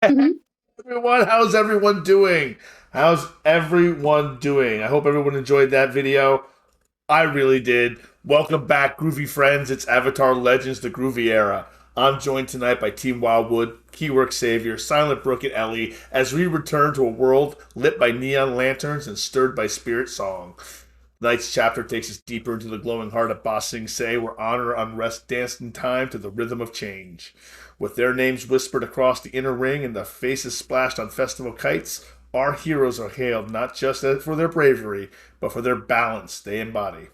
Mhm. Everyone, how's everyone doing? How's everyone doing? I hope everyone enjoyed that video. I really did. Welcome back, Groovy friends. It's Avatar Legends, the Groovy Era. I'm joined tonight by Team Wildwood, Keywork Savior, Silent Brook, and Ellie as we return to a world lit by neon lanterns and stirred by spirit song. Tonight's chapter takes us deeper into the glowing heart of Ba Sing Se, where honor and unrest dance in time to the rhythm of change. With their names whispered across the inner ring and the faces splashed on festival kites, our heroes are hailed not just for their bravery, but for their balance they embody.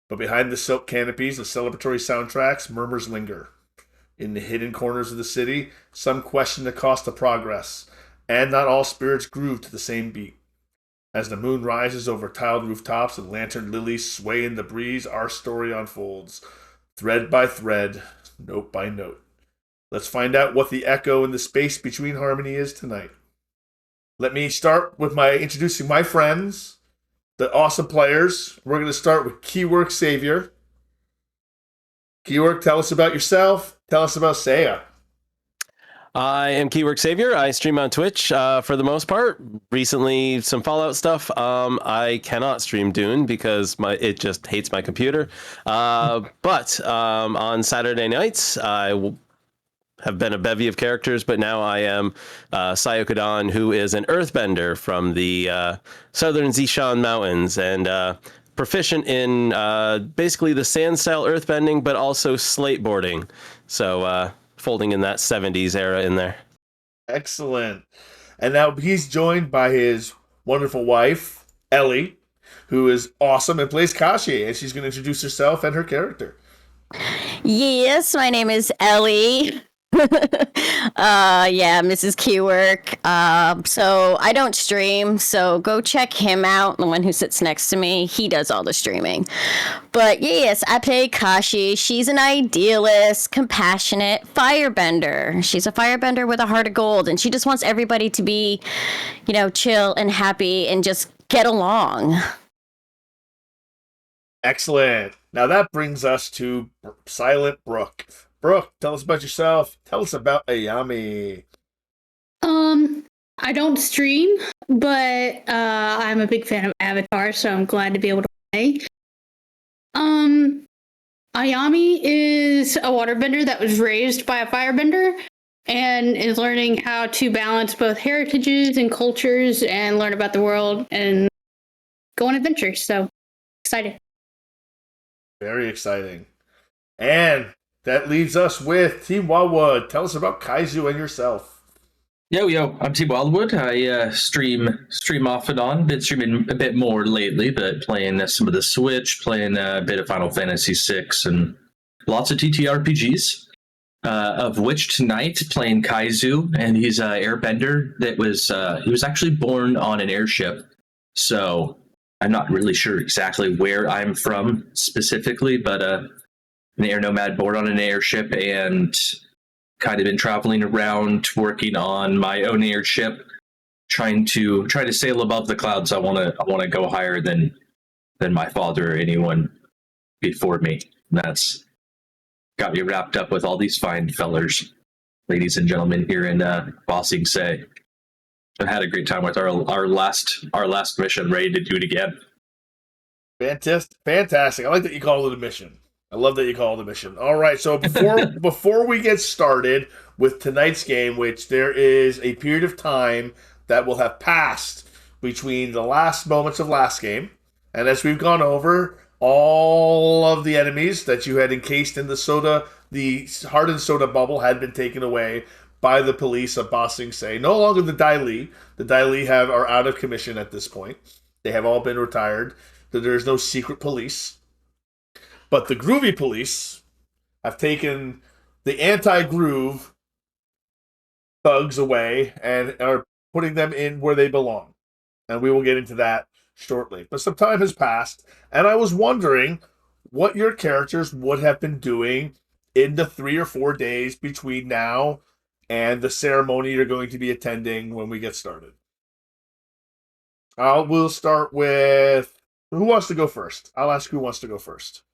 But behind the silk canopies of celebratory soundtracks, murmurs linger. In the hidden corners of the city, some question the cost of progress, and not all spirits groove to the same beat. As the moon rises over tiled rooftops and lantern lilies sway in the breeze, our story unfolds, thread by thread, note by note. Let's find out what the echo in the space between harmony is tonight. Let me start with introducing my friends, the awesome players. We're going to start with Keywork Savior. Keywork, tell us about yourself. Tell us about Saya. I am Keywork Savior. I stream on Twitch for the most part. Recently, some Fallout stuff. I cannot stream Dune because it just hates my computer. But on Saturday nights, have been a bevy of characters, but now I am Sayokadan, who is an earthbender from the southern Zishan Mountains and proficient in basically the sand-style earthbending, but also slateboarding. So folding in that 70s era in there. Excellent. And now he's joined by his wonderful wife, Ellie, who is awesome and plays Kashi, and she's going to introduce herself and her character. Yes, my name is Ellie. Mrs. Keywork. So I don't stream, so go check him out. The one who sits next to me, he does all the streaming. But yes, I play Kashi. She's an idealist, compassionate firebender. She's a firebender with a heart of gold, and she just wants everybody to be, chill and happy and just get along. Excellent. Now that brings us to Silent Brook. Brooke, tell us about yourself. Tell us about Ayami. I don't stream, but I'm a big fan of Avatar, so I'm glad to be able to play. Ayami is a waterbender that was raised by a firebender and is learning how to balance both heritages and cultures and learn about the world and go on adventures. So excited. Very exciting. And that leaves us with Team Wildwood. Tell us about Kaizu and yourself. Yo, I'm Team Wildwood. I stream off and on. Been streaming a bit more lately, but playing some of the Switch, playing a bit of Final Fantasy VI, and lots of TTRPGs. Of which tonight playing Kaizu, and he's an airbender that he was actually born on an airship. So I'm not really sure exactly where I'm from specifically, but an air nomad born on an airship and kind of been traveling around working on my own airship, trying to sail above the clouds. I want to go higher than my father or anyone before me. And that's got me wrapped up with all these fine fellers, ladies and gentlemen, here in Ba Sing Se. I had a great time with our last mission. Ready to do it again. Fantastic. I like that you call it a mission. I love that you call it a mission. All right, so before we get started with tonight's game, which there is a period of time that will have passed between the last moments of last game, and as we've gone over, all of the enemies that you had encased in the hardened soda bubble had been taken away by the police of Ba Sing Se. No longer the Dai Li. The Dai Li are out of commission at this point. They have all been retired. There is no secret police. But the Groovy police have taken the anti-groove thugs away and are putting them in where they belong. And we will get into that shortly. But some time has passed, and I was wondering what your characters would have been doing in the 3 or 4 days between now and the ceremony you're going to be attending when we get started. We'll start with... Who wants to go first? I'll ask who wants to go first.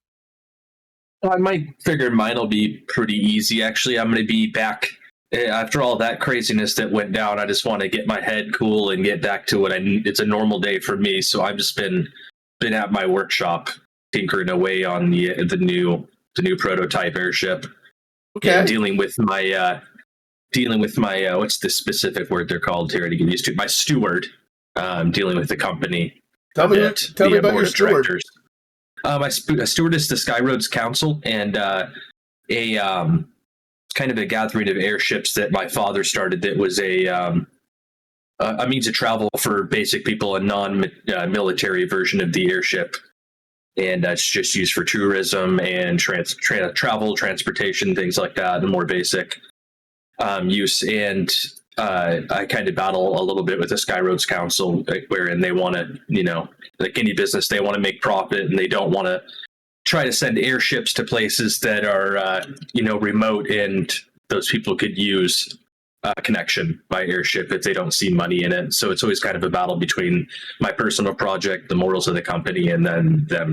I might figure mine will be pretty easy, actually. I'm going to be back after all that craziness that went down, I just want to get my head cool and get back to what I need. It's a normal day for me, so I've just been at my workshop tinkering away on the new prototype airship. Okay. And dealing with my what's the specific word they're called here to get used to? My steward. Dealing with the company. Tell me about your steward. My steward is the Skyroads Council, and kind of a gathering of airships that my father started. That was a means of travel for basic people, a non-military version of the airship, and it's just used for tourism and travel, transportation, things like that, and more basic use. And I kind of battle a little bit with the Skyroads Council, wherein they want to, like any business, they want to make profit, and they don't want to try to send airships to places that are, remote, and those people could use connection by airship if they don't see money in it. So it's always kind of a battle between my personal project, the morals of the company, and then them,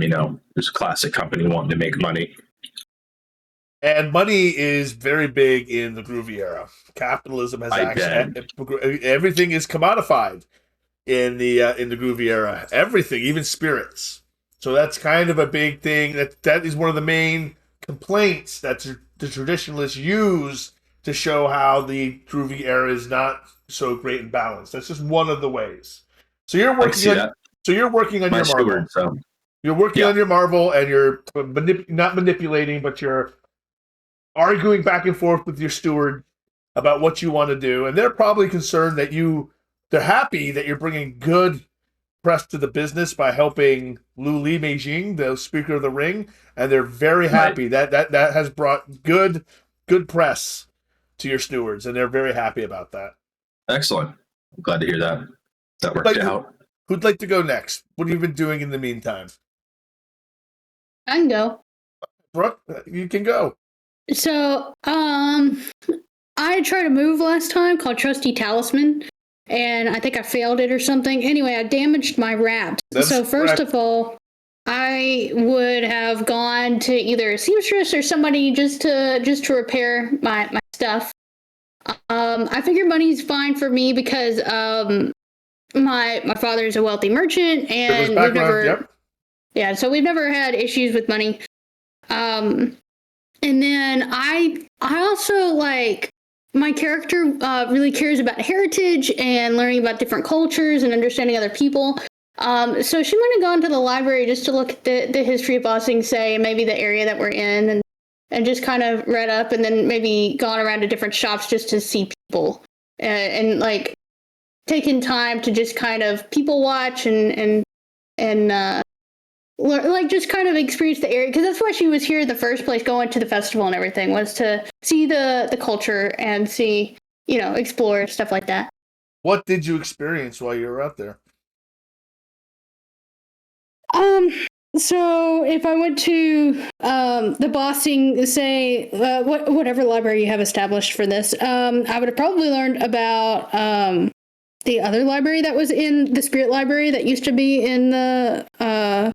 there's a classic company wanting to make money. And money is very big in the Groovy Era. Capitalism has everything is commodified in the Groovy Era. Everything, even spirits. So that's kind of a big thing. That is one of the main complaints that the traditionalists use to show how the Groovy Era is not so great and balanced. That's just one of the ways. So you're working on. So you're working on your Marvel. You're working on your Marvel, and you're not manipulating, but you're arguing back and forth with your steward about what you want to do, and they're probably concerned that they're happy that you're bringing good press to the business by helping Lu Li Meijing, the Speaker of the Ring, and they're very happy that has brought good press to your stewards, and they're very happy about that. Excellent. I'm glad to hear that. That worked out. Who'd like to go next? What have you been doing in the meantime? I can go. Brooke, you can go. So, I tried a move last time called Trusty Talisman, and I think I failed it or something. Anyway, I damaged my wraps. So first of all, I would have gone to either a seamstress or somebody just to repair my stuff. I figure money's fine for me because my father is a wealthy merchant, and we've never had issues with money. And then I also, like, my character really cares about heritage and learning about different cultures and understanding other people. So she might have gone to the library just to look at the history of Bossing, say, and maybe the area that we're in, and just kind of read up, and then maybe gone around to different shops just to see people and like taking time to just kind of people watch and like just kind of experience the area, because that's why she was here in the first place, going to the festival and everything, was to see the culture and see, explore stuff like that. What did you experience while you were out there? So if I went to the Bossing, say whatever library you have established for this, I would have probably learned about the other library that was in the Spirit Library that used to be in the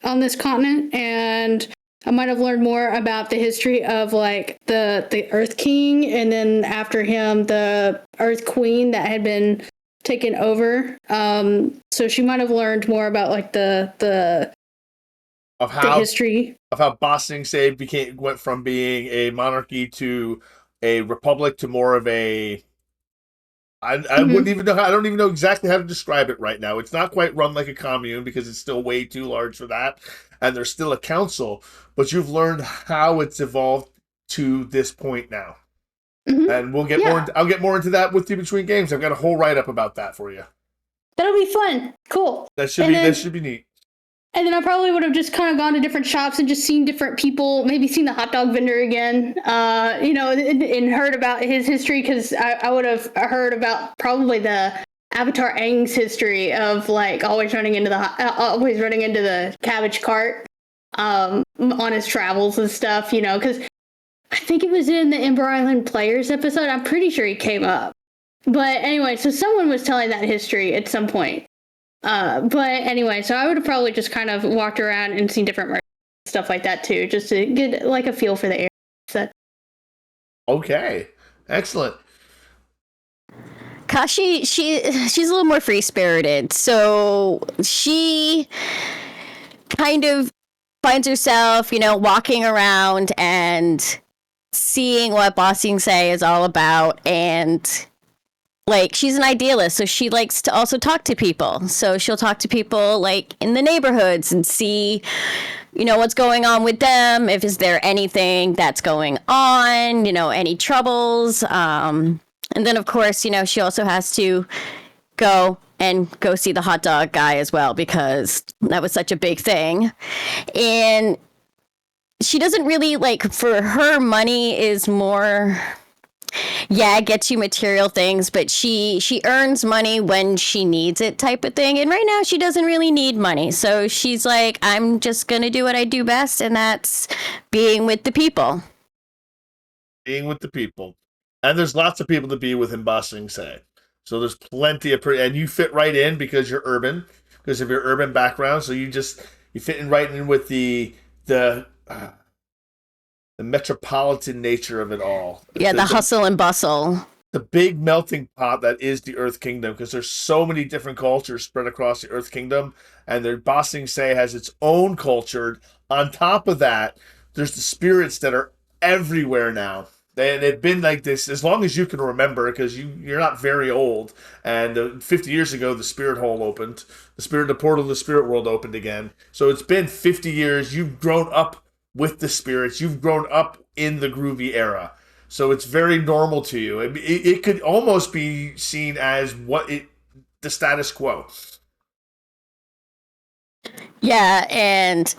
on this continent, and I might have learned more about the history of like the Earth King, and then after him the Earth Queen that had been taken over. So she might have learned more about like the history of how Bossing Say went from being a monarchy to a republic to more of a. I wouldn't even know. I don't even know exactly how to describe it right now. It's not quite run like a commune because it's still way too large for that, and there's still a council. But you've learned how it's evolved to this point now, and we'll get more. I'll get more into that with you between games. I've got a whole write up about that for you. That'll be fun. Cool. That should be neat. And then I probably would have just kind of gone to different shops and just seen different people, maybe seen the hot dog vendor again, and heard about his history, because I would have heard about probably the Avatar Aang's history of like always running into the cabbage cart on his travels and stuff, because I think it was in the Ember Island Players episode. I'm pretty sure he came up. But anyway, so someone was telling that history at some point. But anyway, so I would have probably just kind of walked around and seen different stuff like that too, just to get like a feel for the area. So. Okay, excellent. Kashi, she's a little more free spirited, so she kind of finds herself, walking around and seeing what Bossing Say is all about, and like she's an idealist, so she likes to also talk to people. So she'll talk to people like in the neighborhoods and see, what's going on with them. If is there anything that's going on, any troubles. And then of course, she also has to go see the hot dog guy as well, because that was such a big thing. And she doesn't really for her, money is more, yeah, it gets you material things, but she earns money when she needs it, type of thing. And right now she doesn't really need money. So she's like, I'm just going to do what I do best, and that's being with the people. Being with the people. And there's lots of people to be with in Bossing Say. So there's plenty of and you fit right in because you're urban, because of your urban background. So you fit in right in with the metropolitan nature of it all. Yeah, the hustle and bustle. The big melting pot that is the Earth Kingdom, because there's so many different cultures spread across the Earth Kingdom, and the Bossing Say has its own culture. On top of that, there's the spirits that are everywhere now. They've been like this as long as you can remember, because you're not very old. And 50 years ago, the spirit hole opened. The portal of the spirit world opened again. So it's been 50 years. You've grown up with the spirits. You've grown up in the Groovy Era. So it's very normal to you. It could almost be seen as the status quo. Yeah, and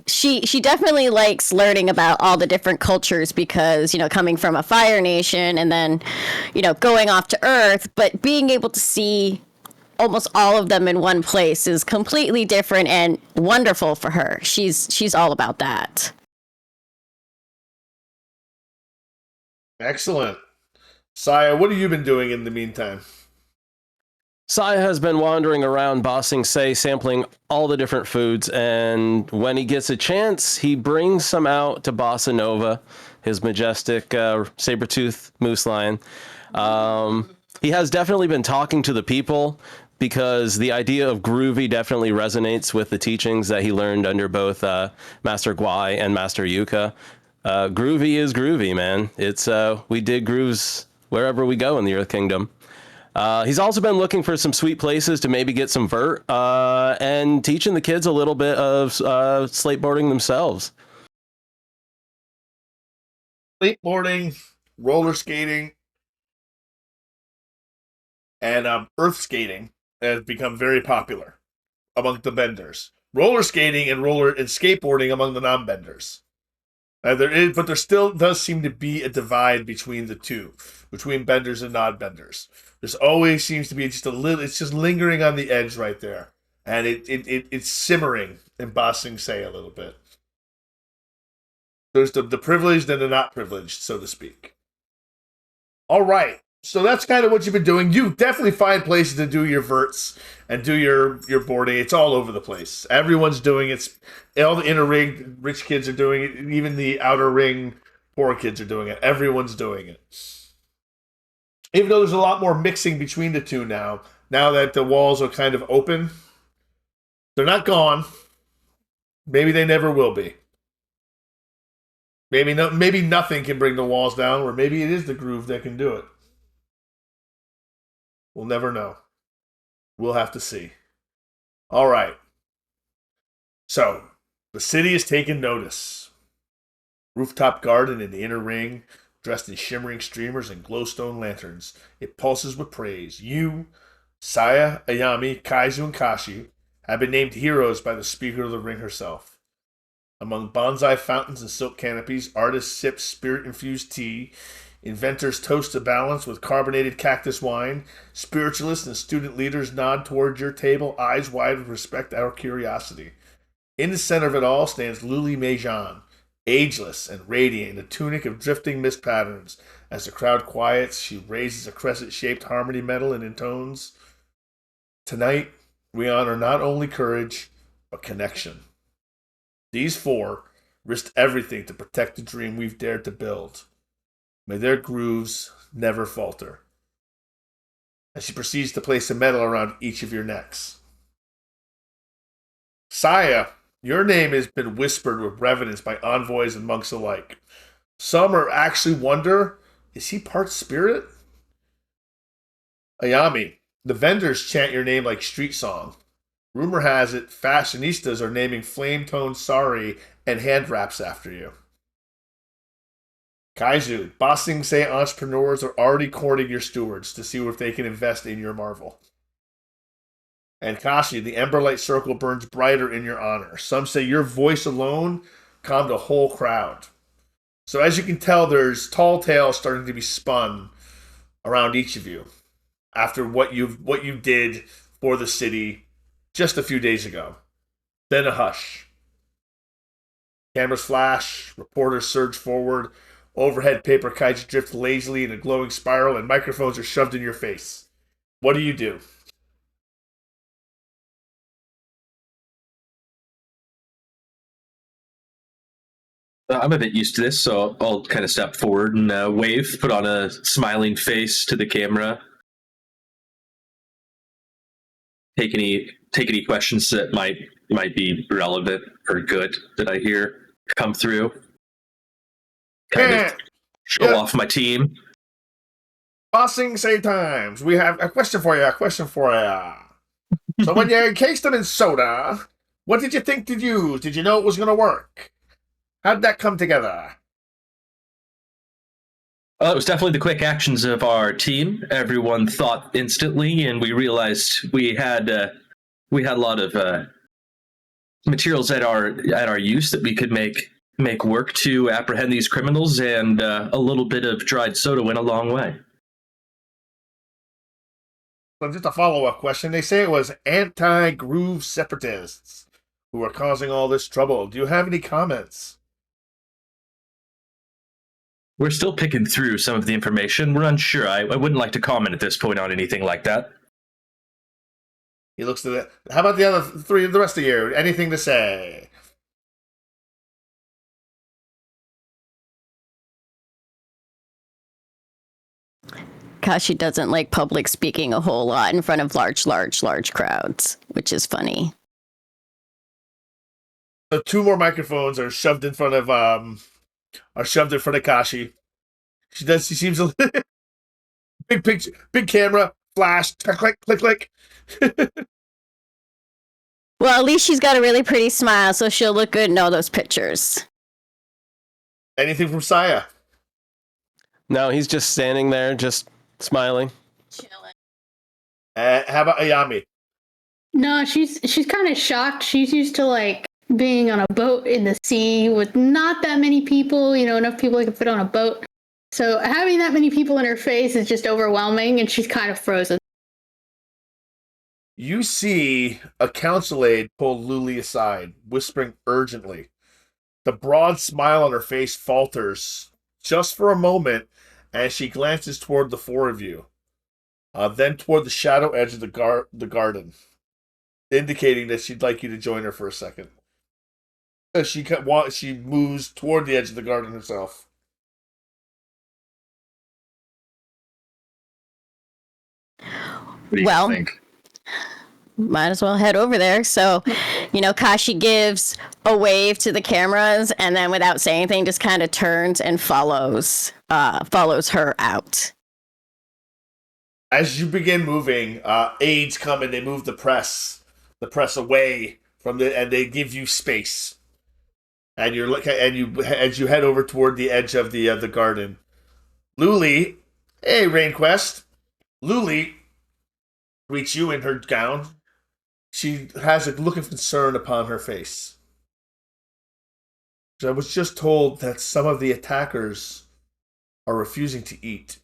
she definitely likes learning about all the different cultures, because, coming from a fire nation and then, going off to Earth, but being able to see almost all of them in one place is completely different and wonderful for her. She's all about that. Excellent. Saya, what have you been doing in the meantime? Saya has been wandering around Bossing Say, sampling all the different foods, and when he gets a chance, he brings some out to Bossa Nova, his majestic saber-tooth moose lion. He has definitely been talking to the people, because the idea of groovy definitely resonates with the teachings that he learned under both Master Guai and Master Yuka. Groovy is groovy, man. It's we dig grooves wherever we go in the Earth Kingdom. He's also been looking for some sweet places to maybe get some vert, and teaching the kids a little bit of skateboarding themselves. Skateboarding, roller skating, and earth skating has become very popular among the benders. Roller skating and skateboarding among the non-benders. But there still does seem to be a divide between the two, between benders and non-benders. There's always seems to be just a little. It's just lingering on the edge right there, and it's simmering in Bossing Say a little bit. There's the privileged and the not privileged, so to speak. All right. So that's kind of what you've been doing. You definitely find places to do your verts and do your boarding. It's all over the place. Everyone's doing it. All the inner ring rich kids are doing it. Even the outer ring poor kids are doing it. Everyone's doing it. Even though there's a lot more mixing between the two now that the walls are kind of open, they're not gone. Maybe they never will be. Maybe nothing can bring the walls down, or maybe it is the groove that can do it. We'll never know. We'll have to see. All right. So, the city has taken notice. Rooftop garden in the inner ring, dressed in shimmering streamers and glowstone lanterns. It pulses with praise. You, Saya, Ayami, Kaizu, and Kashi have been named heroes by the speaker of the ring herself. Among bonsai fountains and silk canopies, artists sip spirit-infused tea. Inventors toast to balance with carbonated cactus wine. Spiritualists and student leaders nod towards your table, eyes wide with respect our curiosity. In the center of it all stands Luli Meijan, ageless and radiant in a tunic of drifting mist patterns. As the crowd quiets, she raises a crescent-shaped harmony medal and intones, "Tonight, we honor not only courage, but connection. These four risked everything to protect the dream we've dared to build. May their grooves never falter." And she proceeds to place a medal around each of your necks. Saya, your name has been whispered with reverence by envoys and monks alike. Some are actually wonder, is he part spirit? Ayami, the vendors chant your name like street song. Rumor has it fashionistas are naming flame-toned sari and hand wraps after you. Kaiju, Bossing Say entrepreneurs are already courting your stewards to see if they can invest in your marvel. And Kashi, the Emberlight Circle burns brighter in your honor. Some say your voice alone calmed a whole crowd. So as you can tell, there's tall tales starting to be spun around each of you after what you did for the city just a few days ago. Then a hush. Cameras flash, reporters surge forward, overhead paper kites drift lazily in a glowing spiral, and microphones are shoved in your face. What do? I'm a bit used to this, so I'll kind of step forward and wave, put on a smiling face to the camera. Take any questions that might be relevant or good that I hear come through. Kind of show off my team. Bossing Say Times, we have a question for you. So when you encased them in soda, what did you think to use? Did you know it was going to work? How did that come together? Well, it was definitely the quick actions of our team. Everyone thought instantly, and we realized we had a lot of materials at our use that we could make work to apprehend these criminals, and a little bit of dried soda went a long way. So just a follow-up question. They say it was anti-groove separatists who are causing all this trouble. Do you have any comments? We're still picking through some of the information. We're unsure. I wouldn't like to comment at this point on anything like that. He looks to the... How about the other three, the rest of you? Anything to say? Kashi doesn't like public speaking a whole lot in front of large crowds, which is funny. So 2 more microphones are shoved in front of Kashi. She seems a big picture, big camera, flash, click, click, click. Well, at least she's got a really pretty smile, so she'll look good in all those pictures. Anything from Saya? No, he's just standing there, just smiling. Chilling. How about Ayami? No, she's kind of shocked. She's used to like being on a boat in the sea with not that many people, enough people that can fit on a boat. So having that many people in her face is just overwhelming, and she's kind of frozen. You see a council aide pull Luli aside, whispering urgently. The broad smile on her face falters just for a moment as she glances toward the 4 of you, then toward the shadow edge of the garden, indicating that she'd like you to join her for a second. She moves toward the edge of the garden herself. What do you think? Might as well head over there. So, Kashi gives a wave to the cameras, and then without saying anything, just kind of turns and follows her out. As you begin moving, aides come and they move the press away from and they give you space. And as you head over toward the edge of the garden. Luli, hey Rainquest. Luli greets you in her gown. She has a look of concern upon her face. I was just told that some of the attackers are refusing to eat.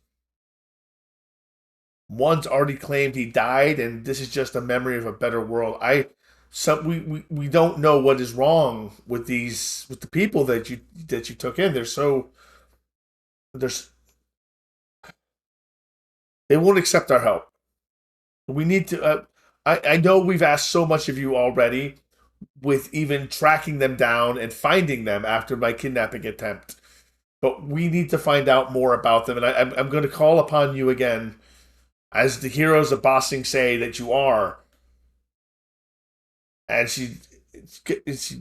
One's already claimed he died, and this is just a memory of a better world. We don't know what is wrong with the people that you took in. They won't accept our help. We need to. I know we've asked so much of you already, with even tracking them down and finding them after my kidnapping attempt. But we need to find out more about them, and I'm going to call upon you again as the heroes of Bossing say that you are. And she's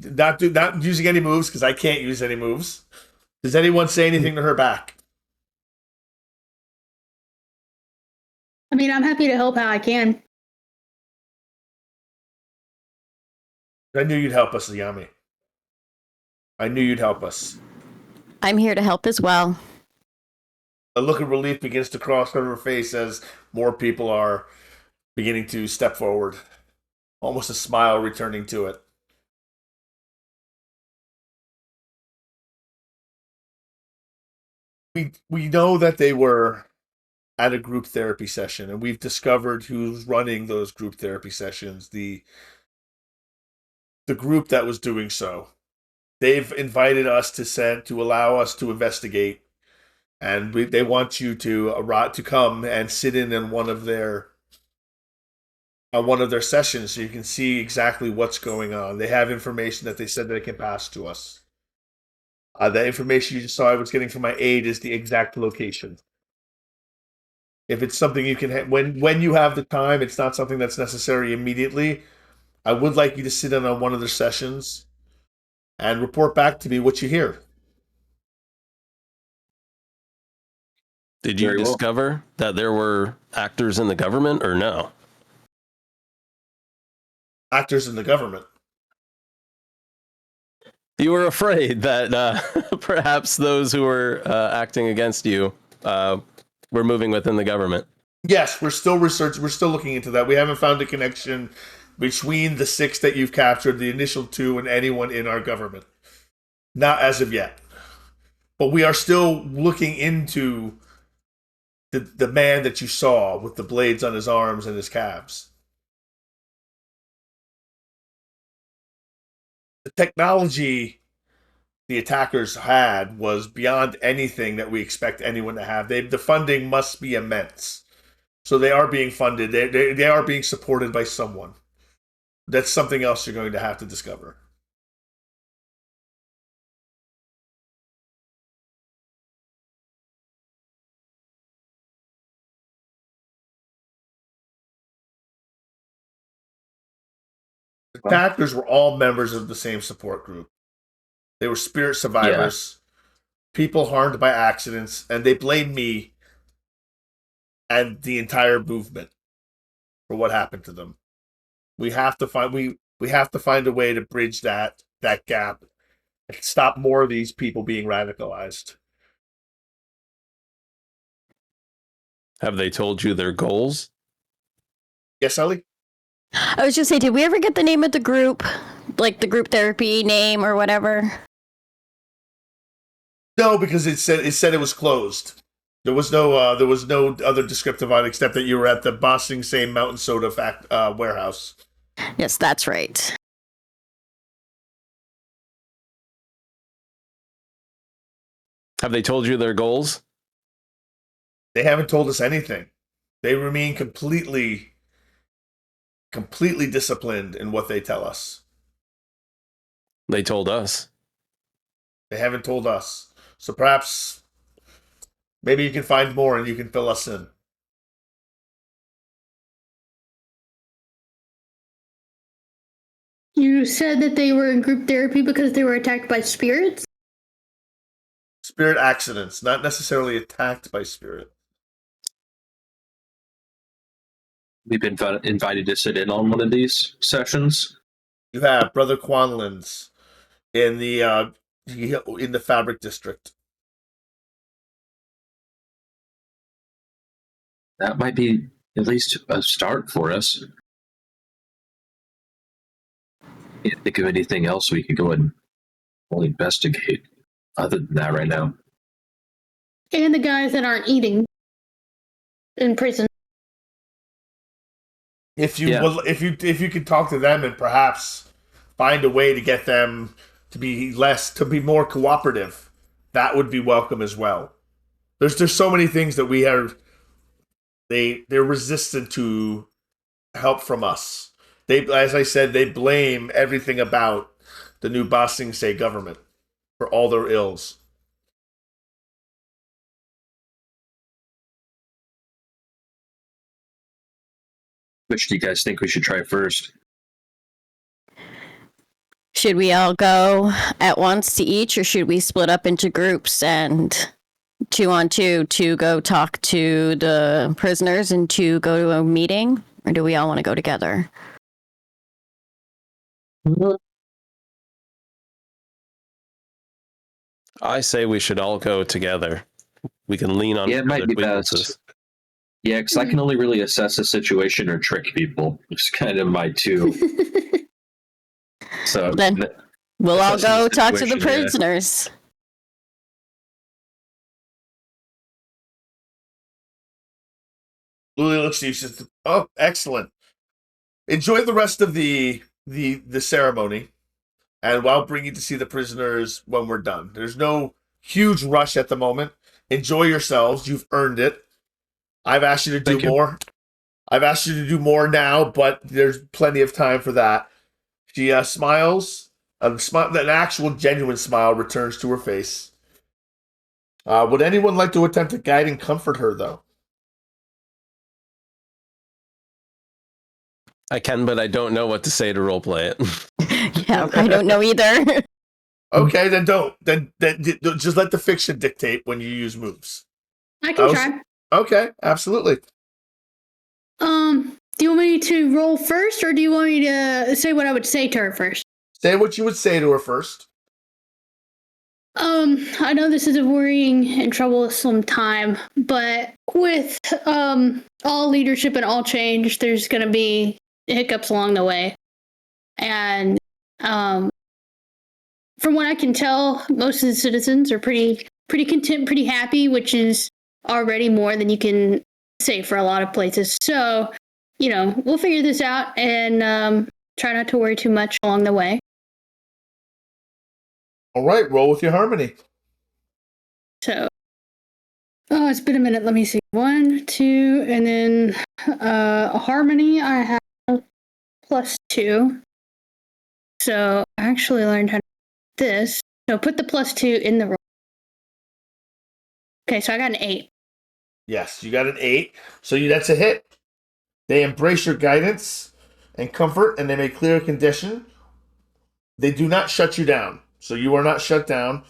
not using any moves because I can't use any moves. Does anyone say anything to her back? I mean, I'm happy to help how I can. I knew you'd help us, Yami. I knew you'd help us. I'm here to help as well. A look of relief begins to cross her face as more people are beginning to step forward. Almost a smile returning to it. We know that they were at a group therapy session, and we've discovered who's running those group therapy sessions. The group that was doing so. They've invited us to allow us to investigate, and they want you to come and sit in one of their sessions so you can see exactly what's going on. They have information that they said they can pass to us. The information you just saw I was getting from my aide is the exact location. If it's something you can when you have the time, it's not something that's necessary immediately. I would like you to sit in on one of their sessions and report back to me what you hear. Did you Very well. discover that there were actors in the government or no? Actors in the government. You were afraid that perhaps those who were acting against you were moving within the government. Yes, we're still researching. We're still looking into that. We haven't found a connection between the 6 that you've captured, the initial 2, and anyone in our government. Not as of yet. But we are still looking into the man that you saw with the blades on his arms and his calves. The technology the attackers had was beyond anything that we expect anyone to have. The funding must be immense. So they are being funded. They are being supported by someone. That's something else you're going to have to discover. The attackers were all members of the same support group. They were spirit survivors, people harmed by accidents, and they blame me and the entire movement for what happened to them. We have to find a way to bridge that gap and stop more of these people being radicalized. Have they told you their goals? Yes, Ellie? I was just saying, did we ever get the name of the group? Like the group therapy name or whatever? No, because it said it was closed. There was no other descriptive on it except that you were at the Bossing Same Mountain Soda warehouse. Yes, that's right. Have they told you their goals? They haven't told us anything. They remain completely disciplined in what they tell us. They told us. They haven't told us. So perhaps maybe you can find more and you can fill us in. You said that they were in group therapy because they were attacked by spirits? Spirit accidents, not necessarily attacked by spirit. We've been invited to sit in on one of these sessions. You have Brother Quanlin's in the fabric district. That might be at least a start for us. Can't think of anything else we could go and investigate other than that right now. And the guys that aren't eating in prison. If you could talk to them and perhaps find a way to get them to be more cooperative, that would be welcome as well. There's so many things that we are they're resistant to help from us. As I said, they blame everything about the new Bossing Say government for all their ills. Which do you guys think we should try first? Should we all go at once to each, or should we split up into groups and 2-on-2 to go talk to the prisoners and to go to a meeting? Or do we all want to go together? I say we should all go together. We can lean on Yeah, it might be best. Yeah, because I can only really assess a situation or trick people. It's kind of my two. So Then we'll all assessing go the talk to the situation, yeah. prisoners. Lily looks at you. She says, "Oh, excellent. Enjoy the rest of the ceremony, and I'll bring you to see the prisoners when we're done. There's no huge rush at the moment. Enjoy yourselves. You've earned it. I've asked you to do Thank you. more. I've asked you to do more now, but there's plenty of time for that." She smiles. An actual genuine smile returns to her face. Would anyone like to attempt to guide and comfort her, though? I can, but I don't know what to say to roleplay it. Yeah, I don't know either. Okay, then don't. Then just let the fiction dictate when you use moves. I can try. Okay, absolutely. Do you want me to roll first, or do you want me to say what I would say to her first? Say what you would say to her first. I know this is a worrying and troublesome time, but with all leadership and all change, there's going to be hiccups along the way. And from what I can tell, most of the citizens are pretty content, pretty happy, which is already more than you can say for a lot of places. So, we'll figure this out and try not to worry too much along the way. All right, roll with your harmony. So, it's been a minute. Let me see. 1, 2, and then harmony. I have +2. So I actually learned how to do this. So put the +2 in the roll. Okay, so I got an 8. Yes, you got an 8. So that's a hit. They embrace your guidance and comfort, and they make clear a condition. They do not shut you down. So you are not shut down,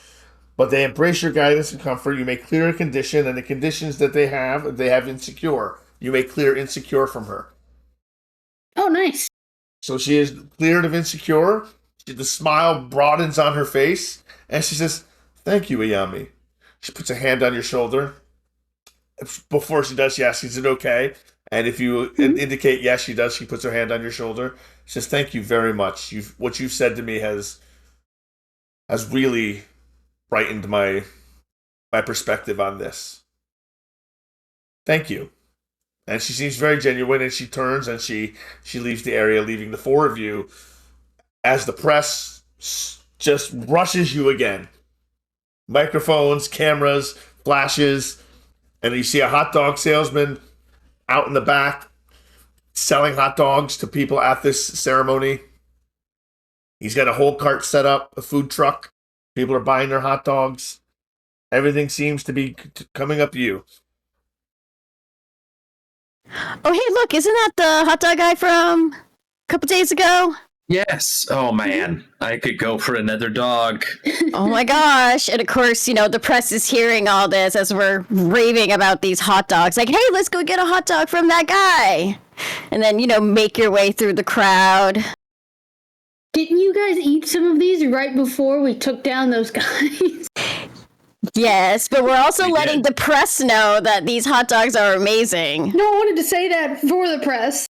but they embrace your guidance and comfort. You make clear a condition, and the conditions that they have insecure. You make clear insecure from her. Oh, nice. So she is cleared of insecure. The smile broadens on her face, and she says, "Thank you, Ayami." She puts a hand on your shoulder. Before she does, she asks, "Is it okay?" And if you indicate yes, she does. She puts her hand on your shoulder. She says, "Thank you very much. What you've said to me has really brightened my perspective on this. Thank you." And she seems very genuine, and she turns and she leaves the area, leaving the four of you as the press just rushes you again. Microphones, cameras, flashes, and you see a hot dog salesman out in the back selling hot dogs to people at this ceremony. He's got a whole cart set up, a food truck. People are buying their hot dogs. Everything seems to be coming up you. Oh, hey, look, isn't that the hot dog guy from a couple days ago? Yes. Oh man, I could go for another dog. Oh my gosh. And of course, the press is hearing all this as we're raving about these hot dogs. Like, hey, let's go get a hot dog from that guy. And then, make your way through the crowd. Didn't you guys eat some of these right before we took down those guys? Yes, but we're also letting the press know that these hot dogs are amazing. No, I wanted to say that for the press.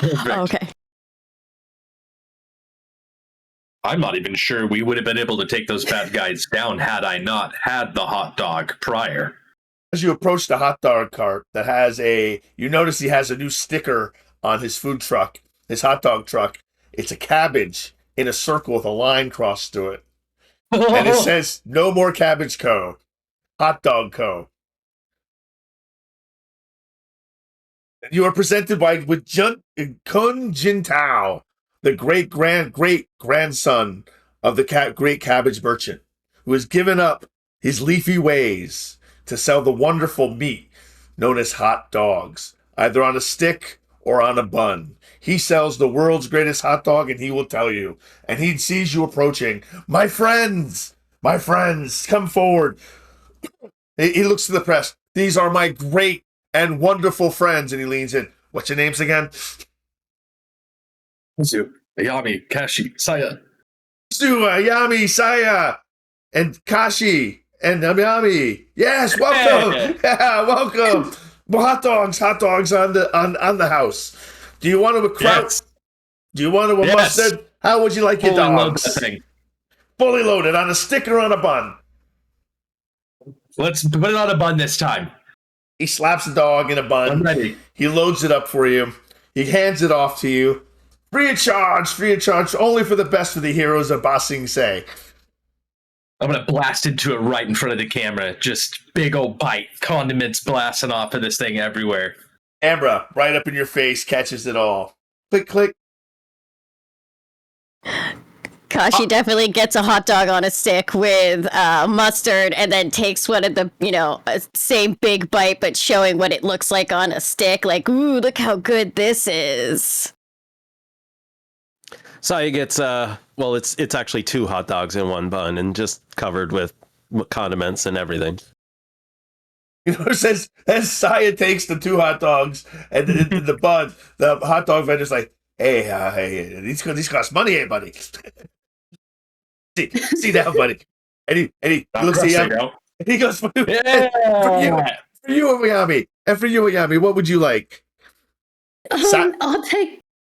Okay. I'm not even sure we would have been able to take those bad guys down had I not had the hot dog prior. As you approach the hot dog cart that has you notice he has a new sticker on his food truck, his hot dog truck. It's a cabbage in a circle with a line crossed to it. And it says, "No more Cabbage Co. Hot Dog Co." You are presented with Kun Jintao, the great grandson of the great cabbage merchant, who has given up his leafy ways to sell the wonderful meat known as hot dogs, either on a stick or on a bun. He sells the world's greatest hot dog, and he will tell you. And he sees you approaching. My friends, come forward. He looks to the press. These are my great and wonderful friends. And he leans in. What's your names again? Zu, Ayami, Kashi, Saya. Su, Ayami, Saya, and Kashi, and Ayami. Yes, welcome. Yeah, welcome. Well, hot dogs on the house. Do you want a kraut? Yes. Do you want a Yes. mustard? How would you like your Fully load dogs? that thing. Fully loaded on a stick or on a bun. Let's put it on a bun this time. He slaps the dog in a I'm bun. ready. He loads it up for you. He hands it off to you. Free of charge, only for the best of the heroes of Ba Sing Se. I'm gonna blast into it right in front of the camera. Just big old bite, condiments blasting off of this thing everywhere. Ambra, right up in your face, catches it all. Click, click. Kashi definitely gets a hot dog on a stick with mustard and then takes one of the, same big bite, but showing what it looks like on a stick. Like, ooh, look how good this is. Saya gets it's actually 2 hot dogs in one bun and just covered with condiments and everything. Says as Saya takes the 2 hot dogs and the bun, the hot dog vendor's like, hey, these cost money, hey, buddy. see that, buddy. And he looks at you and he goes, for you, Oyami, and for you, Oyami, what would you like?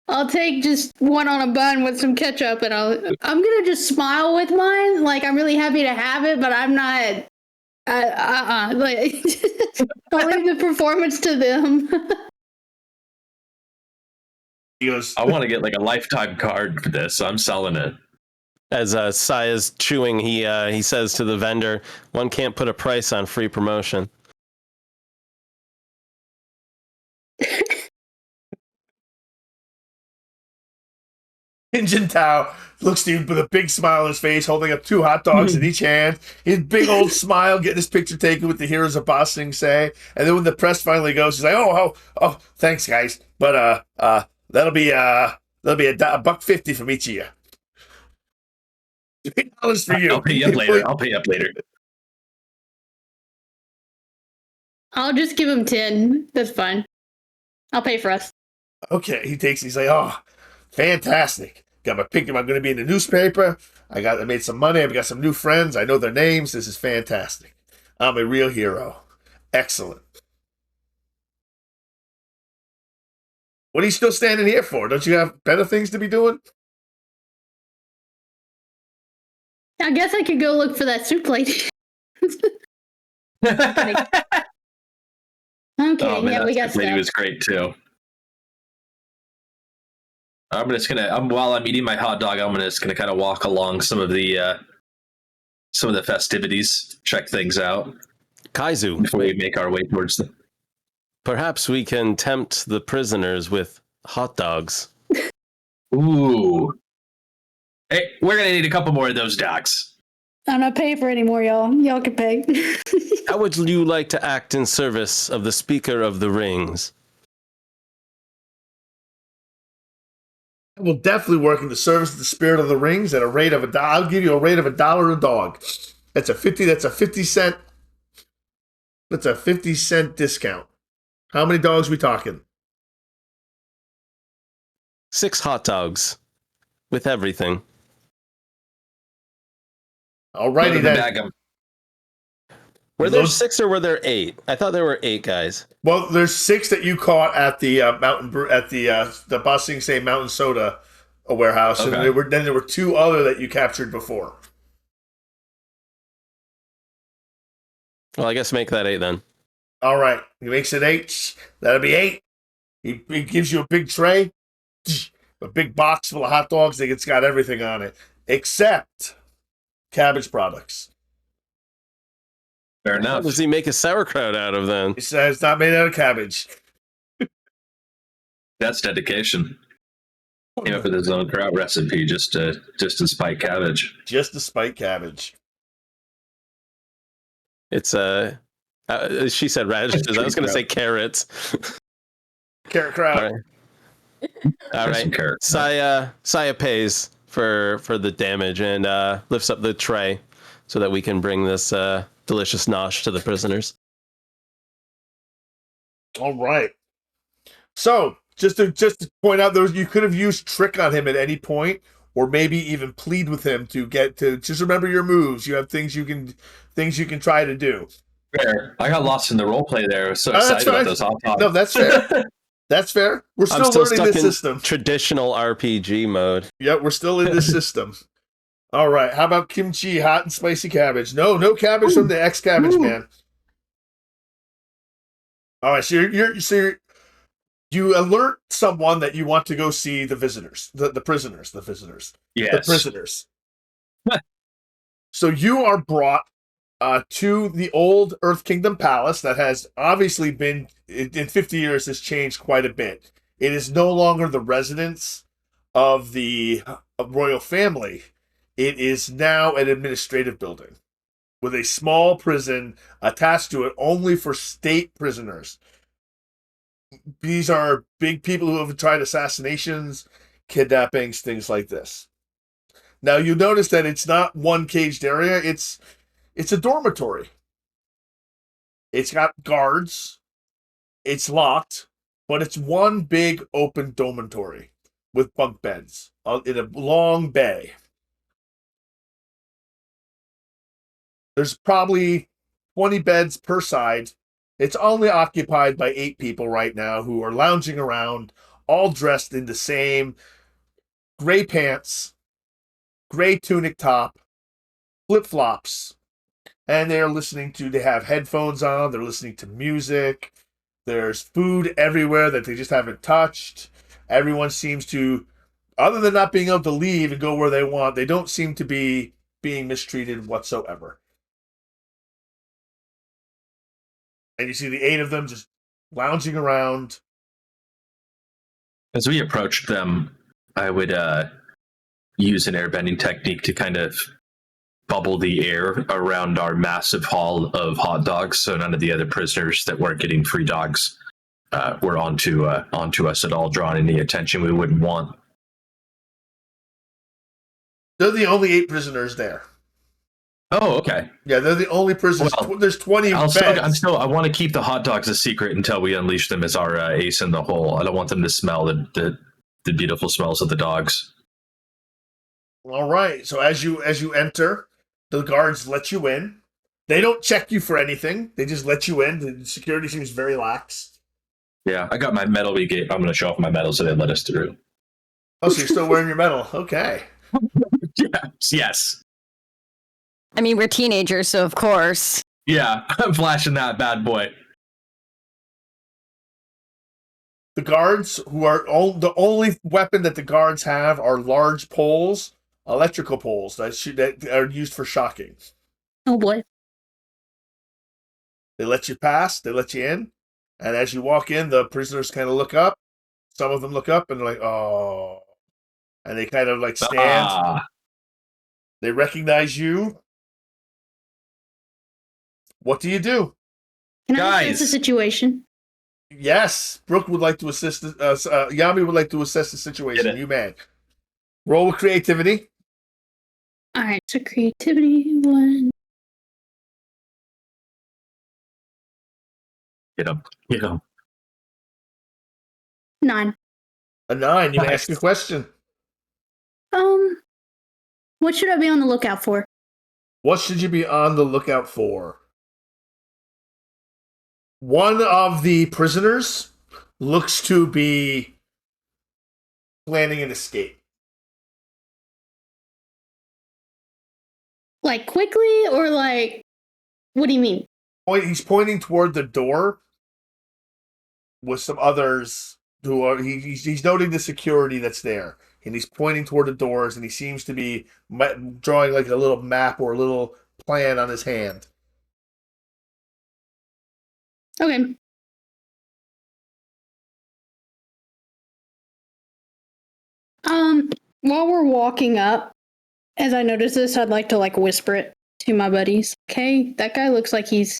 I'll take just one on a bun with some ketchup, and I'm gonna just smile with mine. Like, I'm really happy to have it, but I'm not. Like, I'll leave the performance to them. He goes, I want to get like a lifetime card for this. So I'm selling it. As Saya's chewing, he says to the vendor, "One can't put a price on free promotion." Jin Tao looks to you with a big smile on his face, holding up 2 hot dogs in each hand. His big old smile, getting his picture taken with the heroes of Ba Sing Se. And then when the press finally goes, he's like, "Oh, thanks, guys, but that'll be $1.50 from each of you. $8 for you. I'll pay you up later. I'll just give him 10. That's fine. I'll pay for us. Okay, he's like, oh, fantastic. Got my picture. I'm going to be in the newspaper. I made some money. I've got some new friends. I know their names. This is fantastic. I'm a real hero. Excellent. What are you still standing here for? Don't you have better things to be doing? I guess I could go look for that soup plate. Okay, Oh man, yeah, we got that lady stuff. was great too. While I'm eating my hot dog, I'm just gonna kind of walk along some of the festivities, check things out Kaizu, before we make our way towards them. perhaps we can tempt the prisoners with hot dogs. Ooh. Hey, we're gonna need a couple more of those dogs. I'm not paying for any more, y'all. Y'all can pay. How would you like to act in service of the Speaker of the Rings? I will definitely work in the service of the Spirit of the Rings at a rate of $1. I'll give you a rate of $1 a dog. That's a 50 cent. That's a 50-cent discount. How many dogs we talking? 6 hot dogs with everything. Alrighty then. Bag 'em. Were there Those- 6 or were there 8? I thought there were 8 guys. Well, there's 6 that you caught at the the Ba Sing Se Mountain Soda warehouse, and Okay. there were 2 other that you captured before. Well, I guess make that 8 then. All right, he makes it 8. That'll be 8. He gives you a big tray, a big box full of hot dogs. It's got everything on it except cabbage products. Fair What enough. does he make a sauerkraut out of then? He says it's not made out of cabbage. That's dedication. Came up with his own kraut recipe just to spite cabbage. Just to spite cabbage. It's she said radishes. I was going to say carrots. Carrot kraut. All right. All right. Saya pays for the damage and lifts up the tray so that we can bring this delicious nosh to the prisoners. All right. So just to point out, those you could have used trick on him at any point, or maybe even plead with him to get to. Just remember your moves. You have things you can try to do. Fair. I got lost in the role play there. I was so That's excited about fine. those hot dogs. No, that's fair. That's fair. We're I'm still still learning stuck this in system. traditional RPG mode. Yep, we're still in this system. All right. How about kimchi, hot and spicy cabbage? No cabbage from the ex-cabbage man. All right. So you alert someone that you want to go see the visitors, the prisoners, the prisoners. So you are brought to the old Earth Kingdom Palace that has obviously been, in 50 years, has changed quite a bit. It is no longer the residence of the royal family. It is now an administrative building with a small prison attached to it only for state prisoners. These are big people who have tried assassinations, kidnappings, things like this. Now you notice that it's not one caged area, it's a dormitory. It's got guards, it's locked, but it's one big open dormitory with bunk beds in a long bay. There's probably 20 beds per side. It's only occupied by 8 people right now who are lounging around, all dressed in the same gray pants, gray tunic top, flip-flops, and they have headphones on, they're listening to music, there's food everywhere that they just haven't touched. Everyone seems to, other than not being able to leave and go where they want, they don't seem to be being mistreated whatsoever. And you see the 8 of them just lounging around. As we approached them, I would use an airbending technique to kind of bubble the air around our massive haul of hot dogs, so none of the other prisoners that weren't getting free dogs were onto us at all, drawing any attention we wouldn't want. They're the only 8 prisoners there. Oh, okay. Yeah, they're the only prisoners. Well, there's 20 beds. I want to keep the hot dogs a secret until we unleash them as our ace in the hole. I don't want them to smell the beautiful smells of the dogs. All right. So as you enter, the guards let you in. They don't check you for anything. They just let you in. The security seems very lax. Yeah, I got my medal. I'm going to show off my medal, so they let us through. Oh, so you're still wearing your medal? Okay. Yes. I mean, we're teenagers, so of course. Yeah, I'm flashing that bad boy. The guards, who are the only weapon that the guards have, are large poles, electrical poles that are used for shocking. Oh boy. They let you pass, they let you in, and as you walk in, the prisoners kind of look up. Some of them look up and they're like, oh. And they kind of like stand. They recognize you. What do you do? Can I assess the situation? Yes. Brooke would like to assist. Yami would like to assess the situation. You may. Roll with creativity. All right. So creativity 1. Get him. 9. A 9. You may Nice. ask a question. What should I be on the lookout for? What should you be on the lookout for? One of the prisoners looks to be planning an escape. Like quickly or like, what do you mean? He's pointing toward the door with some others who are. He's noting the security that's there, and he's pointing toward the doors, and he seems to be drawing like a little map or a little plan on his hand. Okay. While we're walking up, as I notice this, I'd like to like whisper it to my buddies. Okay, that guy looks like he's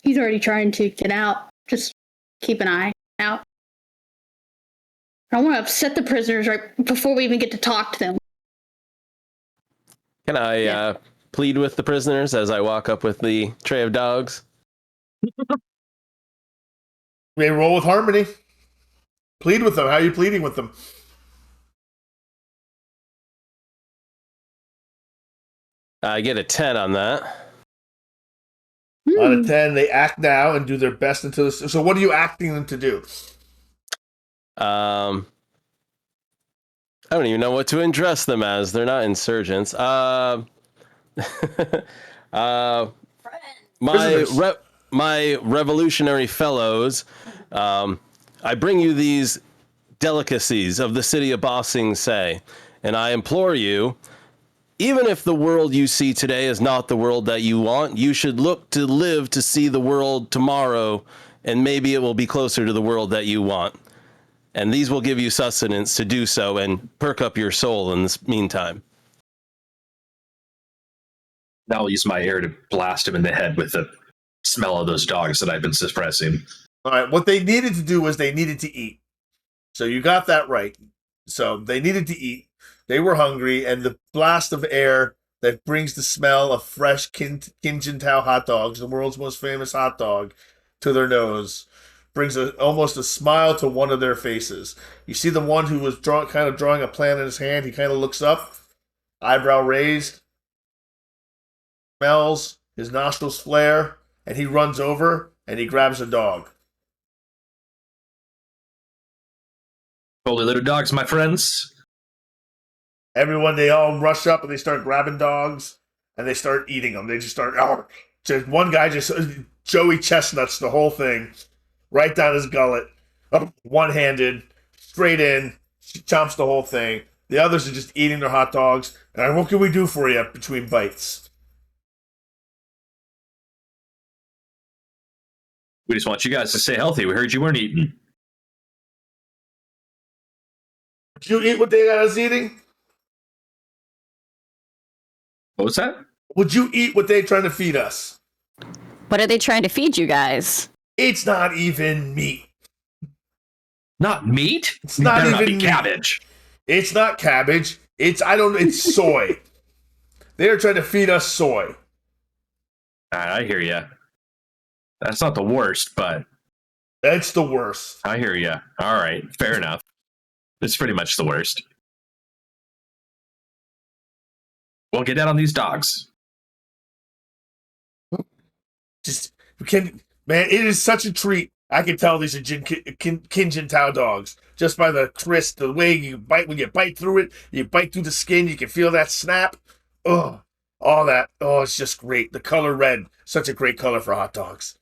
already trying to get out. Just keep an eye out. I want to upset the prisoners right before we even get to talk to them. Can I plead with the prisoners as I walk up with the tray of dogs? May roll with harmony. Plead with them. How are you pleading with them? I get a 10 on that. Out of 10, they act now and do their best until this. So what are you asking them to do? I don't even know what to address them as. They're not insurgents. My revolutionary fellows, I bring you these delicacies of the city of Ba Sing Se, and I implore you, even if the world you see today is not the world that you want, you should look to live to see the world tomorrow, and maybe it will be closer to the world that you want. And these will give you sustenance to do so and perk up your soul in this meantime. Now I'll use my air to blast him in the head with the smell of those dogs that I've been suppressing. All right, what they needed to do was they needed to eat. So you got that right. So they needed to eat. They were hungry, and the blast of air that brings the smell of fresh Kinjintao hot dogs, the world's most famous hot dog, to their nose, brings almost a smile to one of their faces. You see the one who was kind of drawing a plan in his hand. He kind of looks up, eyebrow raised, smells, his nostrils flare, and he runs over and he grabs a dog. Holy little dogs, my friends. Everyone, they all rush up and they start grabbing dogs and they start eating them. They just start, just one guy just Joey Chestnuts the whole thing right down his gullet, one-handed, straight in, chomps the whole thing. The others are just eating their hot dogs. And what can we do for you between bites? We just want you guys to stay healthy. We heard you weren't eating. Did you eat what they got us eating? What was that? Would you eat what they're trying to feed us? What are they trying to feed you guys? It's not even meat. Not meat? It's not even meat. Cabbage. It's not cabbage. It's soy. They're trying to feed us soy. I hear you. That's not the worst, but That's the worst. I hear you. All right, fair enough. It's pretty much the worst. Well, get down on these dogs. Man, it is such a treat. I can tell these are Kinjintao dogs just by the crisp, the way you bite. When you bite through it, you bite through the skin, you can feel that snap. Oh, all that. Oh, it's just great. The color red, such a great color for hot dogs.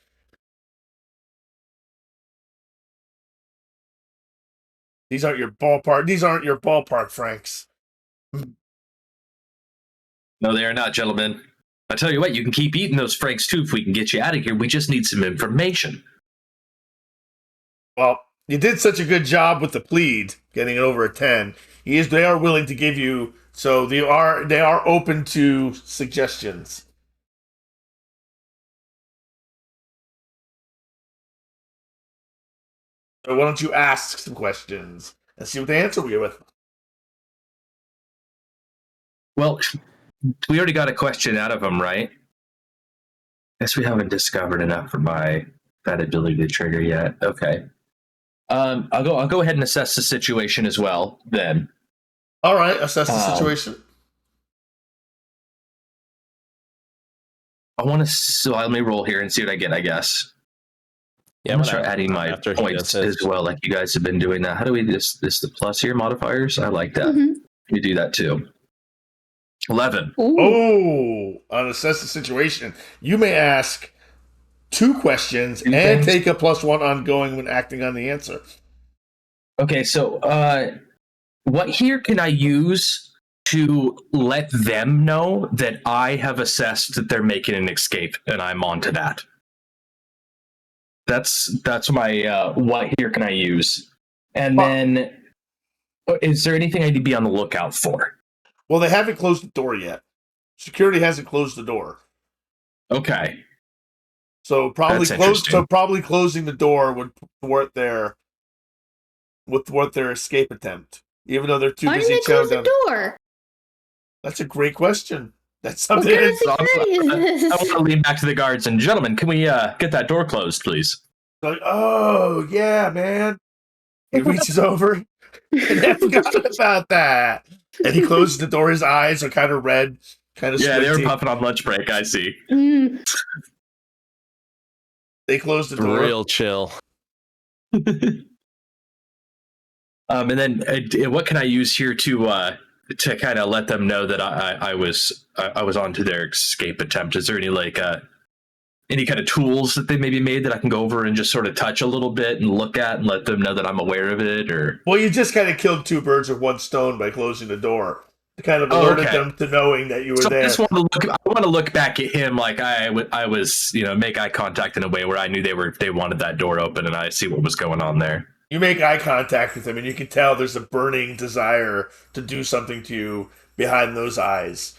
These aren't your ballpark Franks. No, they are not, gentlemen. I tell you what, you can keep eating those Franks too if we can get you out of here. We just need some information. Well, you did such a good job with the plead, getting it over a 10. They are willing to give you, so they are open to suggestions. So why don't you ask some questions and see what they answer you with? Well, we already got a question out of them, right? Guess we haven't discovered enough for that ability to trigger yet. Okay. I'll go ahead and assess the situation as well, then. All right, assess the situation. I want to, so let me roll here and see what I get, I guess. Yeah, I'm going to start adding my points as well, like you guys have been doing that. How do we, this the plus here modifiers? I like that. Mm-hmm. We do that too. 11. Ooh. Oh, on assess the situation, you may ask 2 questions and take a +1 ongoing when acting on the answer. Okay, so what here can I use to let them know that I have assessed that they're making an escape and I'm on to that? That's my what here can I use? And then is there anything I need to be on the lookout for? Well, they haven't closed the door yet. Security hasn't closed the door. Okay. So probably closing the door would thwart their with what their escape attempt, even though they're too Why busy didn't they close chowing down. the door? That's a great question. That's What something. kind of So security is I this? want to lean back to the guards and gentlemen, can we get that door closed, please? Like, oh yeah, man. He reaches over and I forgot about that. And he closes the door. His eyes are kind of red, kind of Yeah, they were squinty. puffing on lunch break. I see. They close the door. Real chill. And then what can I use here to kind of let them know that I was onto their escape attempt? Is there any kind of tools that they maybe made that I can go over and just sort of touch a little bit and look at and let them know that I'm aware of it? Or Well, you just kind of killed two birds with one stone by closing the door. To kind of alerted them to knowing that you were there. I want to look back at him like I was, make eye contact in a way where I knew they wanted that door open and I see what was going on there. You make eye contact with him, and you can tell there's a burning desire to do something to you behind those eyes.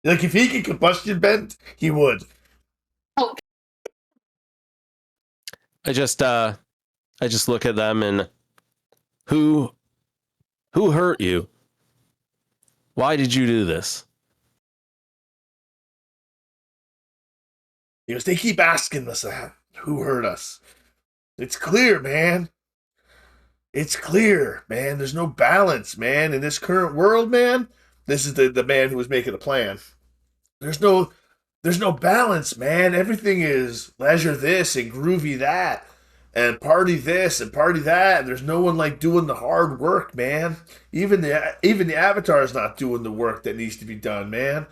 Like, if he could combustion bend, he would. Oh, I just look at them and who hurt you? Why did you do this? He goes, they keep asking us that. Who hurt us? It's clear, man. It's clear, man. There's no balance, man. In this current world, man. This is the man who was making the plan. There's no balance, man. Everything is leisure this and groovy that. And party this and party that. And there's no one like doing the hard work, man. Even the avatar is not doing the work that needs to be done, man.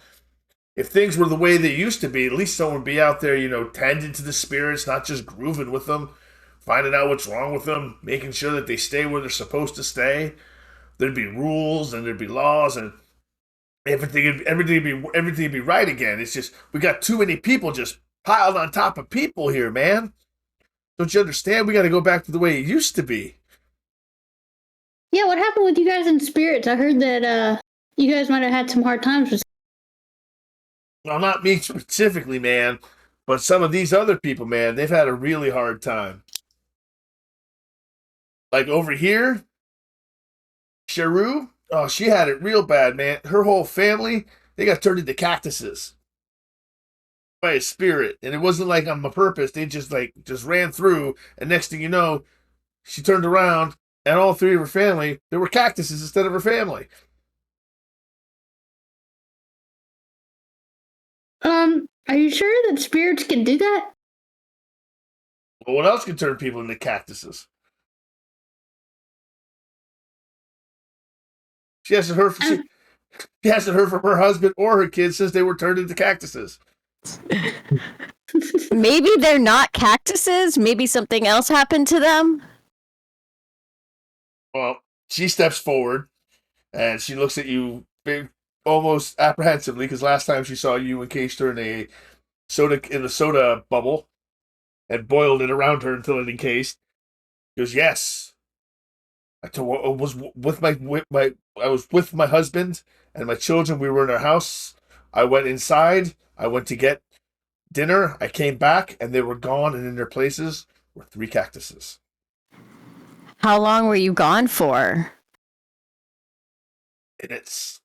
If things were the way they used to be, at least someone would be out there, tending to the spirits, not just grooving with them, finding out what's wrong with them, making sure that they stay where they're supposed to stay. There'd be rules and there'd be laws and everything would be right again. It's just we got too many people just piled on top of people here, man. Don't you understand? We got to go back to the way it used to be. yeah, what happened with you guys in spirits? I heard that you guys might have had some hard times with. Well, not me specifically, man, but some of these other people, man, they've had a really hard time. Like over here, Sharu, oh, she had it real bad, man. Her whole family, they got turned into cactuses by a spirit. And it wasn't like on purpose. They just ran through. And next thing you know, she turned around and all three of her family, there were cactuses instead of her family. Are you sure that spirits can do that? Well, what else can turn people into cactuses? She hasn't heard from her husband or her kids since they were turned into cactuses. Maybe they're not cactuses. Maybe something else happened to them. Well, she steps forward and she looks at you almost apprehensively because last time she saw you encased her in a soda bubble and boiled it around her until it encased. She goes, yes. I was with my husband and my children. We were in our house. I went inside. I went to get dinner. I came back and they were gone, and in their places were 3 cactuses. How long were you gone for? Minutes.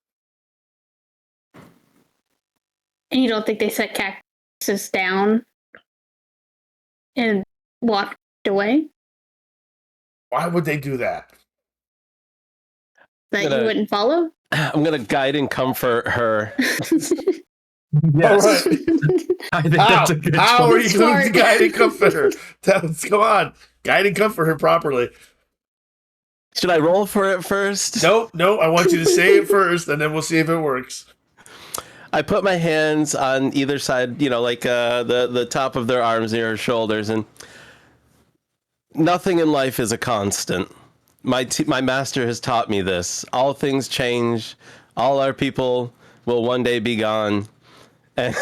And you don't think they set cactuses down and walked away? Why would they do that? That you wouldn't follow? I'm gonna guide and comfort her. Yes. All right. I think that's a good How are choice. you going to guide and comfort her? Come on. Guide and comfort her properly. Should I roll for it first? Nope. I want you to say it first, and then we'll see if it works. I put my hands on either side, the top of their arms near her shoulders, and nothing in life is a constant. My master has taught me this. All things change. All our people will one day be gone. And,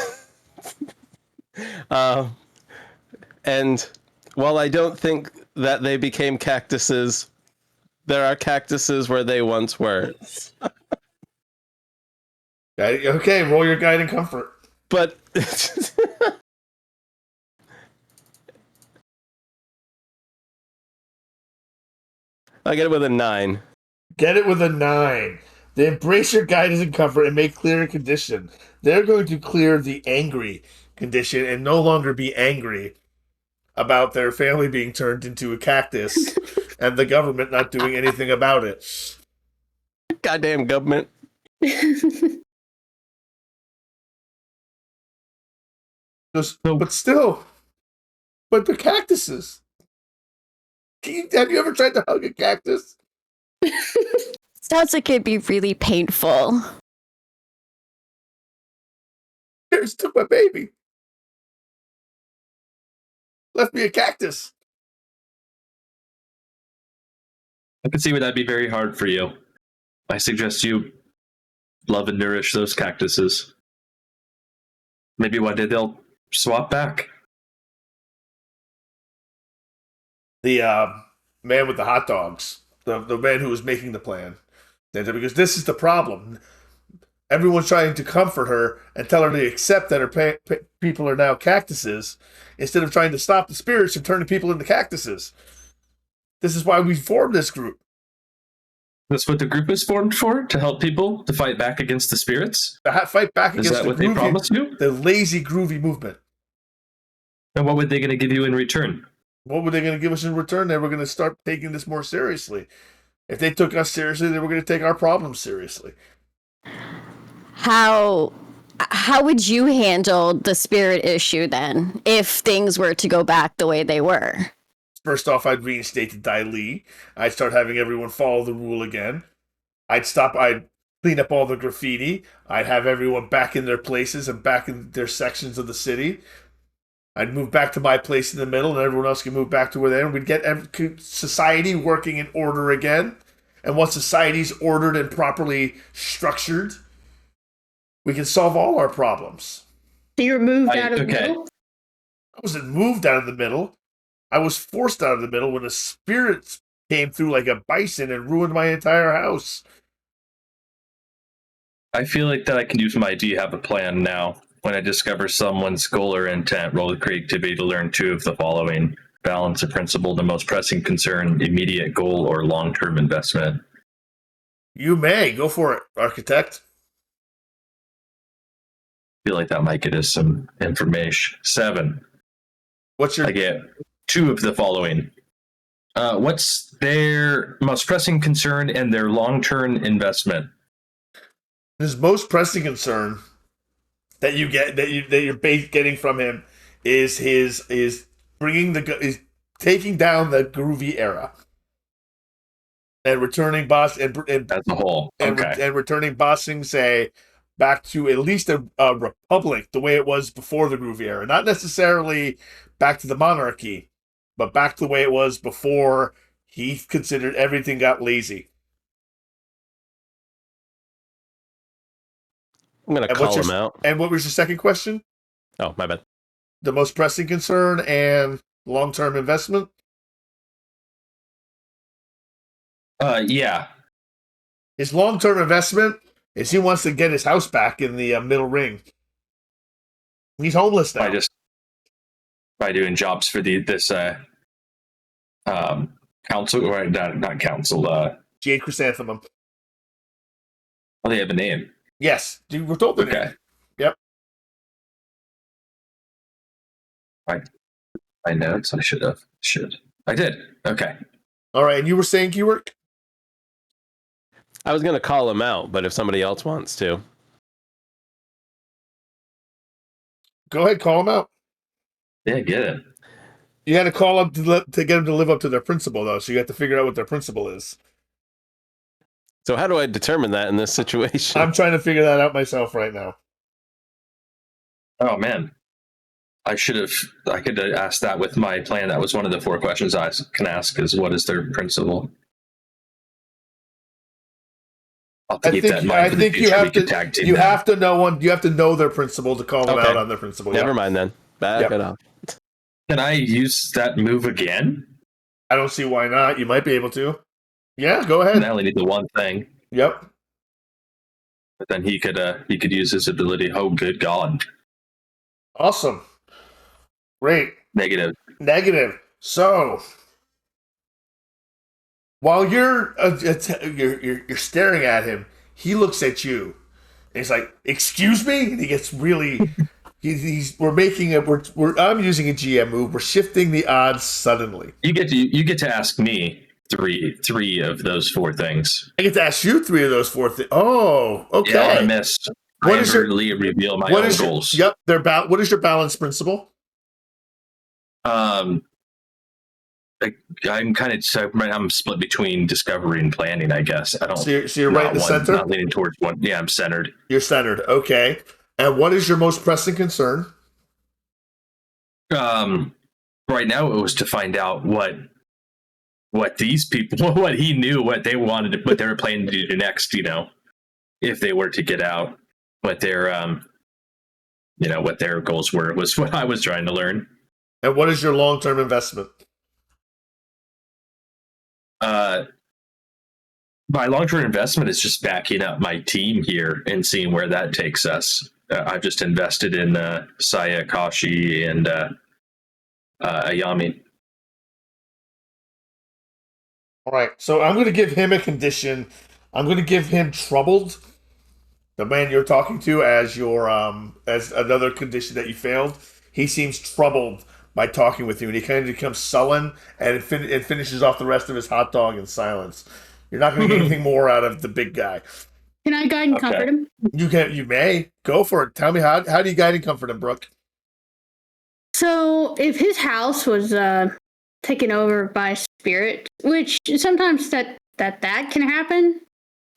and while I don't think that they became cactuses, there are cactuses where they once were. Okay, roll your guide and comfort. But I get it with a 9. Get it with a 9. They embrace your guidance and comfort and make clear a condition. They're going to clear the angry condition and no longer be angry about their family being turned into a cactus and the government not doing anything about it. Goddamn government. But still, but the cactuses. Have you ever tried to hug a cactus? Sounds like it'd be really painful. Here's to my baby. Left me a cactus. I can see where that'd be very hard for you. I suggest you love and nourish those cactuses. Maybe one day they'll swap back. The man with the hot dogs, the man who was making the plan, because this is the problem. Everyone's trying to comfort her and tell her to accept that her people are now cactuses, instead of trying to stop the spirits from turning people into cactuses. This is why we formed this group. That's what the group is formed for? To help people to fight back against the spirits? To fight back Is against that what they promised you? the lazy, groovy movement. And what were they going to give you in return? What were they going to give us in return? They were going to start taking this more seriously. If they took us seriously, they were going to take our problems seriously. How would you handle the spirit issue then, if things were to go back the way they were? First off, I'd reinstate the Dai Li. I'd start having everyone follow the rule again. I'd clean up all the graffiti. I'd have everyone back in their places and back in their sections of the city. I'd move back to my place in the middle, and everyone else can move back to where they are. We'd get society working in order again. And once society's ordered and properly structured, we can solve all our problems. So you're moved out of the middle? I wasn't moved out of the middle. I was forced out of the middle when a spirit came through like a bison and ruined my entire house. I feel like that I can use my "Do you have a plan" now. When I discover someone's goal or intent, roll the creativity to learn 2 of the following. Balance a principle, the most pressing concern, immediate goal, or long-term investment. You may. Go for it, architect. I feel like that might get us some information. 7. What's your... I get 2 of the following. What's their most pressing concern and their long-term investment? His most pressing concern that you get that you're getting from him is taking down the Groovy Era and returning boss and As a whole, okay. and returning Bossing Say back to at least a republic the way it was before the Groovy Era. Not necessarily back to the monarchy, but back to the way it was before he considered everything got lazy. I'm going to call him out. And what was your second question? Oh, my bad. The most pressing concern and long-term investment? Yeah. His long-term investment is he wants to get his house back in the middle ring. He's homeless now. By doing jobs for this council, or not council. Jade Chrysanthemum. Oh, they have a name. Yes, we're told the name. Yep. My notes. I should. I did. Okay. All right, and you were saying, Keyword? I was going to call him out, but if somebody else wants to. Go ahead, call him out. Yeah, get it. You had to call up to get them to live up to their principle, though, so you have to figure out what their principle is. So how do I determine that in this situation? I'm trying to figure that out myself right now. Oh, man. I could have asked that with my plan. That was one of the 4 questions I can ask is what is their principle? I'll have to keep that in mind for the future. You have to know their principle to call them out on their principle. Never mind then. Back it up. Can I use that move again? I don't see why not. You might be able to. Yeah, go ahead. And I only need the one thing. Yep. But then he could use his ability. Oh, good God! Awesome. Great. Negative. So, while you're staring at him, he looks at you. And he's like, "Excuse me," and he gets really. We're making I'm using a GM move. We're shifting the odds suddenly. You get to ask me three of those four things. I get to ask you three of those four things. Oh, okay. Yeah, I missed. What I is your- inadvertently reveal my own goals. Yep, what is your balance principle? I'm kind of I'm split between discovery and planning. I guess I don't. So you're right in the center. Not leaning towards one. Yeah, I'm centered. You're centered. Okay. And what is your most pressing concern? Right now it was to find out what these people, what he knew, what they wanted, what they were planning to do next. You know, if they were to get out, what their what their goals were was what I was trying to learn. And what is your long-term investment? My long-term investment is just backing up my team here and seeing where that takes us. I've just invested in Saya, Kashi, and Ayami. All right. So I'm going to give him a condition. I'm going to give him troubled. The man you're talking to as your as another condition that you failed. He seems troubled by talking with you, and he kind of becomes sullen and finishes off the rest of his hot dog in silence. You're not going to get anything more out of the big guy. Can I guide and comfort him? You may go for it. Tell me how do you guide and comfort him, Brooke? So if his house was taken over by spirit, which sometimes that can happen,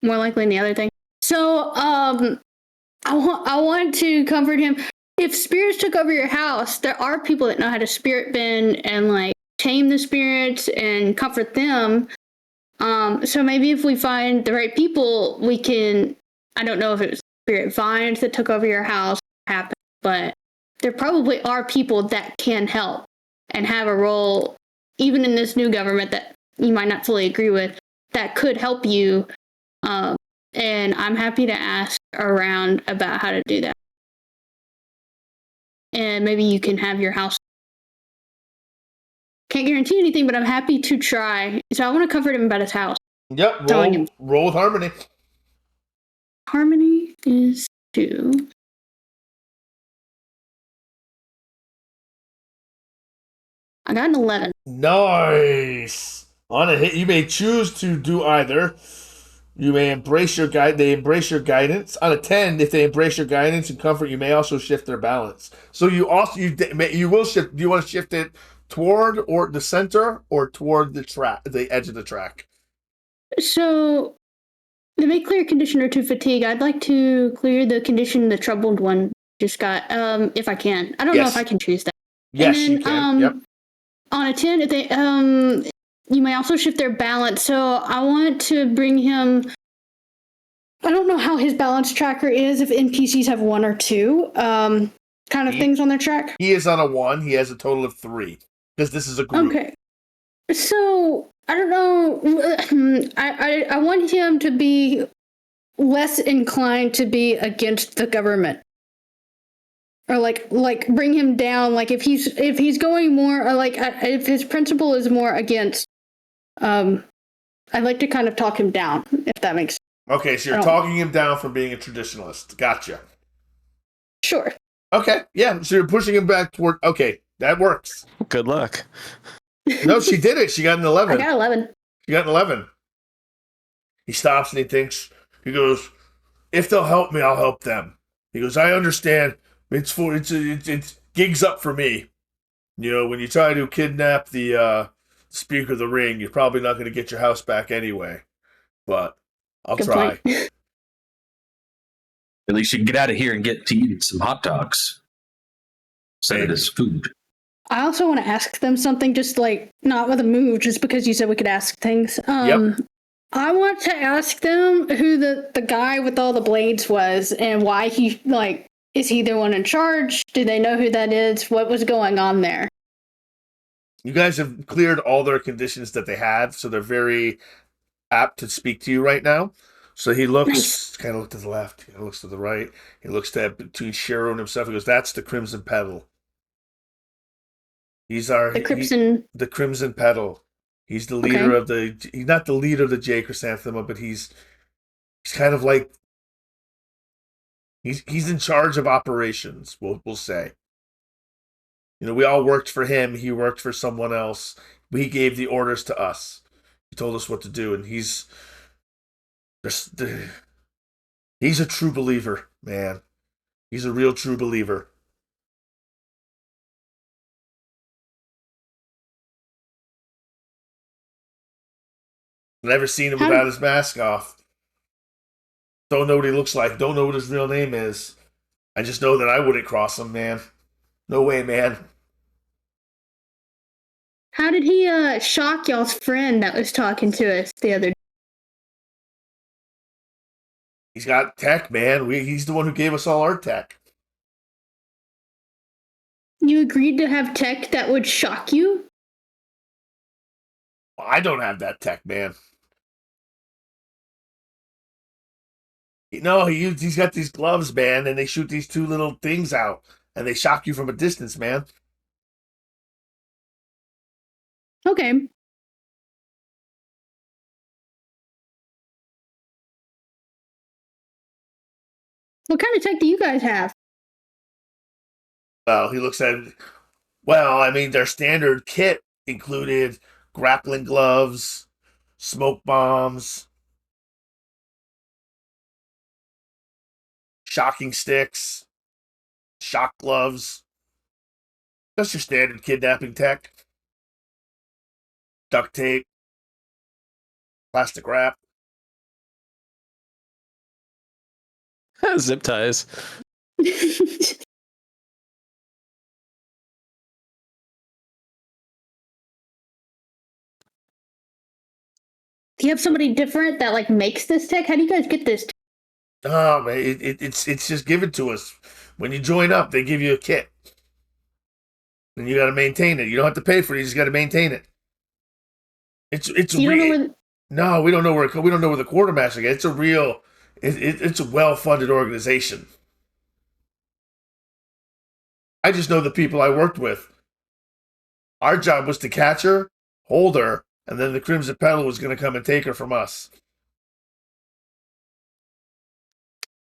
more likely than the other thing. So I want to comfort him. If spirits took over your house, there are people that know how to spirit bend and like tame the spirits and comfort them. So maybe if we find the right people, we can. I don't know if it was spirit vines that took over your house happened, but there probably are people that can help and have a role, even in this new government that you might not fully agree with, that could help you. And I'm happy to ask around about how to do that. And maybe you can have your house. Can't guarantee anything, but I'm happy to try. So I want to comfort him about his house. Yep, roll with harmony. Harmony is 2. I got an 11. Nice. On a hit, you may choose to do either. You may embrace your guide. They embrace your guidance. On a 10, if they embrace your guidance and comfort, you may also shift their balance. So you will shift. Do you want to shift it toward or the center or toward the edge of the track? So, to make clear conditioner to fatigue, I'd like to clear the condition the troubled one just got, if I can. I don't know if I can choose that. Yes, and then, you can. Yep. On a 10, if they, you may also shift their balance. So I want to bring him. I don't know how his balance tracker is. If NPCs have 1 or 2 kind of things on their track. He is on a 1. He has a total of 3 because this is a group. Okay. So I don't know. I want him to be less inclined to be against the government, or like bring him down. Like if he's going more, or like if his principle is more against, I'd like to kind of talk him down, if that makes sense. Okay, so you're talking him down from being a traditionalist. Gotcha. Sure. Okay, yeah. So you're pushing him back toward. Okay, that works. Good luck. No, she did it. She got an 11. I got 11. She got an 11. He stops and he thinks. He goes, "If they'll help me, I'll help them." He goes, "I understand. It's gigs up for me. You know, when you try to kidnap the Speaker of the Ring, you're probably not going to get your house back anyway. But I'll try." At least you can get out of here and get to eating some hot dogs. Set it as food. I also want to ask them something, just like not with a move, just because you said we could ask things. Yep. I want to ask them who the guy with all the blades was and why he, like, is he the one in charge? Do they know who that is? What was going on there? You guys have cleared all their conditions that they have, so they're very apt to speak to you right now. So he looks, kind of looks to the left, he looks to the right, he looks between Shiro and himself. He goes, "That's the Crimson Petal. The Crimson Petal. He's the leader of he's not the leader of the Jade Chrysanthemum, but he's kind of like, he's in charge of operations, we'll say. You know, we all worked for him, he worked for someone else. He gave the orders to us. He told us what to do, and he's a true believer, man. He's a real true believer. Never seen him without his mask off. Don't know what he looks like. Don't know what his real name is. I just know that I wouldn't cross him, man. No way, man. How did he shock y'all's friend that was talking to us the other day? He's got tech, man. He's the one who gave us all our tech. You agreed to have tech that would shock you? I don't have that tech, man. No, he's got these gloves, man, and they shoot these two little things out, and they shock you from a distance, man. Okay. What kind of tech do you guys have? Well, he looks at it. Well, I mean, their standard kit included grappling gloves, smoke bombs, shocking sticks, shock gloves. That's your standard kidnapping tech. Duct tape, plastic wrap. Zip ties. Do you have somebody different that like makes this tech? How do you guys get this? Oh man, it's just given to us. When you join up, they give you a kit, and you got to maintain it. You don't have to pay for it; you just got to maintain it. It's You don't know real. where No, we don't know where the quartermaster gets. It's a real. It's a well-funded organization. I just know the people I worked with. Our job was to catch her, hold her, and then the Crimson Petal was going to come and take her from us.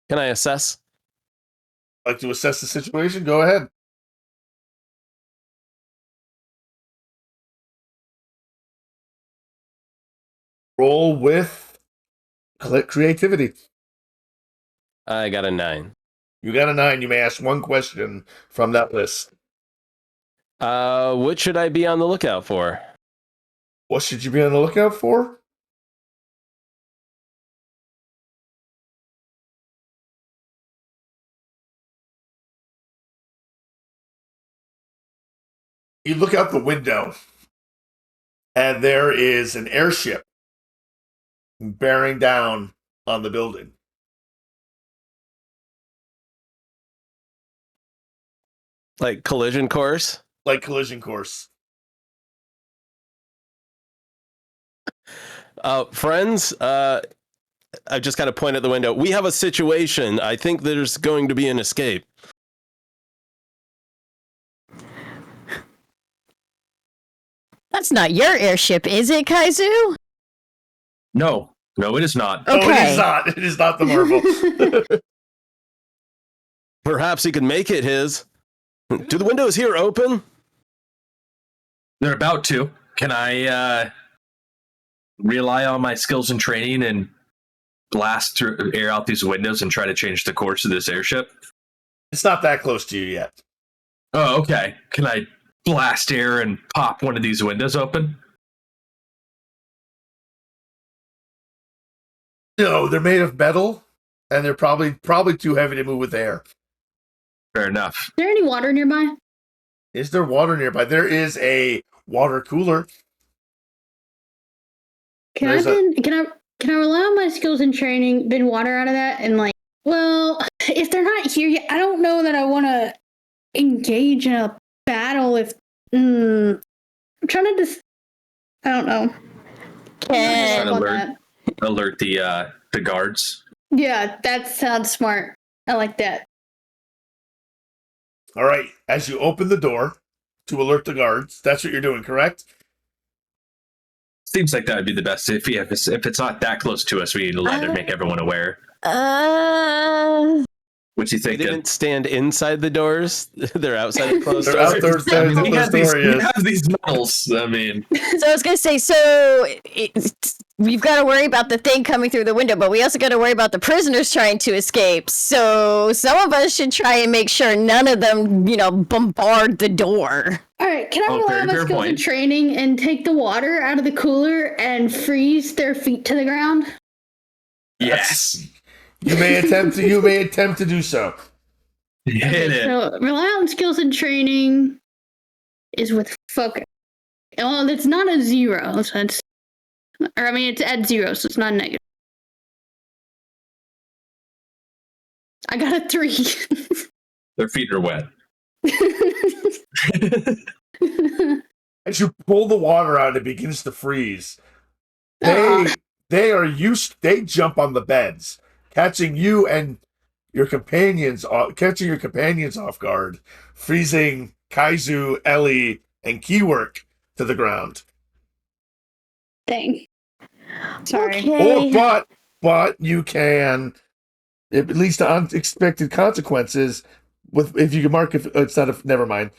Can I assess? Like to assess the situation? Go ahead. Roll with creativity. I got a 9. You got a 9. You may ask one question from that list. What should I be on the lookout for? What should you be on the lookout for? You look out the window, and there is an airship bearing down on the building. Like collision course? Like collision course. Friends, I just kind of point at the window. We have a situation. I think there's going to be an escape. That's not your airship, is it, Kaizu? No, it is not. Okay. No, it is not. It is not the Marvel. Perhaps he could make it his. Do the windows here open? They're about to. Can I rely on my skills and training and blast through, air out these windows and try to change the course of this airship? It's not that close to you yet. Oh, okay. Can I blast air and pop one of these windows open? No, they're made of metal, and they're probably too heavy to move with air. Fair enough. Is there any water nearby? Is there water nearby? There is a water cooler. Can I rely on my skills and training, bin water out of that, and like, well, if they're not here yet, I don't know that I want to engage in a battle. If I'm trying to just, I don't know. Can Alert the guards. Yeah, that sounds smart. I like that. All right. As you open the door to alert the guards, that's what you're doing, correct? Seems like that would be the best. If it's not that close to us, we need to let her make everyone aware. What's he They thinking? didn't stand inside the doors. They're outside the closed They're doors. out there standing He the has, these, story he is. has these medals. I mean, So I was gonna say, we've got to worry about the thing coming through the window, but we also got to worry about the prisoners trying to escape. So some of us should try and make sure none of them, bombard the door. All right, can I rely on my skills and training and take the water out of the cooler and freeze their feet to the ground? yes. You may attempt to do so. Hit it. So rely on skills and training is with focus. Well, it's not a 0, so it's at 0, so it's not negative. I got a 3. Their feet are wet. As you pull the water out, it begins to freeze. They jump on the beds, catching you and your companions off guard, freezing Kaizu, Ellie, and Keywork to the ground. Dang. Sorry. Okay. But you can, at least to unexpected consequences. If you can mark, if it's not a, never mind.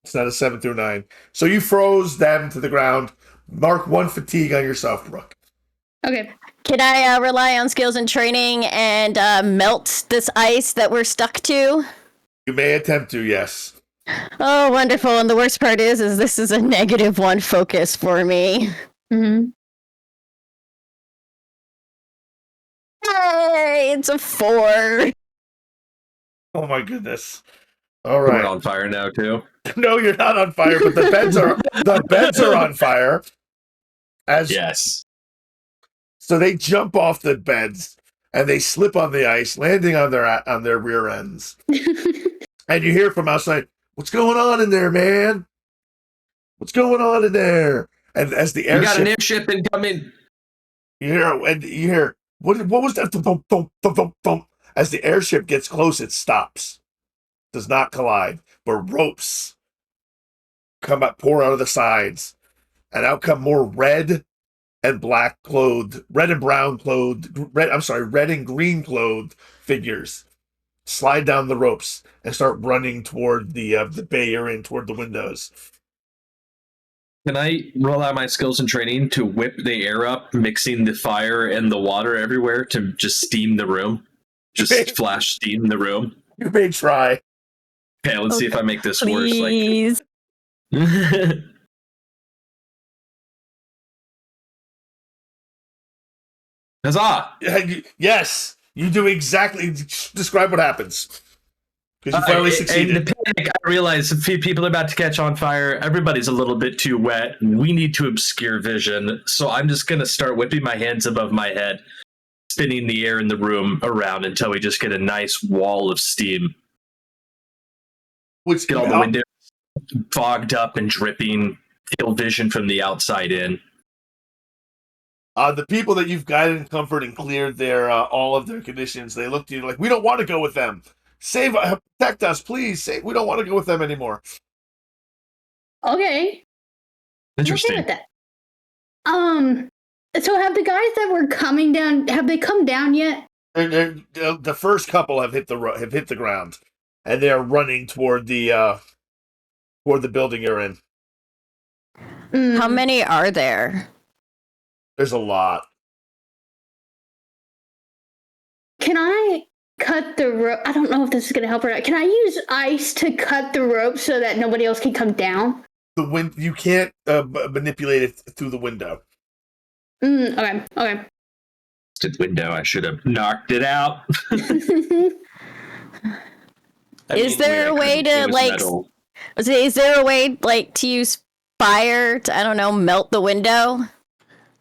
It's not a 7 through 9. So you froze them to the ground. Mark 1 fatigue on yourself, Brooke. Okay. Can I rely on skills and training and melt this ice that we're stuck to? You may attempt to, yes. Oh, wonderful. And the worst part is this is a -1 focus for me. Mm-hmm. Hey, it's a 4. Oh my goodness. All We're right. on fire now too. No, you're not on fire, but the beds are on fire. Yes. So they jump off the beds and they slip on the ice, landing on their rear ends. And you hear from outside, "What's going on in there, man? What's going on in there?" And as the airship, We got an airship incoming. you hear what was that? Thump, thump, thump, thump, thump. As the airship gets close, it stops, does not collide, but ropes pour out of the sides, and out come more red and green clothed figures slide down the ropes and start running toward the bay you're in, toward the windows. Can I roll out my skills and training to whip the air up, mixing the fire and the water everywhere to just steam the room? Just flash steam the room? You may try. Okay, let's see if I make this Please. worse. Huzzah! Yes, you do exactly. Describe what happens. Because you finally In succeeded. the panic, I realize a few people are about to catch on fire. Everybody's a little bit too wet. We need to obscure vision. So I'm just going to start whipping my hands above my head, spinning the air in the room around until we just get a nice wall of steam. Which Get all the windows fogged up and dripping, kill vision from the outside in. The people that you've guided and comforted and cleared their all of their conditions, they look to you like, "We don't want to go with them. Protect us, please. We don't want to go with them anymore." Okay. Interesting. I'm okay with that. So have the guys that were coming down, have they come down yet? The first couple have hit the ground, and they are running toward the building you're in. How many are there? There's a lot. Can I cut the rope? I don't know if this is going to help or not. Can I use ice to cut the rope so that nobody else can come down? You can't manipulate it through the window. Okay. The window, I should have knocked it out. Is there a way to Is there a way to use fire to, I don't know, melt the window?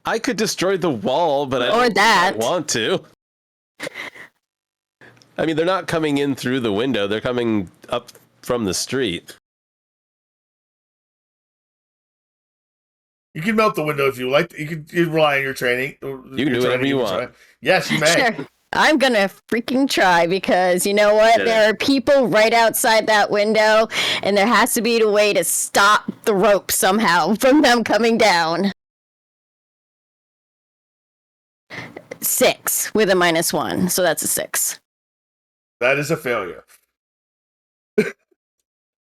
I could destroy the wall, but I don't think I want to. I mean, they're not coming in through the window. They're coming up from the street. You can melt the window if you like. You can rely on your training. You can do whatever you want. Yes, you may. Sure. I'm gonna freaking try, because you know what? There are people right outside that window, and there has to be a way to stop the rope somehow from them coming down. 6 with a -1, so that's a 6. That is a failure.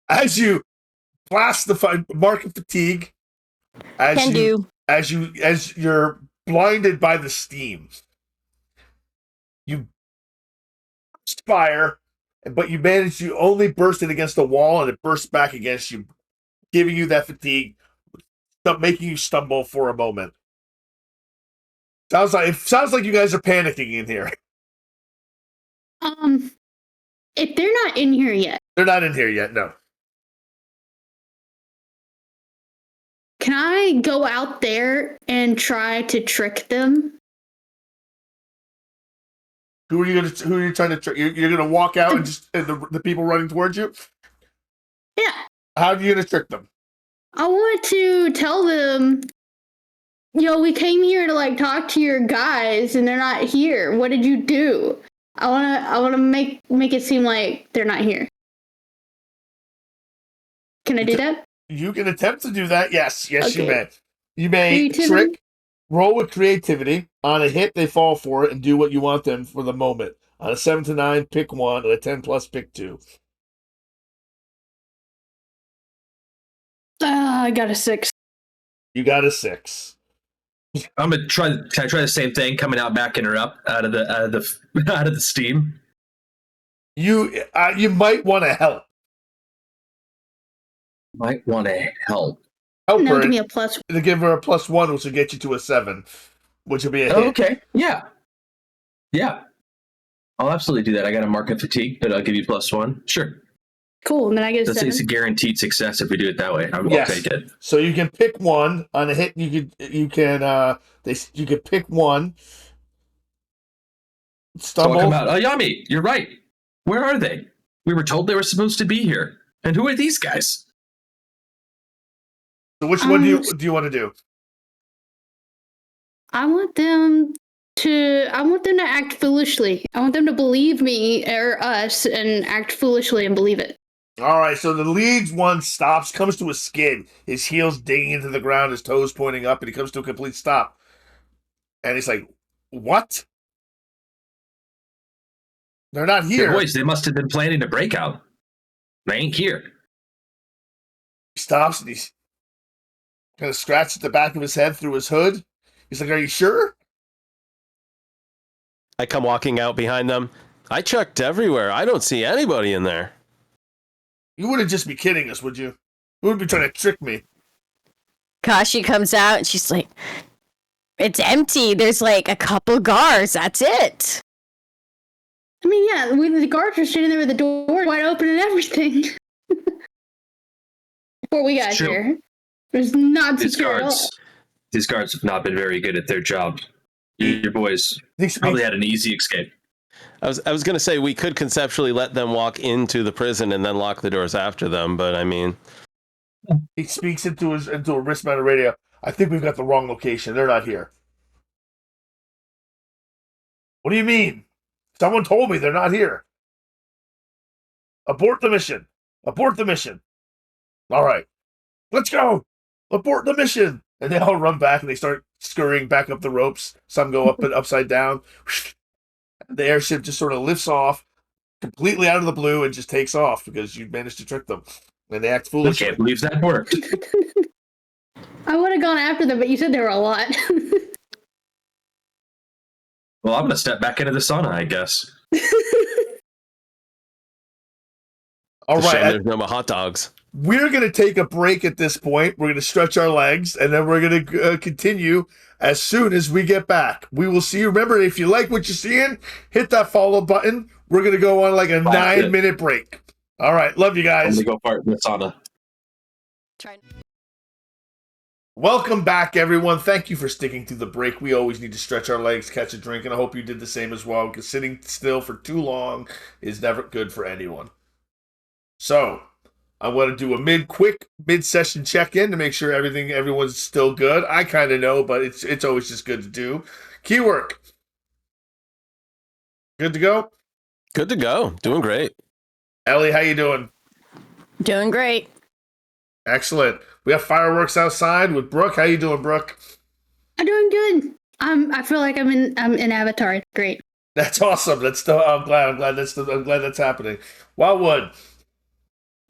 As you blast the mark of fatigue, as you're blinded by the steam, you fire, but you manage to only burst it against the wall, and it bursts back against you, giving you that fatigue, making you stumble for a moment. Sounds like you guys are panicking in here. If they're not in here yet, They're not in here yet. No. can I go out there and try to trick them? Who are you trying to trick? You're gonna walk out and just the people running towards you? Yeah. How are you gonna trick them? I want to tell them, we came here to like talk to your guys and they're not here. What did you do? I wanna make it seem like they're not here. Can I do that? You can attempt to do that. Yes, Okay. you may. You may Creativity? roll with creativity. On a hit, they fall for it and do what you want them for the moment. On a 7 to 9, pick 1. On a 10 plus, pick 2. I got a 6. You got a 6. I'm gonna try. Can I try the same thing? Coming out, backing her up out of the steam. You might want to help. Might want to help. Help No, her. give me a plus. To give her a +1, which will get you to a 7, which will be a hit. Oh, okay. Yeah. I'll absolutely do that. I got a mark of fatigue, but I'll give you +1. Sure. Cool. And then I get a That's 7. it's a guaranteed success if we do it that way. I'll take it. So you can pick 1 on a hit. You can pick 1. Stumble. Talk about Ayami. You're right. Where are they? We were told they were supposed to be here. And who are these guys? So which one do you want to do? I want them to act foolishly. I want them to believe me or us and act foolishly and believe it. All right, so the lead one stops, comes to a skid, his heels digging into the ground, his toes pointing up, and he comes to a complete stop. And he's like, "What? They're not here." Their boys, they must have been planning a breakout. They ain't here. He stops and he's kind of scratches the back of his head through his hood. He's like, "Are you sure?" I come walking out behind them. I checked everywhere. I don't see anybody in there. You wouldn't just be kidding us, would you? You wouldn't be trying to trick me. Kashi comes out and she's like, "It's empty. There's like a couple guards. That's it." I mean, yeah, the guards are sitting there with the door wide open and everything. Before we got here. It was not secure at all. These guards have not been very good at their job. Your boys probably had an easy escape. I was going to say we could conceptually let them walk into the prison and then lock the doors after them, but I mean, he speaks into a wrist-mounted radio. "I think we've got the wrong location. They're not here." "What do you mean? Someone told me they're not here." "Abort the mission. Abort the mission." "All right, let's go. Abort the mission." And they all run back and they start scurrying back up the ropes. Some go up and upside down. The airship just sort of lifts off completely out of the blue and just takes off because you managed to trick them. And they act I foolishly. can't believe that worked. I would have gone after them, but you said there were a lot. Well, I'm going to step back into the sauna, I guess. All to show right. there's no more hot dogs. We're going to take a break at this point. We're going to stretch our legs, and then we're going to continue as soon as we get back. We will see you. Remember, if you like what you're seeing, hit that follow button. We're going to go on like a 9-minute break. All right. Love you guys. I'm going to go fart in the sauna. Welcome back, everyone. Thank you for sticking through the break. We always need to stretch our legs, catch a drink, and I hope you did the same as well, because sitting still for too long is never good for anyone. So, I want to do a quick mid-session check-in to make sure everyone's still good. I kind of know, but it's always just good to do. Keywork. Good to go? Good to go. Doing great. Ellie, how you doing? Doing great. Excellent. We have fireworks outside with Brooke. How you doing, Brooke? I'm doing good. I feel like I'm in Avatar. It's great. That's awesome. I'm glad that's happening. Wildwood,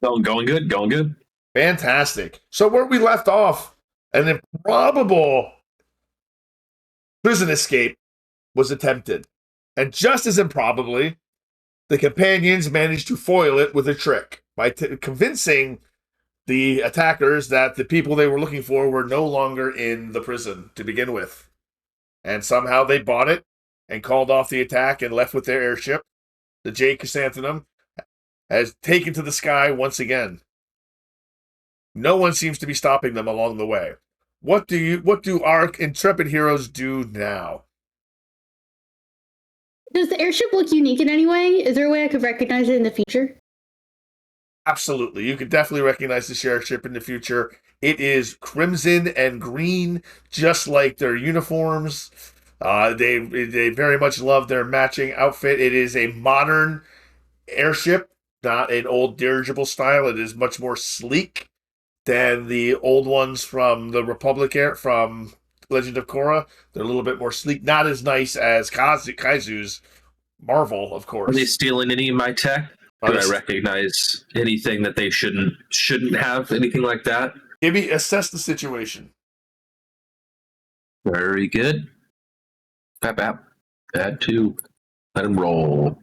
Going good, going good. fantastic. So where we left off, an improbable prison escape was attempted. And just as improbably, the companions managed to foil it with a trick by convincing the attackers that the people they were looking for were no longer in the prison to begin with. And somehow they bought it and called off the attack and left with their airship. The Jade Chrysanthemum has taken to the sky once again. No one seems to be stopping them along the way. What do our intrepid heroes do now? Does the airship look unique in any way? Is there a way I could recognize it in the future? Absolutely. You could definitely recognize the sheriff ship in the future. It is crimson and green, just like their uniforms. They very much love their matching outfit. It is a modern airship, not an old dirigible style. It is much more sleek than the old ones from the Republic from Legend of Korra. They're a little bit more sleek, not as nice as Kaizu's Marvel, of course. Are they stealing any of my tech? Do I recognize anything that they shouldn't have? Anything like that? Give me assess the situation. Very good. Bap. Add 2. Let him roll.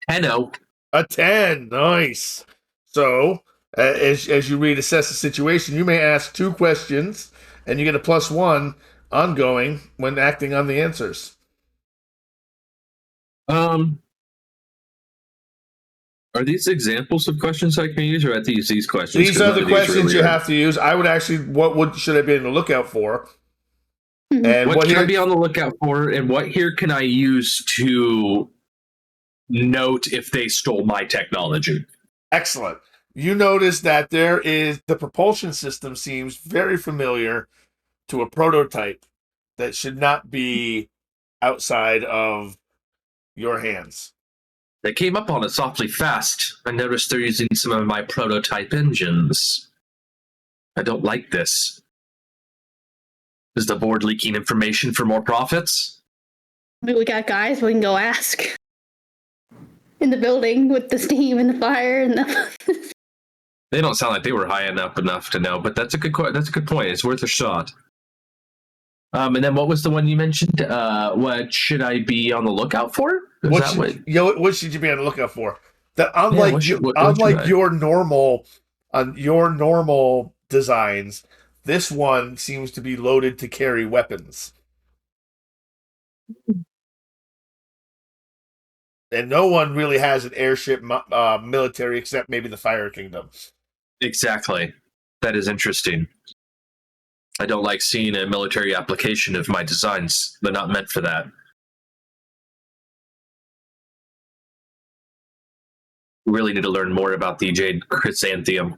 10-0. A 10. Nice. So, as you read assess the situation, you may ask 2 questions, and you get a +1 ongoing when acting on the answers. Are these examples of questions I can use, or are these questions? These are the questions you have to use. I would actually, should I be on the lookout for? And what should I be on the lookout for, and what here can I use to note if they stole my technology? Excellent. You notice that the propulsion system seems very familiar to a prototype that should not be outside of your hands. They came up on us awfully fast. I noticed they're using some of my prototype engines. I don't like this. Is the board leaking information for more profits? Maybe we got guys we can go ask. In the building with the steam and the fire and the... They don't sound like they were high enough to know, but that's a good point. It's worth a shot. And then what was the one you mentioned? What should I be on the lookout for? What should you be on the lookout for? That unlike your normal designs, this one seems to be loaded to carry weapons. And no one really has an airship military except maybe the Fire Kingdom. Exactly. That is interesting. I don't like seeing a military application of my designs. They're not meant for that. We really need to learn more about the Jade Chrysanthemum.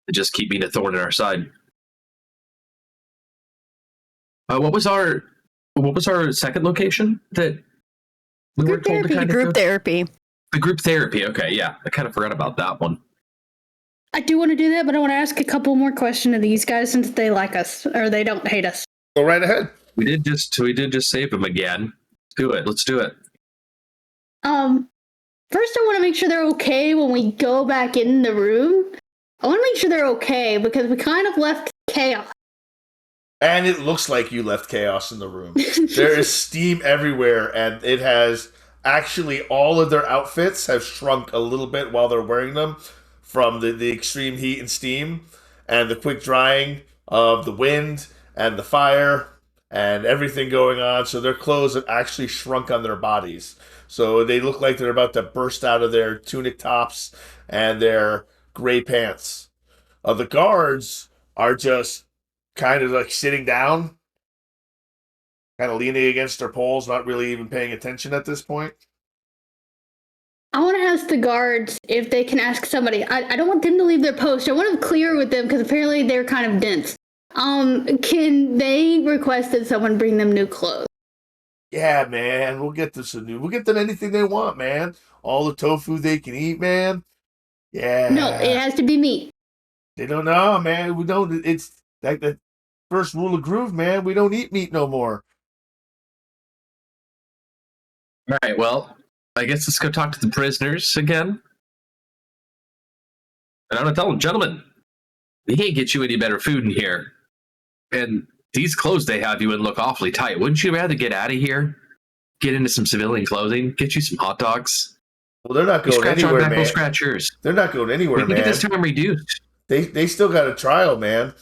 They just keep being a thorn in our side. What was our second location that we were told to kind of group therapy? The group therapy. Okay, yeah, I kind of forgot about that one. I do want to do that, but I want to ask a couple more questions of these guys since they like us or they don't hate us. Go right ahead. We did just save them again. Let's do it. First I want to make sure they're okay when we go back in the room. I want to make sure they're okay because we kind of left chaos. And it looks like you left chaos in the room. There is steam everywhere, and it has actually all of their outfits have shrunk a little bit while they're wearing them from the extreme heat and steam and the quick drying of the wind and the fire and everything going on. So their clothes have actually shrunk on their bodies. So they look like they're about to burst out of their tunic tops and their gray pants. The guards are just kind of like sitting down, kind of leaning against their poles, not really even paying attention at this point. I want to ask the guards if they can ask somebody. I don't want them to leave their post. I want to clear with them because apparently they're kind of dense. Can they request that someone bring them new clothes? Yeah, man, we'll get them anything they want, man. All the tofu they can eat, man. Yeah. No, it has to be meat. They don't know, man. We don't. It's like that. First rule of Groove, man. We don't eat meat no more. All right, well, I guess let's go talk to the prisoners again. And I'm going to tell them, gentlemen, we can't get you any better food in here. And these clothes they have you would look awfully tight. Wouldn't you rather get out of here, get into some civilian clothing, get you some hot dogs? Well, they're not You going scratch our anywhere, back, we'll man. scratch yours. They're not going anywhere, We can man. get this time reduced. They still got a trial, man.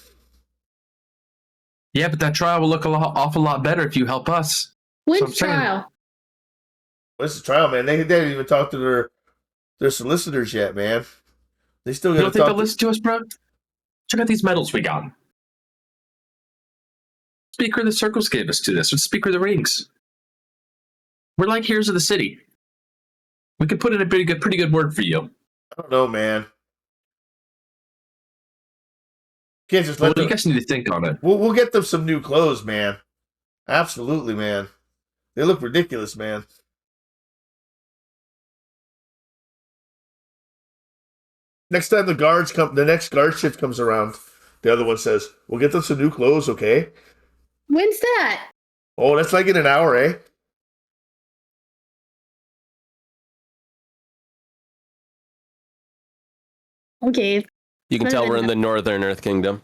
Yeah, but that trial will look awful lot better if you help us. When's I'm saying. trial? What's the trial, man? They didn't even talk to their solicitors yet, man. They still You got don't to think talk. they'll listen to us, bro? Check out these medals we got. Speaker of the Circles gave us to this. Or Speaker of the Rings. We're like heroes of the city. We could put in a pretty good word for you. I don't know, man. Can't just Well, let you them. guys need to think on it. We'll get them some new clothes, man. Absolutely, man. They look ridiculous, man. Next time the next guard shift comes around, the other one says, "We'll get them some new clothes, okay?" When's that? Oh, that's like in an hour, eh? Okay. You can tell we're in the Northern Earth Kingdom.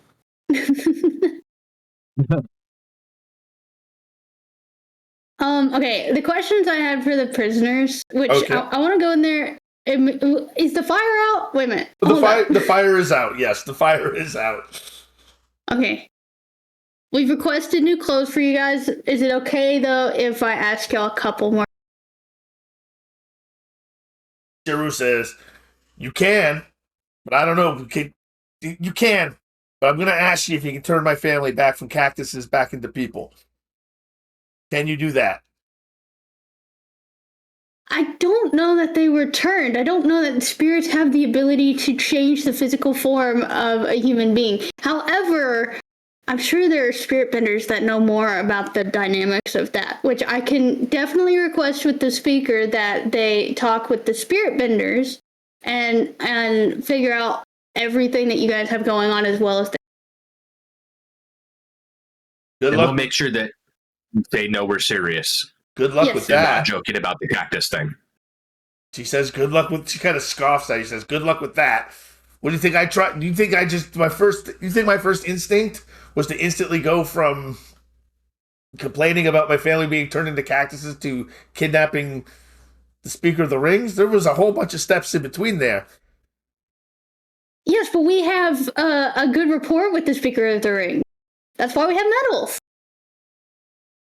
Okay, the questions I had for the prisoners, which Okay. I want to go in there. Is the fire out? Wait a minute. The fire is out. Yes, the fire is out. Okay. We've requested new clothes for you guys. Is it okay, though, if I ask y'all a couple more? Jeru says, "You can, but I don't know. You can, but I'm going to ask you if you can turn my family back from cactuses back into people. Can you do that?" I don't know that they were turned. I don't know that spirits have the ability to change the physical form of a human being. However, I'm sure there are spirit benders that know more about the dynamics of that, which I can definitely request with the speaker that they talk with the spirit benders and figure out everything that you guys have going on as well as Good And luck. we'll make sure that they know we're serious. Good luck Yes. with They're not that. joking about the cactus thing. She says, "Good luck with." She kind of scoffs at. She says, "Good luck with that." What do you think I try? Do you think I just You think my first instinct was to instantly go from complaining about my family being turned into cactuses to kidnapping the Speaker of the Rings? There was a whole bunch of steps in between there. Yes, but we have a good rapport with the speaker of the ring. That's why we have medals.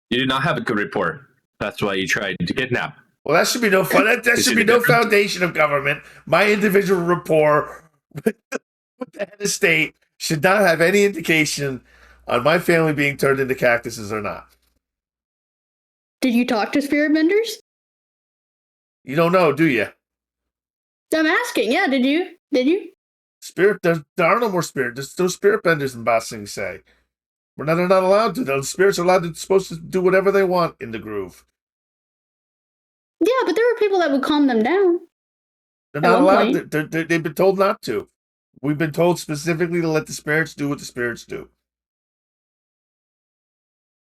You did not have a good report. That's why you tried to kidnap. Well, that should be no fun. That Is should it be a no difference? foundation of government. My individual rapport with the head of state should not have any indication on my family being turned into cactuses or not. Did you talk to spirit benders? You don't know, do you? I'm asking. Yeah, did you? Did you? Spirit, there are no more spirit. There's no spirit benders in Ba Sing Se. They're not allowed to. Those spirits are supposed to do whatever they want in the groove. Yeah, but there were people that would calm them down. They're At not one allowed. They've been told not to. We've been told specifically to let the spirits do what the spirits do.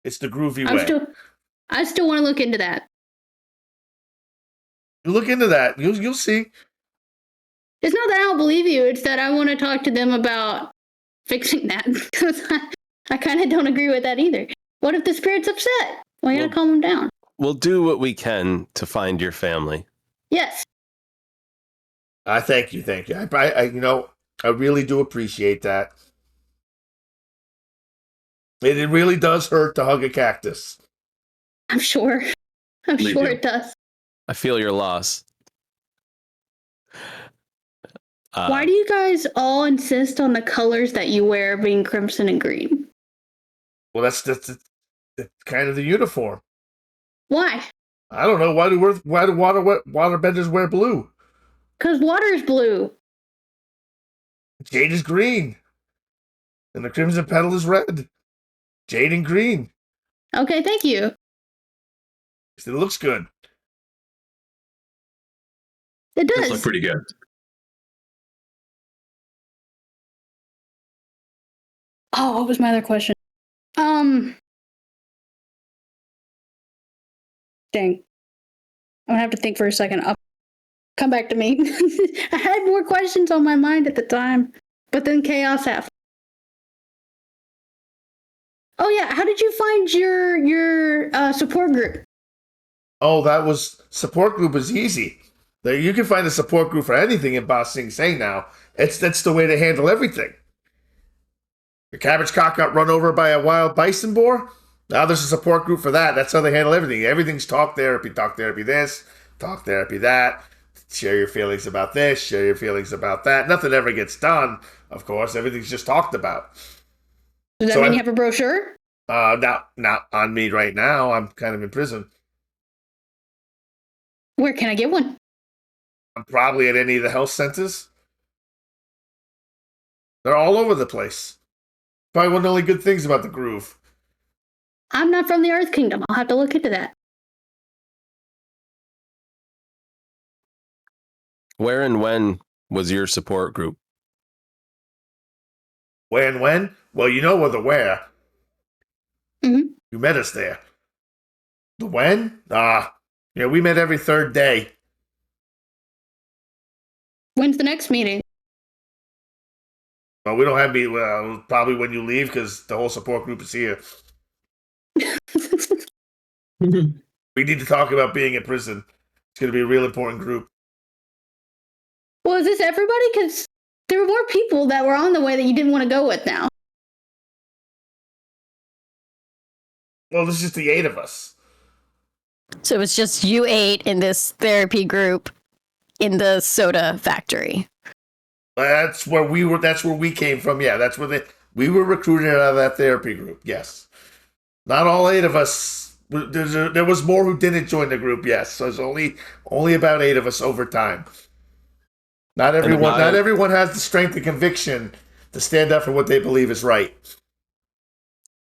It's the groovy way. I still want to look into that. You look into that. You'll see. It's not that I don't believe you. It's that I want to talk to them about fixing that because I kind of don't agree with that either. What if the spirit's upset? Well, you gotta calm them down. We'll do what we can to find your family. Yes. I thank you. I really do appreciate that. It really does hurt to hug a cactus. I'm sure. I'm Believe sure you. it does. I feel your loss. Why do you guys all insist on the colors that you wear being crimson and green? Well, that's kind of the uniform. Why? I don't know. Why do waterbenders wear blue? Because water is blue. Jade is green. And the crimson petal is red. Jade and green. Okay, thank you. It looks good. It This does. look pretty good. Oh, what was my other question? Dang. I'm gonna have to think for a second. I'll come back to me. I had more questions on my mind at the time, but then chaos happened. Oh yeah, how did you find your support group? Oh, that was support group is easy. There, you can find a support group for anything in Ba Sing Se now. That's the way to handle everything. Your cabbage cock got run over by a wild bison boar. Now there's a support group for that. That's how they handle everything. Everything's talk therapy this, talk therapy that. Share your feelings about this, share your feelings about that. Nothing ever gets done, of course. Everything's just talked about. Does that mean you have a brochure? Not on me right now. I'm kind of in prison. Where can I get one? I'm probably at any of the health centers. They're all over the place. Probably one of the only good things about the Groove. I'm not from the Earth Kingdom. I'll have to look into that. Where and when was your support group? Where and when? Well, you know the where. Mm-hmm. You met us there. The when? We met every third day. When's the next meeting? Well, we don't have meet. Well, probably when you leave, because the whole support group is here. We need to talk about being in prison. It's going to be a real important group. Well, is this everybody? Because there were more people that were on the way that you didn't want to go with now. Well, this is just the 8 of us. So it's just you 8 in this therapy group in the soda factory. That's where we were. That's where we came from. Yeah, that's where we were recruited out of that therapy group. Yes, not all 8 of us. There was more who didn't join the group. Yes, so there's only about 8 of us over time. Not everyone has the strength and conviction to stand up for what they believe is right.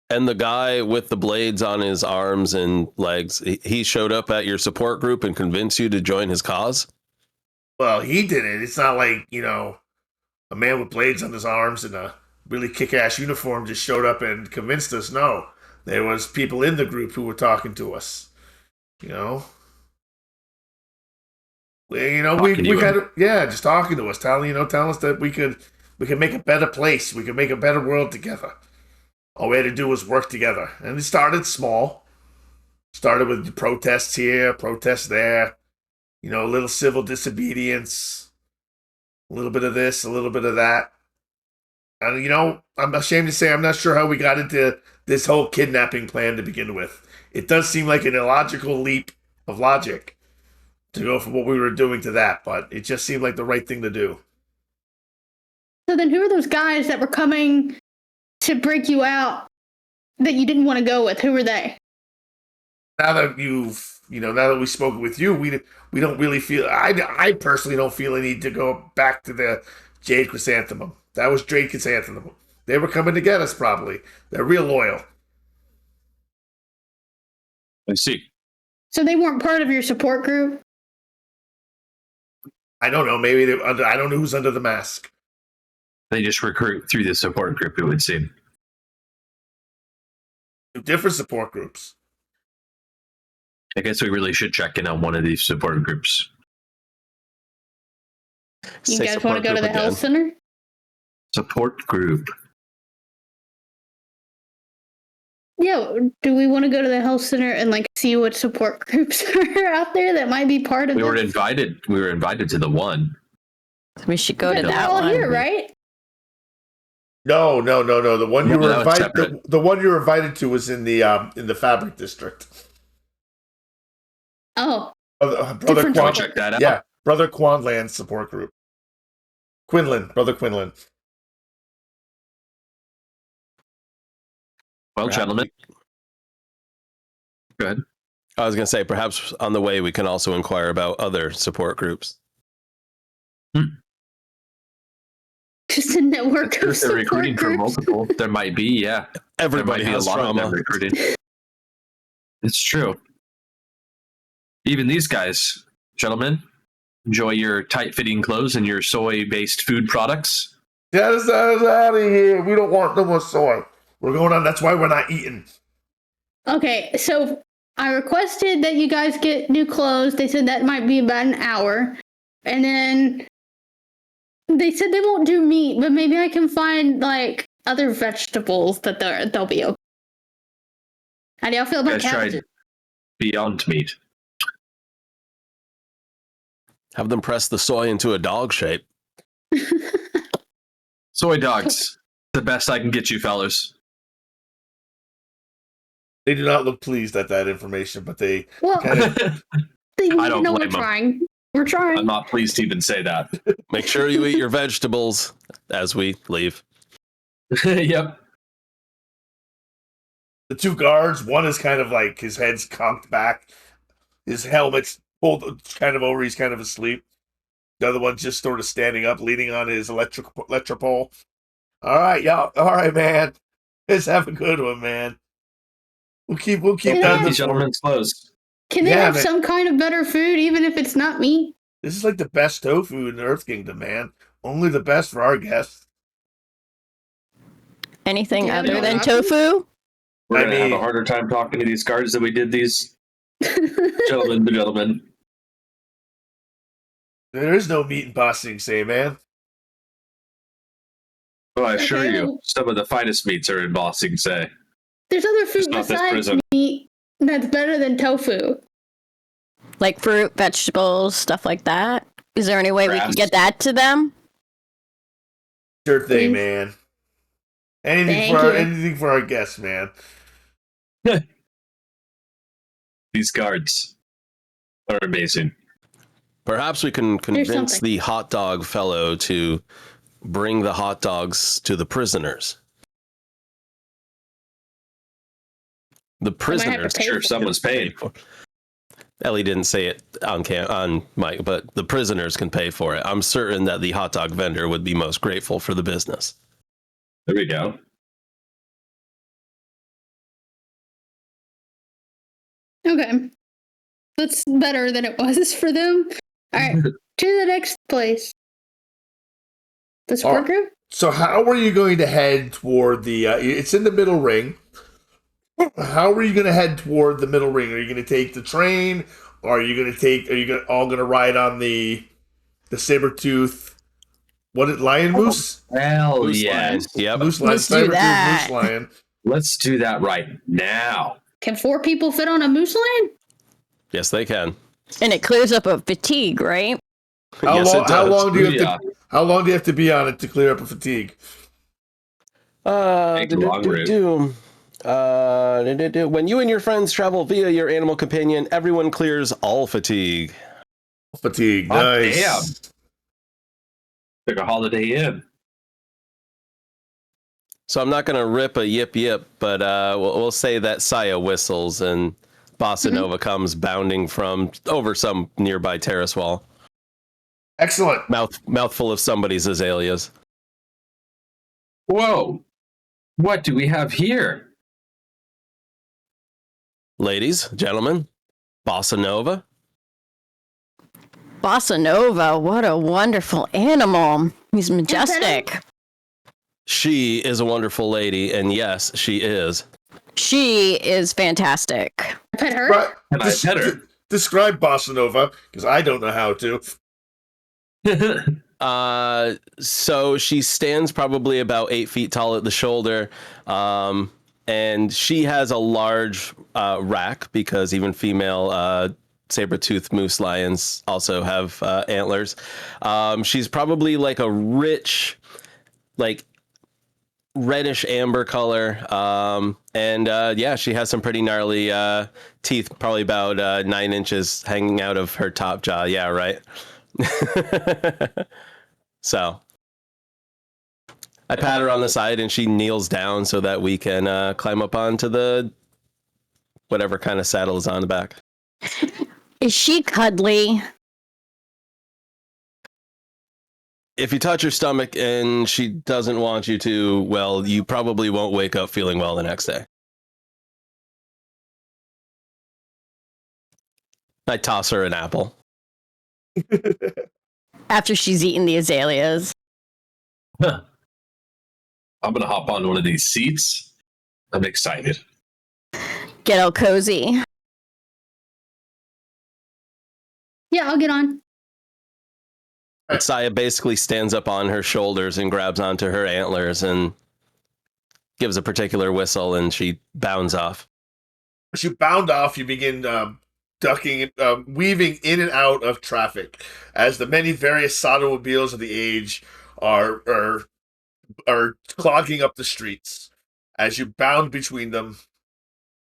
And the guy with the blades on his arms and legs, he showed up at your support group and convinced you to join his cause? Well, he did it. It's not like, a man with blades on his arms and a really kick-ass uniform just showed up and convinced us. No, there was people in the group who were talking to us. We kind of just talking to us, telling us that we could make a better place, we could make a better world together. All we had to do was work together, and it started small. Started with protests here, protests there, a little civil disobedience, a little bit of this, a little bit of that. And I'm ashamed to say I'm not sure how we got into this whole kidnapping plan to begin with. It does seem like an illogical leap of logic to go from what we were doing to that, but it just seemed like the right thing to do. So then who are those guys that were coming to break you out that you didn't want to go with? Who were they? Now that now that we've spoken with you, we don't really feel, I personally don't feel a need to go back to the Jade Chrysanthemum. That was Jade Chrysanthemum. They were coming to get us, probably. They're real loyal. I see. So they weren't part of your support group? I don't know. Maybe I don't know who's under the mask. They just recruit through the support group, it would seem. Different support groups. I guess we really should check in on one of these support groups. You guys want to go to the health center? Support group. Yeah, do we want to go to the health center and see what support groups are out there that might be part of We were invited to the one. We should go to They're that all one. here, right? No. The one you were invited. The one you were invited to was in the fabric district. Oh, Brother Quan, check that out. Yeah, Brother Quanland's support group. Brother Quinlan. Well, gentlemen, go ahead. I was going to say, perhaps on the way we can also inquire about other support groups. Just a network of If they're support recruiting for groups. multiple, there might be, yeah. Everybody there might has be a lot trauma. of them recruiting. It's true. Even these guys, gentlemen, enjoy your tight-fitting clothes and your soy-based food products. Get us out of here. We don't want no more soy. We're going on. That's why we're not eating. Okay, so I requested that you guys get new clothes. They said that might be about an hour. And then they said they won't do meat, but maybe I can find like other vegetables that they'll be okay. How do y'all feel about Guys tried cabbages? Beyond Meat. Have them press the soy into a dog shape. Soy dogs. The best I can get you, fellas. They do not look pleased at that information, but they Well, kind of. they need I to don't know we're blame 'em. trying. We're trying. I'm not pleased to even say that. Make sure you eat your vegetables as we leave. Yep. The two guards, one is kind of like his head's conked back, his helmet's pulled kind of over, he's kind of asleep. The other one's just sort of standing up, leaning on his electric pole. All right, y'all. All right, man. Let's have a good one, man. We'll keep Yeah. that. These gentlemen's clothes. Can they Yeah, have man. some kind of better food, even if it's not meat? This is like the best tofu in the Earth Kingdom, man. Only the best for our guests. Anything Do you have other any than options? tofu? We're I going to have a mean- harder time talking to these guards than we did these gentlemen to gentlemen. There is no meat in Bossing, say, man. Oh, I assure Okay, you, well- some of the finest meats are in Bossing, say. There's other food Just not this besides prison. meat that's better than tofu. Like fruit, vegetables, stuff like that? Is there any way we Crabs. could get that to them? Sure thing, Please. man. Anything Thank for our guests, man. These guards are amazing. Perhaps we can convince something. the hot dog fellow to bring the hot dogs to the prisoners. The might have to prisoners. pay Sure, someone's paying. Ellie didn't say it on mic, but the prisoners can pay for it. I'm certain that the hot dog vendor would be most grateful for the business. There we go. Okay. That's better than it was for them. All right, to the next place. The support Oh. group? So how are you going to head toward the... it's in the middle ring. How are you going to head toward the middle ring? Are you going to take the train? Or are you going to all going to ride on the saber-tooth... What is lion moose? Hell Moose yes. lion. Yep. Moose lion. Let's do Saber-tooth that. moose lion. Let's do that right now. Can 4 people fit on a moose lion? Yes, they can. And it clears up a fatigue, right? Yes, it How does. long do you have Yeah. to? How long do you have to be on it to clear up a fatigue? Take a long route. When you and your friends travel via your animal companion, everyone clears all fatigue. Fatigue. Oh, Nice. damn. Took a holiday in. So I'm not going to rip a yip yip, but we'll say that Saya whistles and Bossa Nova comes bounding from over some nearby terrace wall. Excellent. Mouthful of somebody's azaleas. Whoa. What do we have here? Ladies, gentlemen, Bossa Nova. Bossa Nova, what a wonderful animal. He's majestic. She is a wonderful lady, and yes, she is. She is fantastic. Pet her? Right. Can I pet her? Describe Bossa Nova, because I don't know how to. So she stands probably about 8 feet tall at the shoulder, and she has a large rack because even female saber-toothed moose lions also have antlers. She's probably like a rich, like reddish amber color, and yeah, she has some pretty gnarly teeth, probably about 9 inches hanging out of her top jaw. Yeah, right. So I pat her on the side and she kneels down so that we can climb up onto the whatever kind of saddle is on the back. Is she cuddly? If you touch her stomach and she doesn't want you to, well, you probably won't wake up feeling well the next day. I toss her an apple. After she's eaten the azaleas. I'm going to hop on one of these seats I'm excited. Get all cozy. Yeah, I'll get on. And Saya basically stands up on her shoulders and grabs onto her antlers and gives a particular whistle, and she bounds off. As you bound off, you begin ducking, weaving in and out of traffic as the many various automobiles of the age are clogging up the streets. As you bound between them,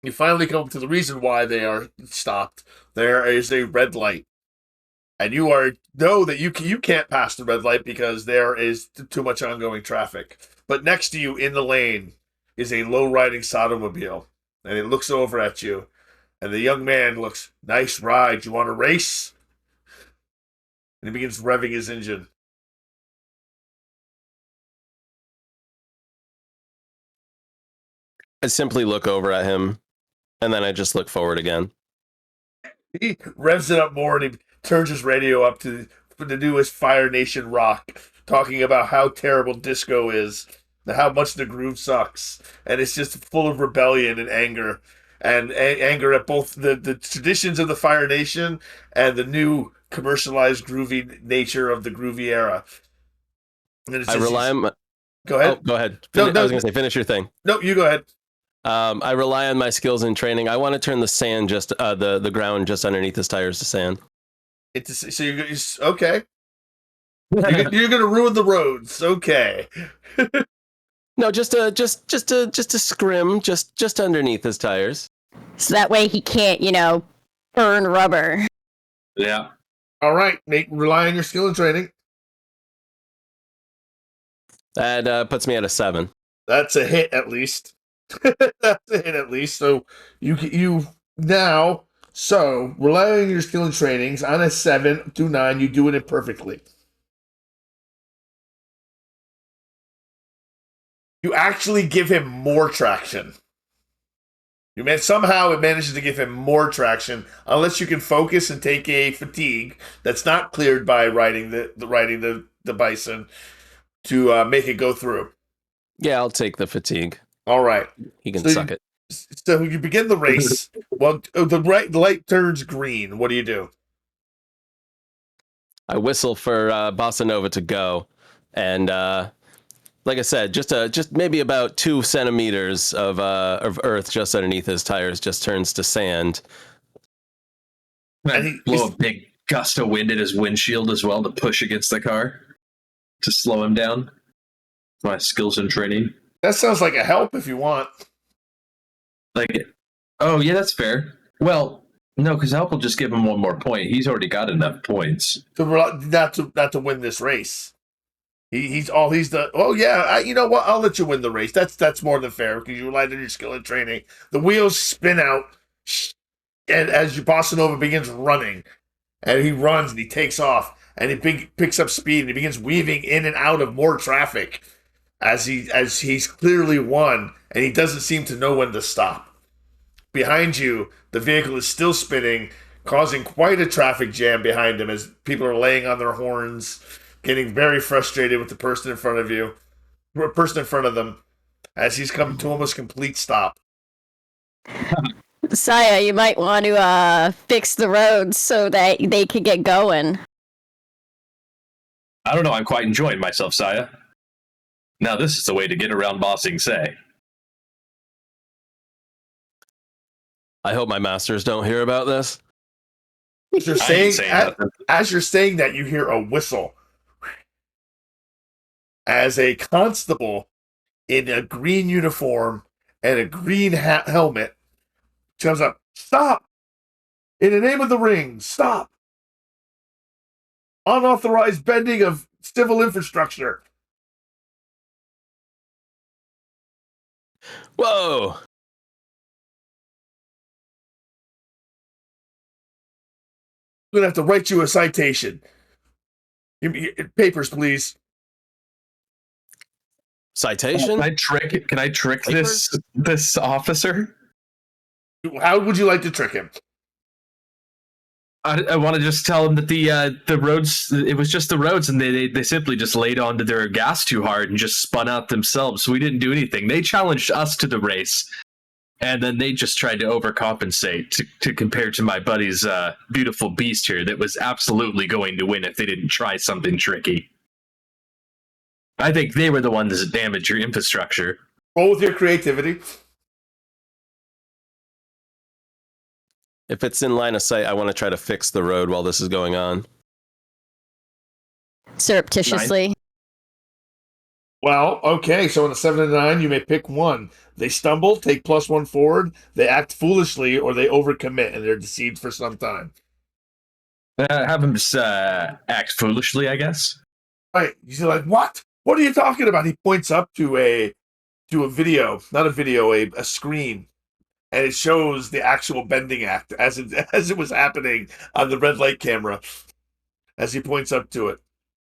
you finally come to the reason why they are stopped. There is a red light, and you know that you can't pass the red light because there is too much ongoing traffic. But next to you in the lane is a low-riding automobile, and it looks over at you, and the young man looks, "Nice ride. You want to race?" And he begins revving his engine. I simply look over at him, and then I just look forward again. He revs it up more, and he turns his radio up to the newest Fire Nation rock, talking about how terrible disco is, and how much the groove sucks, and it's just full of rebellion and anger, and anger at both the traditions of the Fire Nation and the new commercialized groovy nature of the Groovy Era. And it's I rely on. Go ahead. Oh, go ahead. No, I was going to say, finish your thing. No, you go ahead. I rely on my skills and training. I want to turn the sand the ground just underneath his tires to sand. So you're okay. You're going to ruin the roads. Okay. No, just a scrim, just underneath his tires. So that way he can't, burn rubber. Yeah. All right. Rely on your skill and training. That puts me at a 7. That's a hit at least. That's a hit at least. So you now rely on your skill and trainings. On a 7 to 9, you do it imperfectly. You actually give him more traction. Somehow it manages to give him more traction, unless you can focus and take a fatigue that's not cleared by riding the bison to make it go through. Yeah, I'll take the fatigue. All right. He can suck it. So you begin the race. Well, the light turns green. What do you do? I whistle for Bossa Nova to go, and like I said, just maybe about 2 centimeters of earth just underneath his tires just turns to sand. And blow a big gust of wind at his windshield as well to push against the car to slow him down. My skills and training. That sounds like a help if you want. Oh yeah, that's fair. Well, no, because help will just give him one more point. He's already got enough points. Not to win this race. You know what? I'll let you win the race. That's more than fair because you relied on your skill and training. The wheels spin out, and as your Bossa Nova begins running, and he runs and he takes off, and he picks up speed and he begins weaving in and out of more traffic as he's clearly won, and he doesn't seem to know when to stop. Behind you, the vehicle is still spinning, causing quite a traffic jam behind him as people are laying on their horns, getting very frustrated with the person in front of them, as he's come to almost complete stop. Saya, you might want to fix the roads so that they could get going. I don't know. I'm quite enjoying myself, Saya. Now this is the way to get around Bossing Say. I hope my masters don't hear about this. As you're saying that, you hear a whistle. As a constable in a green uniform and a green helmet comes up, "Stop! In the name of the ring, stop! Unauthorized bending of civil infrastructure." Whoa! I'm going to have to write you a citation. Give me papers, please. Citation? Can I trick this officer? How would you like to trick him? I want to just tell them that the roads, it was just the roads, and they simply just laid onto their gas too hard and just spun out themselves. So we didn't do anything. They challenged us to the race, and then they just tried to overcompensate to compare to my buddy's beautiful beast here that was absolutely going to win if they didn't try something tricky. I think they were the ones that damaged your infrastructure. Roll with your creativity. If it's in line of sight, I want to try to fix the road while this is going on. Surreptitiously. Well, okay, so on a 7 and 9, you may pick one. They stumble, take +1 forward, they act foolishly, or they overcommit and they're deceived for some time. Have them just act foolishly, I guess. Right. You're like, what? What are you talking about? He points up to a video, not a video, a screen, and it shows the actual bending act as it was happening on the red light camera as he points up to it.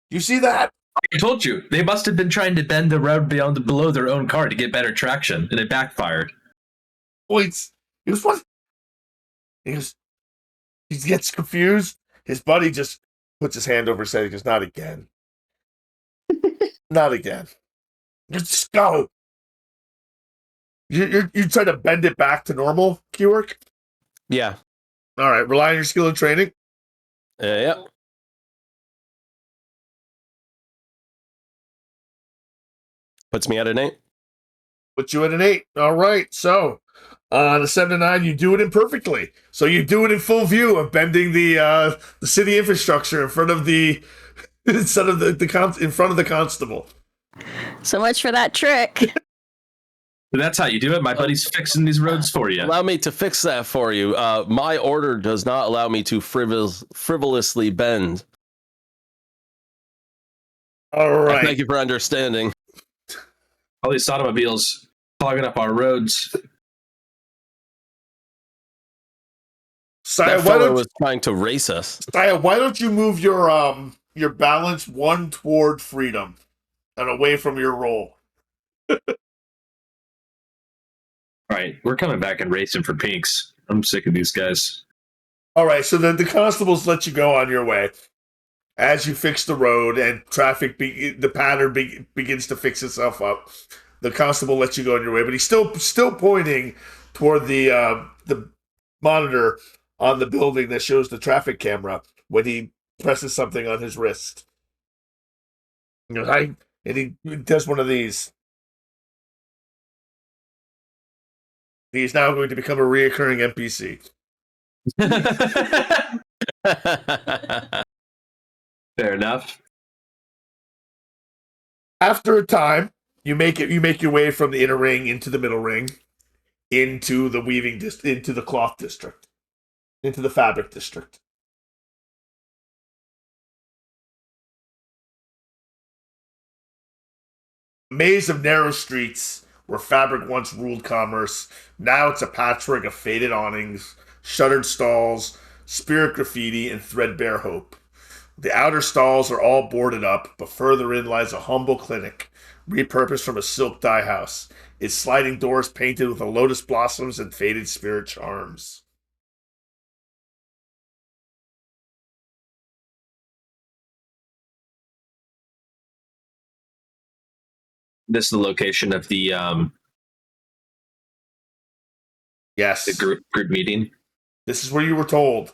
You see that? I told you, they must have been trying to bend the road below their own car to get better traction, and it backfired. Points. He goes, what? He gets confused. His buddy just puts his hand over his head. He goes, not again. Not again. Just go. You try to bend it back to normal, Keywork? Yeah. All right. Rely on your skill and training. Yep. Puts me at an 8. Put you at an 8. All right. So on a 7 to 9, you do it imperfectly. So you do it in full view of bending the city infrastructure in front of the instead of in front of the constable. So much for that trick. That's how you do it. My buddy's fixing these roads for you. Allow me to fix that for you. My order does not allow me to frivolously bend. All right. Thank you for understanding. All these automobiles clogging up our roads. Saya, That fellow was trying to race us. Saya, why don't you move your balance one toward freedom and away from your roll? All right, we're coming back and racing for pinks. I'm sick of these guys. All right, so the constables let you go on your way as you fix the road and traffic. The pattern begins to fix itself up. The constable lets you go on your way, but he's still pointing toward the monitor on the building that shows the traffic camera when he presses something on his wrist. He goes, and he does one of these. He's now going to become a reoccurring NPC. Fair enough. After a time, you make your way from the inner ring into the middle ring, into the into the cloth district, into the fabric district. A maze of narrow streets where fabric once ruled commerce. Now it's a patchwork of faded awnings, shuttered stalls, spirit graffiti, and threadbare hope. The outer stalls are all boarded up, but further in lies a humble clinic, repurposed from a silk dye house, its sliding doors painted with the lotus blossoms and faded spirit charms. This is the location of the Yes. group meeting. This is where you were told.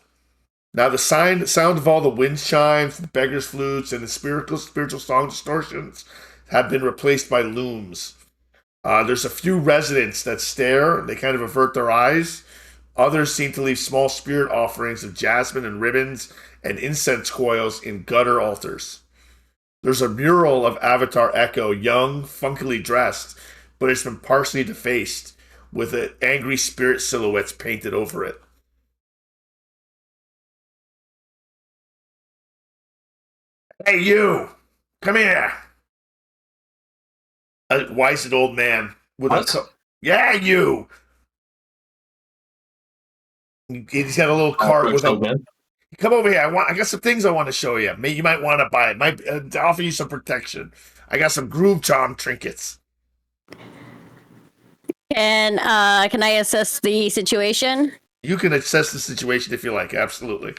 Now the sound of all the wind chimes, the beggars' flutes, and the spiritual song distortions have been replaced by looms. There's a few residents that stare. They kind of avert their eyes. Others seem to leave small spirit offerings of jasmine and ribbons and incense coils in gutter altars. There's a mural of Avatar Echo, young, funkily dressed, but it's been partially defaced, with angry spirit silhouettes painted over it. Hey, you! Come here! A wizened old man with yeah, you! He's got a little cart with a. Come over here. I got some things I want to show you. You might want to buy it. Might offer you some protection. I got some groove charm trinkets. And can I assess the situation? You can assess the situation if you like. Absolutely.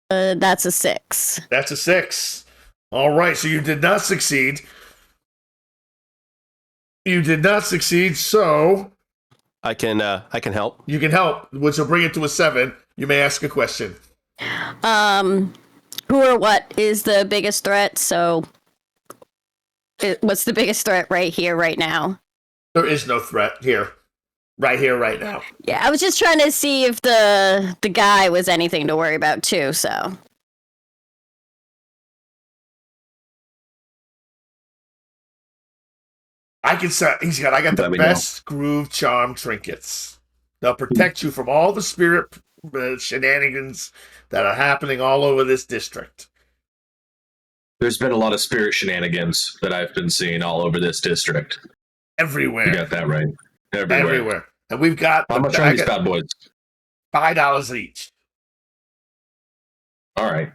That's a 6. That's a 6. All right, so you did not succeed. You did not succeed, so I can help. you can help, which will bring it to a 7. You may ask a question. Who or what is the biggest threat? So, what's the biggest threat right here, right now? There is no threat here, right now. Yeah, I was just trying to see if the guy was anything to worry about too. So, I can say I got the Let me best groove charm trinkets. They'll protect you from all the spirit shenanigans that are happening all over this district. There's been a lot of spirit shenanigans that I've been seeing all over this district. Everywhere. You got that right. Everywhere. And we've got How much are these bad boys? $5 each. All right.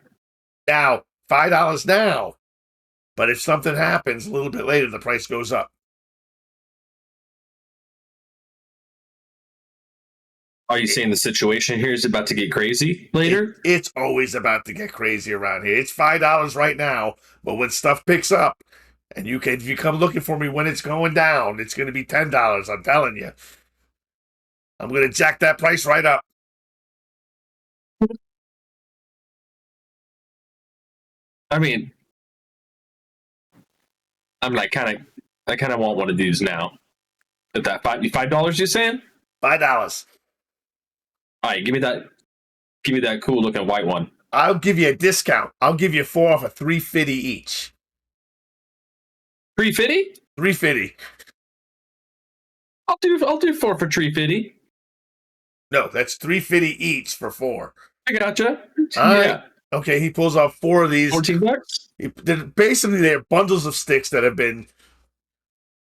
Now, $5 now. But if something happens a little bit later, the price goes up. Are you saying the situation here is about to get crazy later? It's always about to get crazy around here. It's $5 right now, but when stuff picks up, and if you come looking for me when it's going down, it's going to be $10. I'm telling you. I'm going to jack that price right up. I mean, I'm like I kind of want one of these now. At that $5 you're saying? $5. All right, give me that cool looking white one. I'll give you a discount. I'll give you 4 off of $3.50 each. $3.50? $3.50. I'll do 4 for $3.50. No, that's $3.50 each for 4. I gotcha. All right. Yeah. Okay, he pulls off 4 of these. $14? Basically, they're bundles of sticks that have been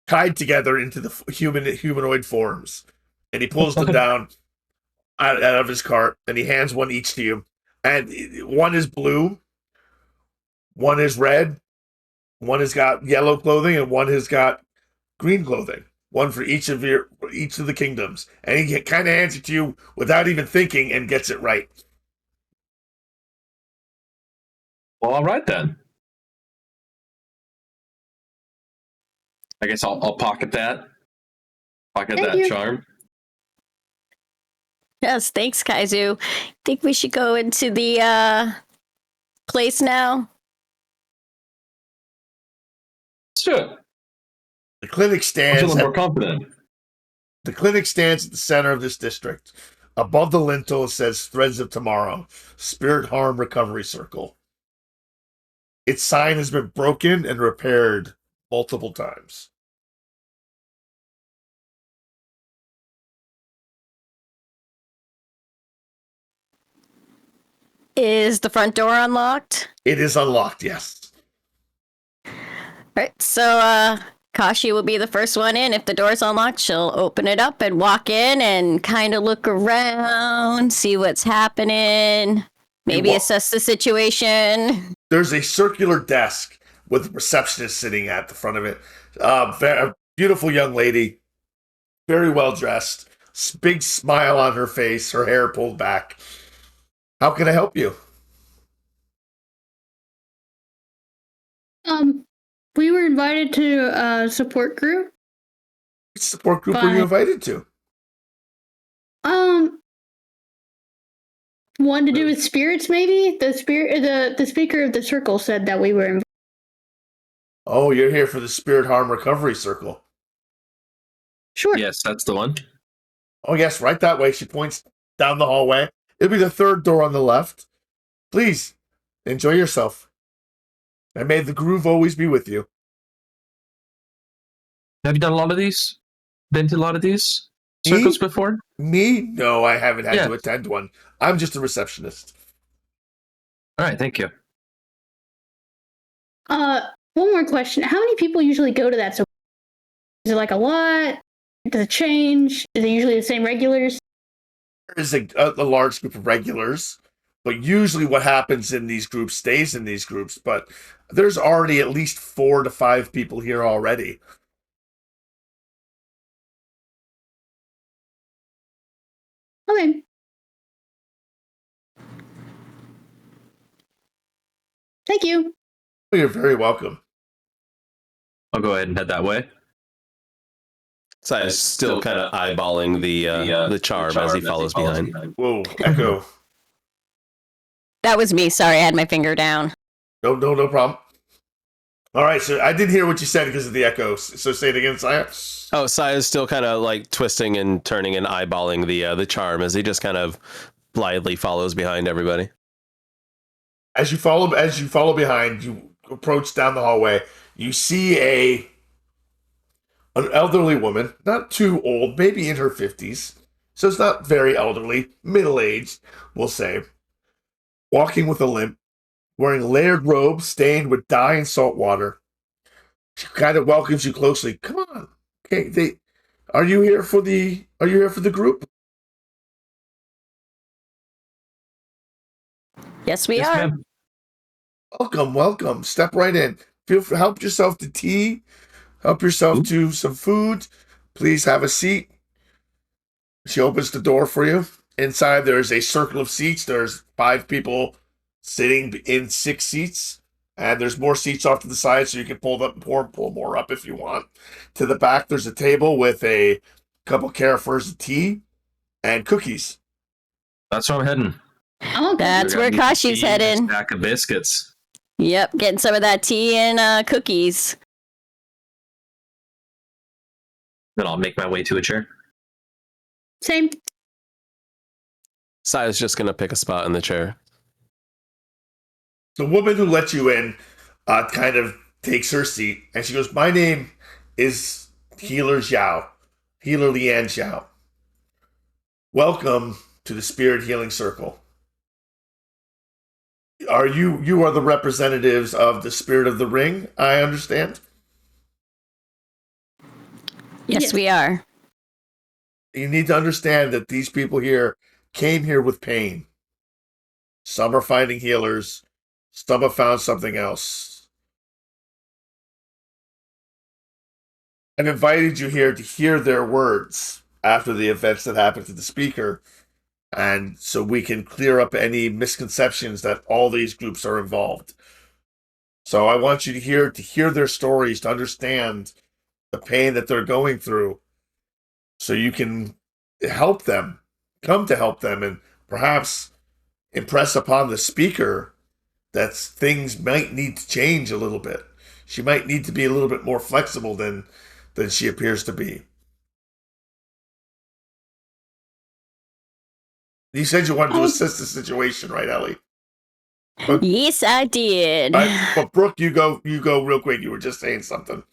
tied together into the humanoid forms, and he pulls them down out of his cart, and he hands one each to you. And one is blue, one is red, one has got yellow clothing, and one has got green clothing. One for each of the kingdoms, and he kind of hands it to you without even thinking, and gets it right. Well, all right then. I guess I'll pocket that. Pocket Thank that you. charm. yes, thanks, Kaizu. Think we should go into the place now? Let's do it. The clinic I'm stands. feeling more confident. The clinic stands at the center of this district. Above the lintel, it says Threads of Tomorrow, Spirit Harm Recovery Circle. Its sign has been broken and repaired multiple times. Is the front door unlocked? It is unlocked, yes. All right, so Kashi will be the first one in. If the door's unlocked, she'll open it up and walk in and kind of look around, see what's happening, maybe assess the situation. There's a circular desk with a receptionist sitting at the front of it. A beautiful young lady, very well dressed, big smile on her face, her hair pulled back. How can I help you? We were invited to a support group. Which support group were you invited to? One to do with spirits, maybe. The speaker of the circle said that we were invited. Oh, you're here for the Spirit Harm Recovery Circle. Sure. Yes, that's the one. Oh, yes, right that way. She points down the hallway. It'll be the third door on the left. Please, enjoy yourself. And may the groove always be with you. Have you done a lot of these? Been to a lot of these circles before? Me? No, I haven't had Yeah. to attend one. I'm just a receptionist. All right, thank you. One more question. How many people usually go to that? So is it like a lot? Does it change? Is it usually the same regulars? There is a large group of regulars, but usually what happens in these groups stays in these groups. But there's already at least 4 to 5 people here already. Okay. Thank you. You're very welcome. I'll go ahead and head that way. So I'm still kind of eyeballing the charm as he follows behind. Whoa, Echo. That was me. Sorry, I had my finger down. No problem. All right, so I didn't hear what you said because of the echo. So say it again, Saya. Oh, Saya's still kind of like twisting and turning and eyeballing the charm as he just kind of blithely follows behind everybody. As you follow behind, you approach down the hallway. You see an elderly woman, not too old, maybe in her 50s. So it's not very elderly, middle-aged, we'll say. Walking with a limp, wearing layered robes stained with dye and salt water. She kind of welcomes you closely. Come on. Okay, are you here for the group? Yes, we Yes, are. ma'am. Welcome. Step right in. Help yourself to tea. Help yourself to some food. Please have a seat. She opens the door for you. Inside, there's a circle of seats. There's 5 people sitting in 6 seats. And there's more seats off to the side, so you can pull more up if you want. To the back, there's a table with a couple carafers of tea and cookies. That's where I'm heading. Oh, That's where Kashi's heading. Stack of biscuits. Yep, getting some of that tea and cookies. Then I'll make my way to a chair. same. Saya's just going to pick a spot in the chair. The woman who let you in kind of takes her seat, and she goes, "My name is Healer Xiao, Healer Lian Xiao. Welcome to the Spirit Healing Circle. You are the representatives of the Spirit of the Ring, I understand? Yes, we are. You need to understand that these people here came here with pain. Some are finding healers. Some have found something else. I've invited you here to hear their words after the events that happened to the speaker, and so we can clear up any misconceptions that all these groups are involved. So I want you to hear their stories, to understand the pain that they're going through, so you can help them, come to help them, and perhaps impress upon the speaker that things might need to change a little bit. She might need to be a little bit more flexible than she appears to be. You said you wanted to assist the situation, right, Ellie? But, Yes, I did. but Brooke, you go real quick. You were just saying something.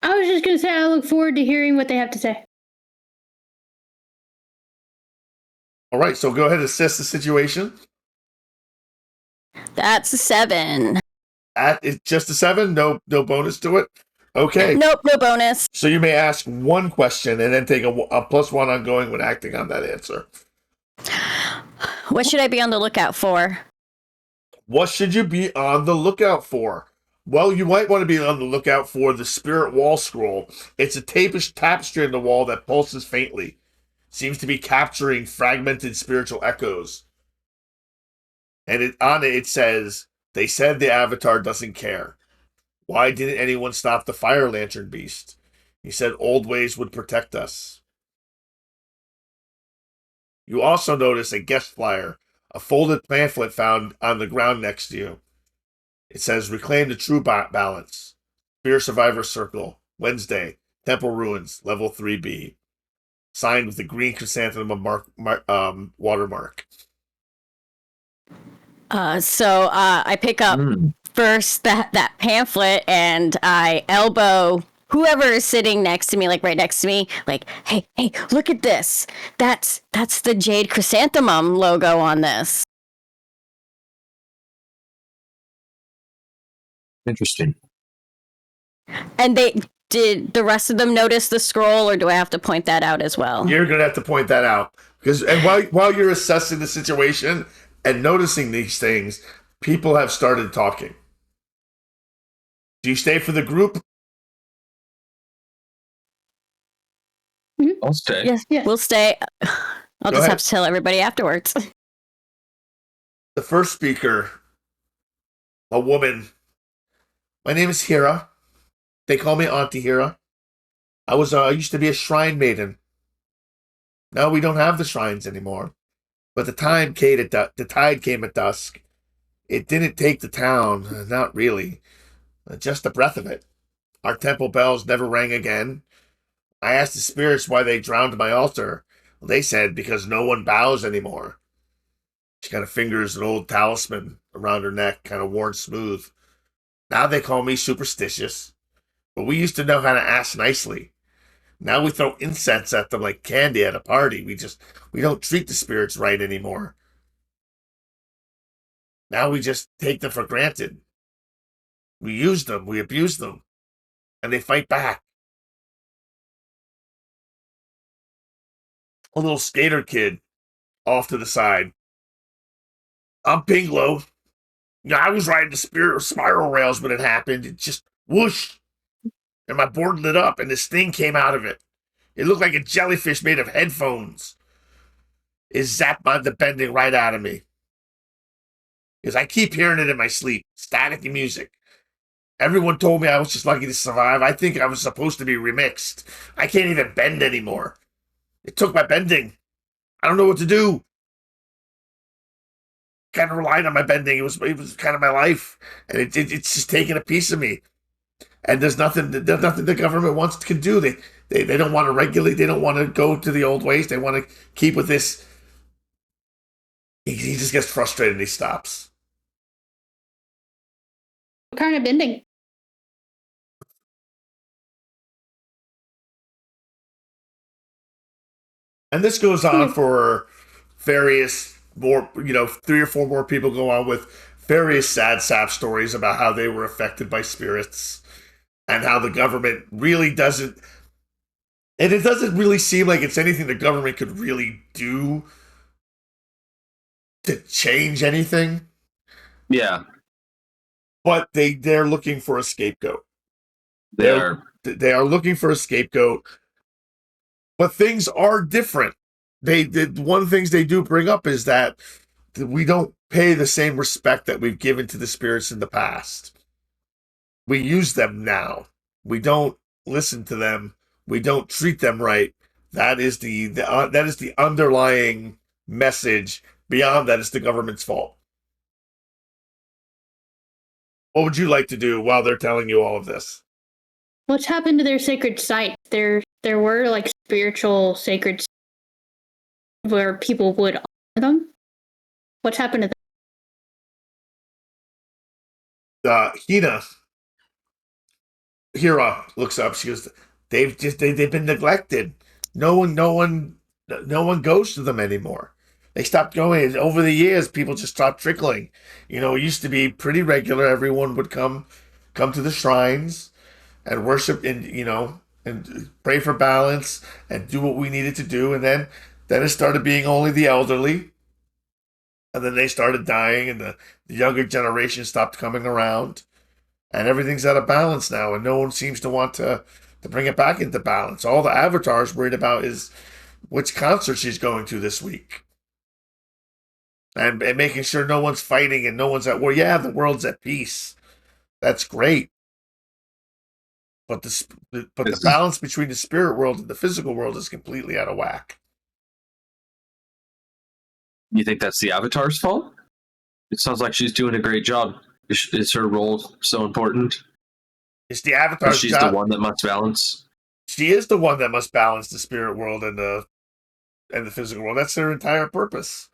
I was just going to say I look forward to hearing what they have to say. All right, so go ahead and assess the situation. That's a 7. It's just a 7, no bonus to it. Okay. Nope, no bonus. So you may ask one question and then take a +1 ongoing when acting on that answer. What should I be on the lookout for? What should you be on the lookout for? Well, you might want to be on the lookout for the Spirit Wall Scroll. It's a tapestry on the wall that pulses faintly. Seems to be capturing fragmented spiritual echoes. And on it says, "They said the Avatar doesn't care. Why didn't anyone stop the Fire Lantern Beast? He said old ways would protect us." You also notice a guest flyer, a folded pamphlet found on the ground next to you. It says, "Reclaim the True Balance. Fear Survivor Circle. Wednesday. Temple Ruins. Level 3B." Signed with the green chrysanthemum watermark. So I pick up first that pamphlet and I elbow whoever is sitting next to me, like right next to me, like, hey, look at this. That's the Jade Chrysanthemum logo on this. Interesting. And did the rest of them notice the scroll, or do I have to point that out as well? You're going to have to point that out. And while you're assessing the situation and noticing these things, people have started talking. Do you stay for the group? I'll stay. Yes, we'll stay. I'll just have to tell everybody afterwards. The first speaker a woman. My name is Hira. They call me Auntie Hira. I used to be a shrine maiden. Now we don't have the shrines anymore. But the tide came at dusk. It didn't take the town, not really. Just the breath of it. Our temple bells never rang again. I asked the spirits why they drowned my altar. They said because no one bows anymore. She kind of fingers an old talisman around her neck, kind of worn smooth. Now they call me superstitious. But we used to know how to ask nicely. Now we throw incense at them like candy at a party. We don't treat the spirits right anymore. Now we just take them for granted. We use them, we abuse them, and they fight back. A little skater kid off to the side. I'm Pinglo. I was riding the spiral rails when it happened. It just whoosh. And my board lit up and this thing came out of it. It looked like a jellyfish made of headphones. It zapped the bending right out of me. Because I keep hearing it in my sleep. Staticky music. Everyone told me I was just lucky to survive. I think I was supposed to be remixed. I can't even bend anymore. It took my bending. I don't know what to do. Kind of relied on my bending. It was kind of my life. And it's just taking a piece of me. And there's nothing the government can do. They don't want to regulate. They don't want to go to the old ways. They want to keep with this. He just gets frustrated and he stops. What kind of bending? And this goes on for various more, 3 or 4 more people go on with various sad sap stories about how they were affected by spirits and how the government really doesn't. And it doesn't really seem like it's anything the government could really do to change anything. Yeah. But they're looking for a scapegoat. They are looking for a scapegoat. But things are different. One of the things they do bring up is that we don't pay the same respect that we've given to the spirits in the past. We use them now. We don't listen to them. We don't treat them right. That is the underlying message. Beyond that, it's the government's fault. What would you like to do while they're telling you all of this? What's happened to their sacred sites? There were like spiritual sacred sites where people would honor them. What's happened to them? Hira looks up. She goes, they've been neglected. No one goes to them anymore. They stopped going. Over the years, people just stopped trickling. It used to be pretty regular. Everyone would come to the shrines and worship and pray for balance and do what we needed to do. And then it started being only the elderly. And then they started dying and the younger generation stopped coming around. And everything's out of balance now. And no one seems to want to bring it back into balance. All the Avatar's worried about is which concert she's going to this week. And making sure no one's fighting and no one's at war. Yeah, the world's at peace. That's great. But the balance between the spirit world and the physical world is completely out of whack. You think that's the Avatar's fault? It sounds like she's doing a great job. Is her role so important? It's the Avatar's she's job. The one that must balance. She is the one that must balance the spirit world and the physical world. That's her entire purpose.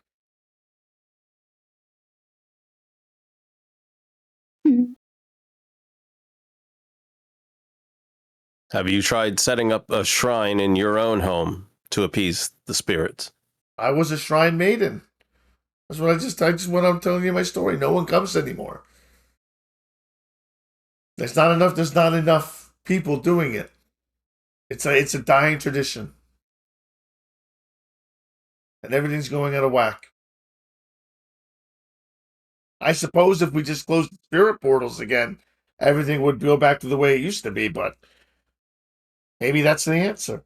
Have you tried setting up a shrine in your own home to appease the spirits? I was a shrine maiden. That's what I just went on telling you my story. No one comes anymore. There's not enough people doing it. It's a dying tradition. And everything's going out of whack. I suppose if we just closed the spirit portals again, everything would go back to the way it used to be, but maybe that's the answer.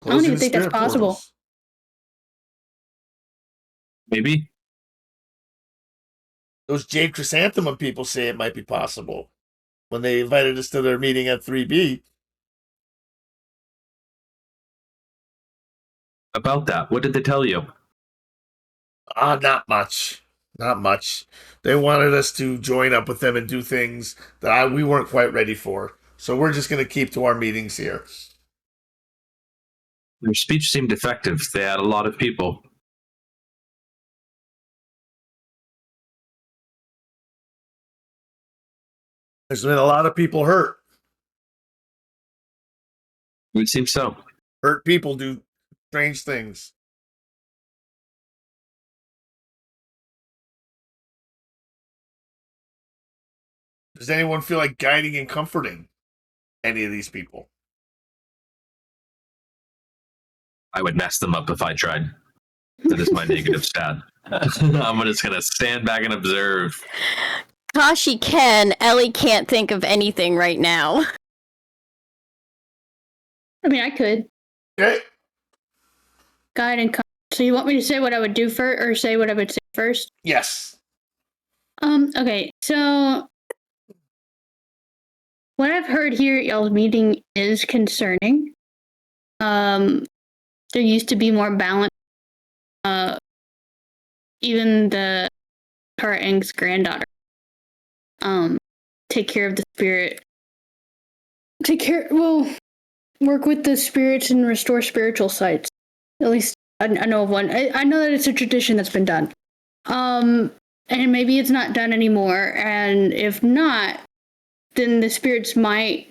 I don't even think that's possible. Portals. Maybe. Those Jade Chrysanthemum people say it might be possible when they invited us to their meeting at 3B. About that, what did they tell you? Not much. Not much. They wanted us to join up with them and do things that we weren't quite ready for. So we're just going to keep to our meetings here. Their speech seemed effective. They had a lot of people. There's been a lot of people hurt. It would seem so. Hurt people do strange things. Does anyone feel like guiding and comforting any of these people? I would mess them up if I tried. That is my negative stat. I'm just going to stand back and observe. Kashi can. Ellie can't think of anything right now. I mean, I could. Okay. Guide and so you want me to say what I would do first, or say what I would say first? Yes. Okay, so what I've heard here at y'all's meeting is concerning. There used to be more balance. Even the Eng's granddaughter. Take care of the spirit. Work with the spirits and restore spiritual sites. At least I know of one. I know that it's a tradition that's been done. And maybe it's not done anymore. And if not, then the spirits might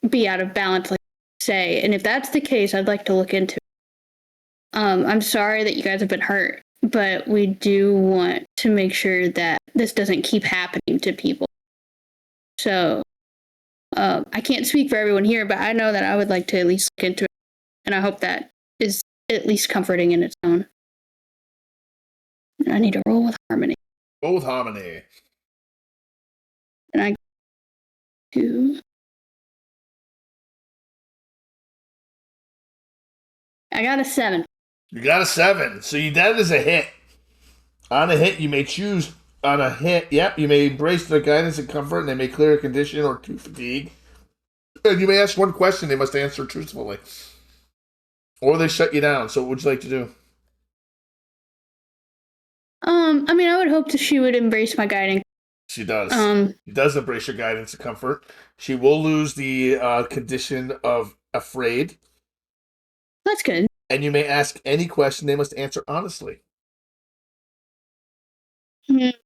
be out of balance, like you say. And if that's the case, I'd like to look into it. I'm sorry that you guys have been hurt, but we do want to make sure that this doesn't keep happening to people. So I can't speak for everyone here, but I know that I would like to at least look into it. And I hope that is at least comforting in its own. I need to roll with harmony. Roll with harmony. And I do. I got a 7. You got a 7. So that is a hit. On a hit, you may choose. On a hit, yep, you may embrace their guidance and comfort, and they may clear a condition or 2 fatigue. And you may ask one question they must answer truthfully. Or they shut you down. So what would you like to do? I mean, I would hope that she would embrace my guiding. She does. She does embrace your guidance and comfort. She will lose the condition of afraid. That's good. And you may ask any question they must answer honestly. Mm-hmm.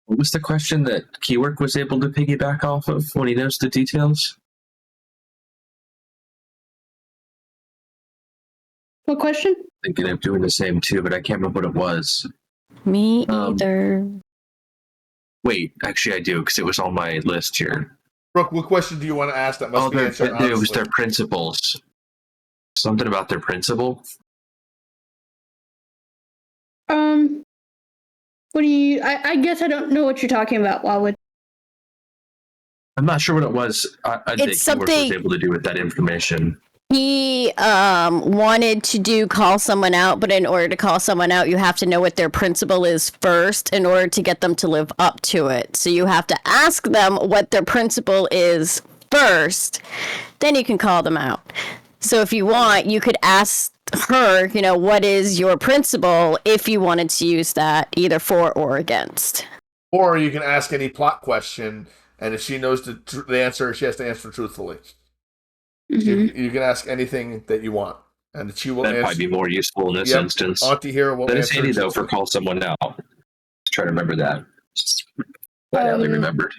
What was the question that Keywork was able to piggyback off of when he knows the details? What question? Thinking of doing the same too, but I can't remember what it was. Me either. Wait, actually I do, because it was on my list here. Brooke, what question do you want to ask that must be answered honestly? It was their principles. Something about their principle? What do you... I guess I don't know what you're talking about, Wildwood. I'm not sure what it was. I think Keywork was able to do with that information. He wanted to call someone out, but in order to call someone out, you have to know what their principle is first in order to get them to live up to it. So you have to ask them what their principle is first, then you can call them out. So if you want, you could ask her, what is your principle if you wanted to use that either for or against. Or you can ask any plot question, and if she knows the answer, she has to answer truthfully. Mm-hmm. You can ask anything that you want, and she will answer. That might be more useful in this instance. Auntie here will answer. That is handy, though, for call someone out. Let's try to remember that. I only remembered.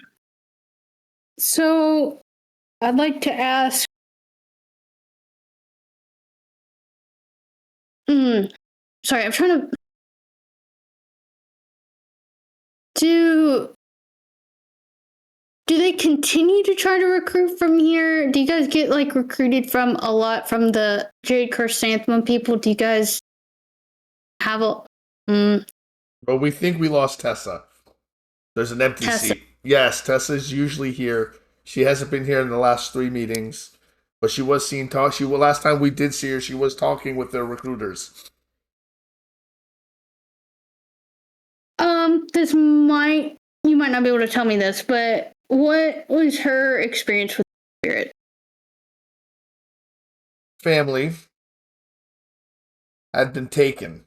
So, I'd like to ask... Sorry, I'm trying to... Do they continue to try to recruit from here? Do you guys get recruited from a lot from the Jade Chrysanthemum people? Do you guys have a... Well, we think we lost Tessa. There's an empty seat. Yes, Tessa's usually here. She hasn't been here in the last 3 meetings, but she was seen talk. Last time we did see her, she was talking with the recruiters. you might not be able to tell me this, but what was her experience with spirit? Family had been taken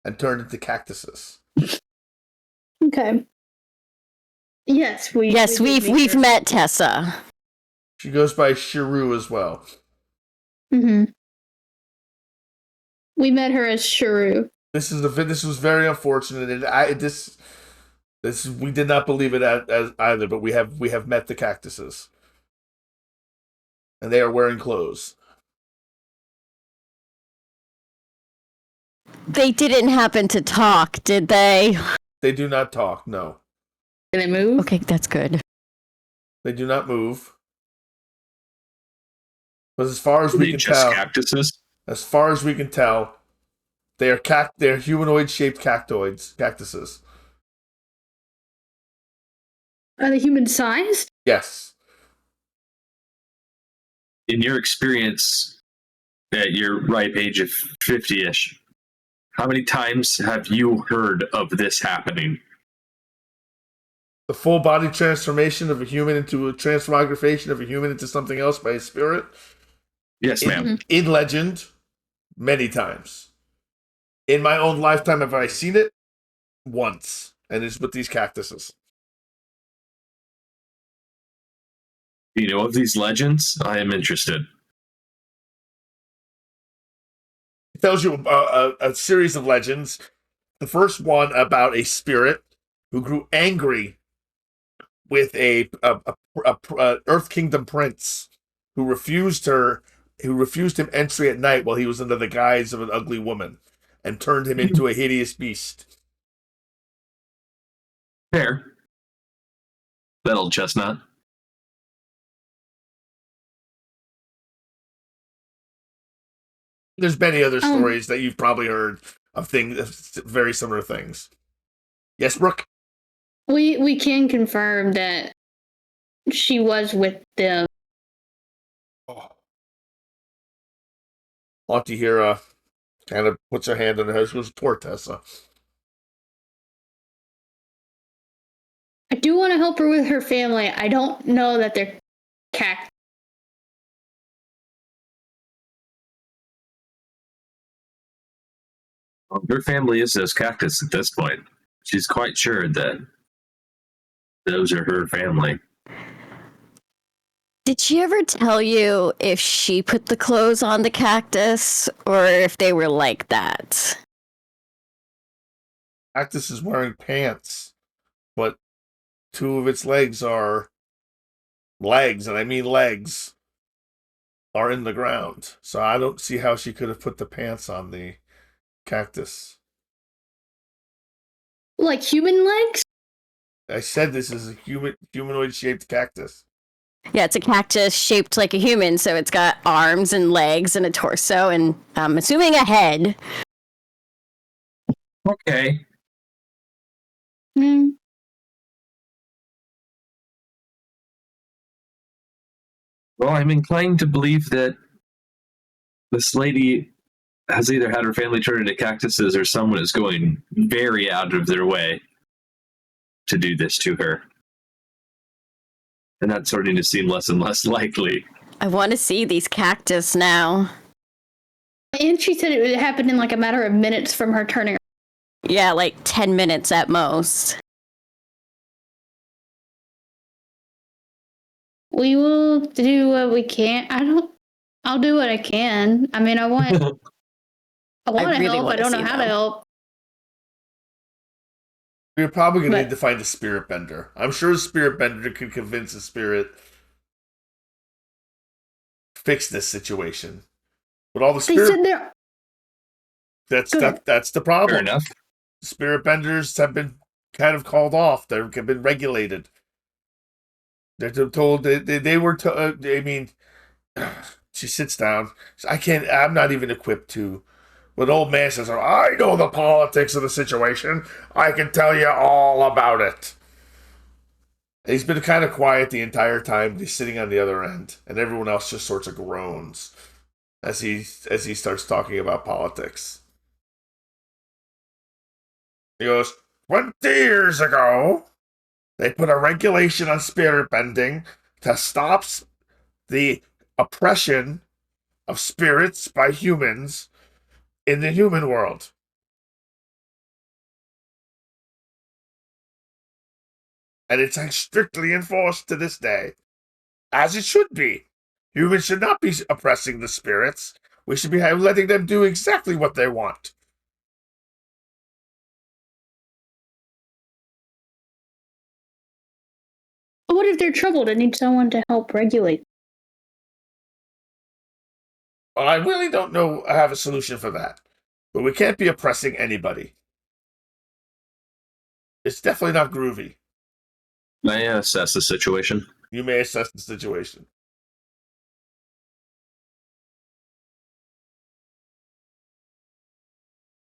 and turned into cactuses. Okay. Yes, we've met Tessa. She goes by Shiru as well. Mm-hmm. We met her as Shiru. This was very unfortunate, and we did not believe it as either. But we have met the cactuses, and they are wearing clothes. They didn't happen to talk, did they? They do not talk. No, Can they move? Okay, that's good. they do not move. But as far as we can just tell, cactuses. as far as we can tell, they are humanoid-shaped cactuses. Are they human sized? Yes. In your experience at your ripe age of 50-ish, how many times have you heard of this happening? The full body transformation of a human into a transmogrification of a human into something else by a spirit. Yes, ma'am. In legend, many times. In my own lifetime, have I seen it? Once. And it's with these cactuses. You know of these legends? I am interested. It tells you a series of legends. The first one about a spirit who grew angry with a Earth Kingdom prince who refused him entry at night while he was under the guise of an ugly woman and turned him into a hideous beast. Fair. That old chestnut. There's many other stories that you've probably heard of things, very similar things. Yes, Brooke? We can confirm that she was with them. Oh. Auntie here kind of puts her hand on her husband's. Poor Tessa. I do want to help her with her family. I don't know that they're cactus. Well, her family is those cactus at this point. She's quite sure that those are her family. Did she ever tell you if she put the clothes on the cactus or if they were like that? Cactus is wearing pants, but two of its legs, and I mean legs, are in the ground. So I don't see how she could have put the pants on the cactus. Like human legs? I said this is a humanoid-shaped cactus. Yeah, it's a cactus shaped like a human, so it's got arms and legs and a torso and I'm assuming a head. Okay. Hmm. Well, I'm inclined to believe that this lady has either had her family turned into cactuses or someone is going very out of their way to do this to her. And that's starting to seem less and less likely. I want to see these cactus now. And she said it happened in like a matter of minutes from her turning. Yeah, like 10 minutes at most. We will do what we can. I'll do what I can. I mean, I want to really help. I wanna don't know see how them. to help. We're probably going to But- need to find a spirit bender. I'm sure a spirit bender could convince a spirit fix this situation. But all the They spirit said they're that's the problem. Fair enough. Spirit benders have been kind of called off. They've been regulated. They're told they were told. I mean, she sits down. I'm not even equipped to. When old man says, "I know the politics of the situation. I can tell you all about it." And he's been kind of quiet the entire time. He's sitting on the other end, and everyone else just sorts of groans as he starts talking about politics. He goes, 20 years ago, they put a regulation on spirit bending to stop the oppression of spirits by humans in the human world. And it's strictly enforced to this day, as it should be. Humans should not be oppressing the spirits. We should be letting them do exactly what they want. But what if they're troubled and need someone to help regulate? Well, I really don't know. I have a solution for that. But we can't be oppressing anybody. It's definitely not groovy. May I assess the situation? You may assess the situation.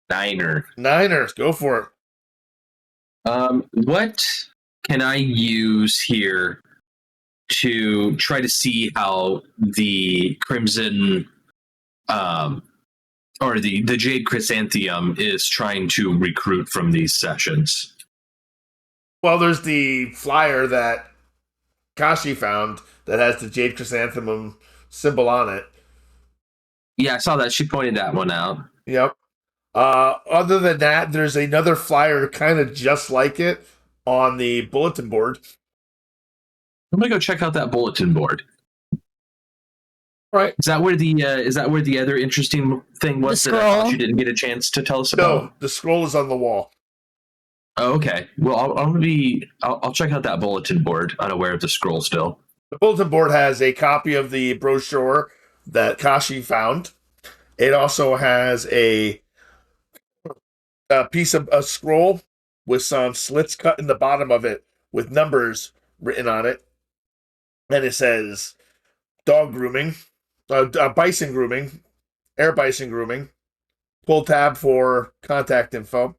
Niners, go for it. What can I use here to try to see how the Crimson, or the Jade Chrysanthemum is trying to recruit from these sessions? Well, there's the flyer that Kashi found that has the Jade Chrysanthemum symbol on it. Yeah, I saw that. She pointed that one out. Yep. Other than that, there's another flyer kind of just like it on the bulletin board. I'm gonna go check out that bulletin board. All right. Is that where the other interesting thing was The that I thought scroll. you didn't get a chance to tell us about? No, the scroll is on the wall. Oh, okay. Well, I'll check out that bulletin board. Unaware of the scroll still. The bulletin board has a copy of the brochure that Kashi found. It also has a piece of a scroll with some slits cut in the bottom of it with numbers written on it. And it says dog grooming, bison grooming, air bison grooming. Pull tab for contact info.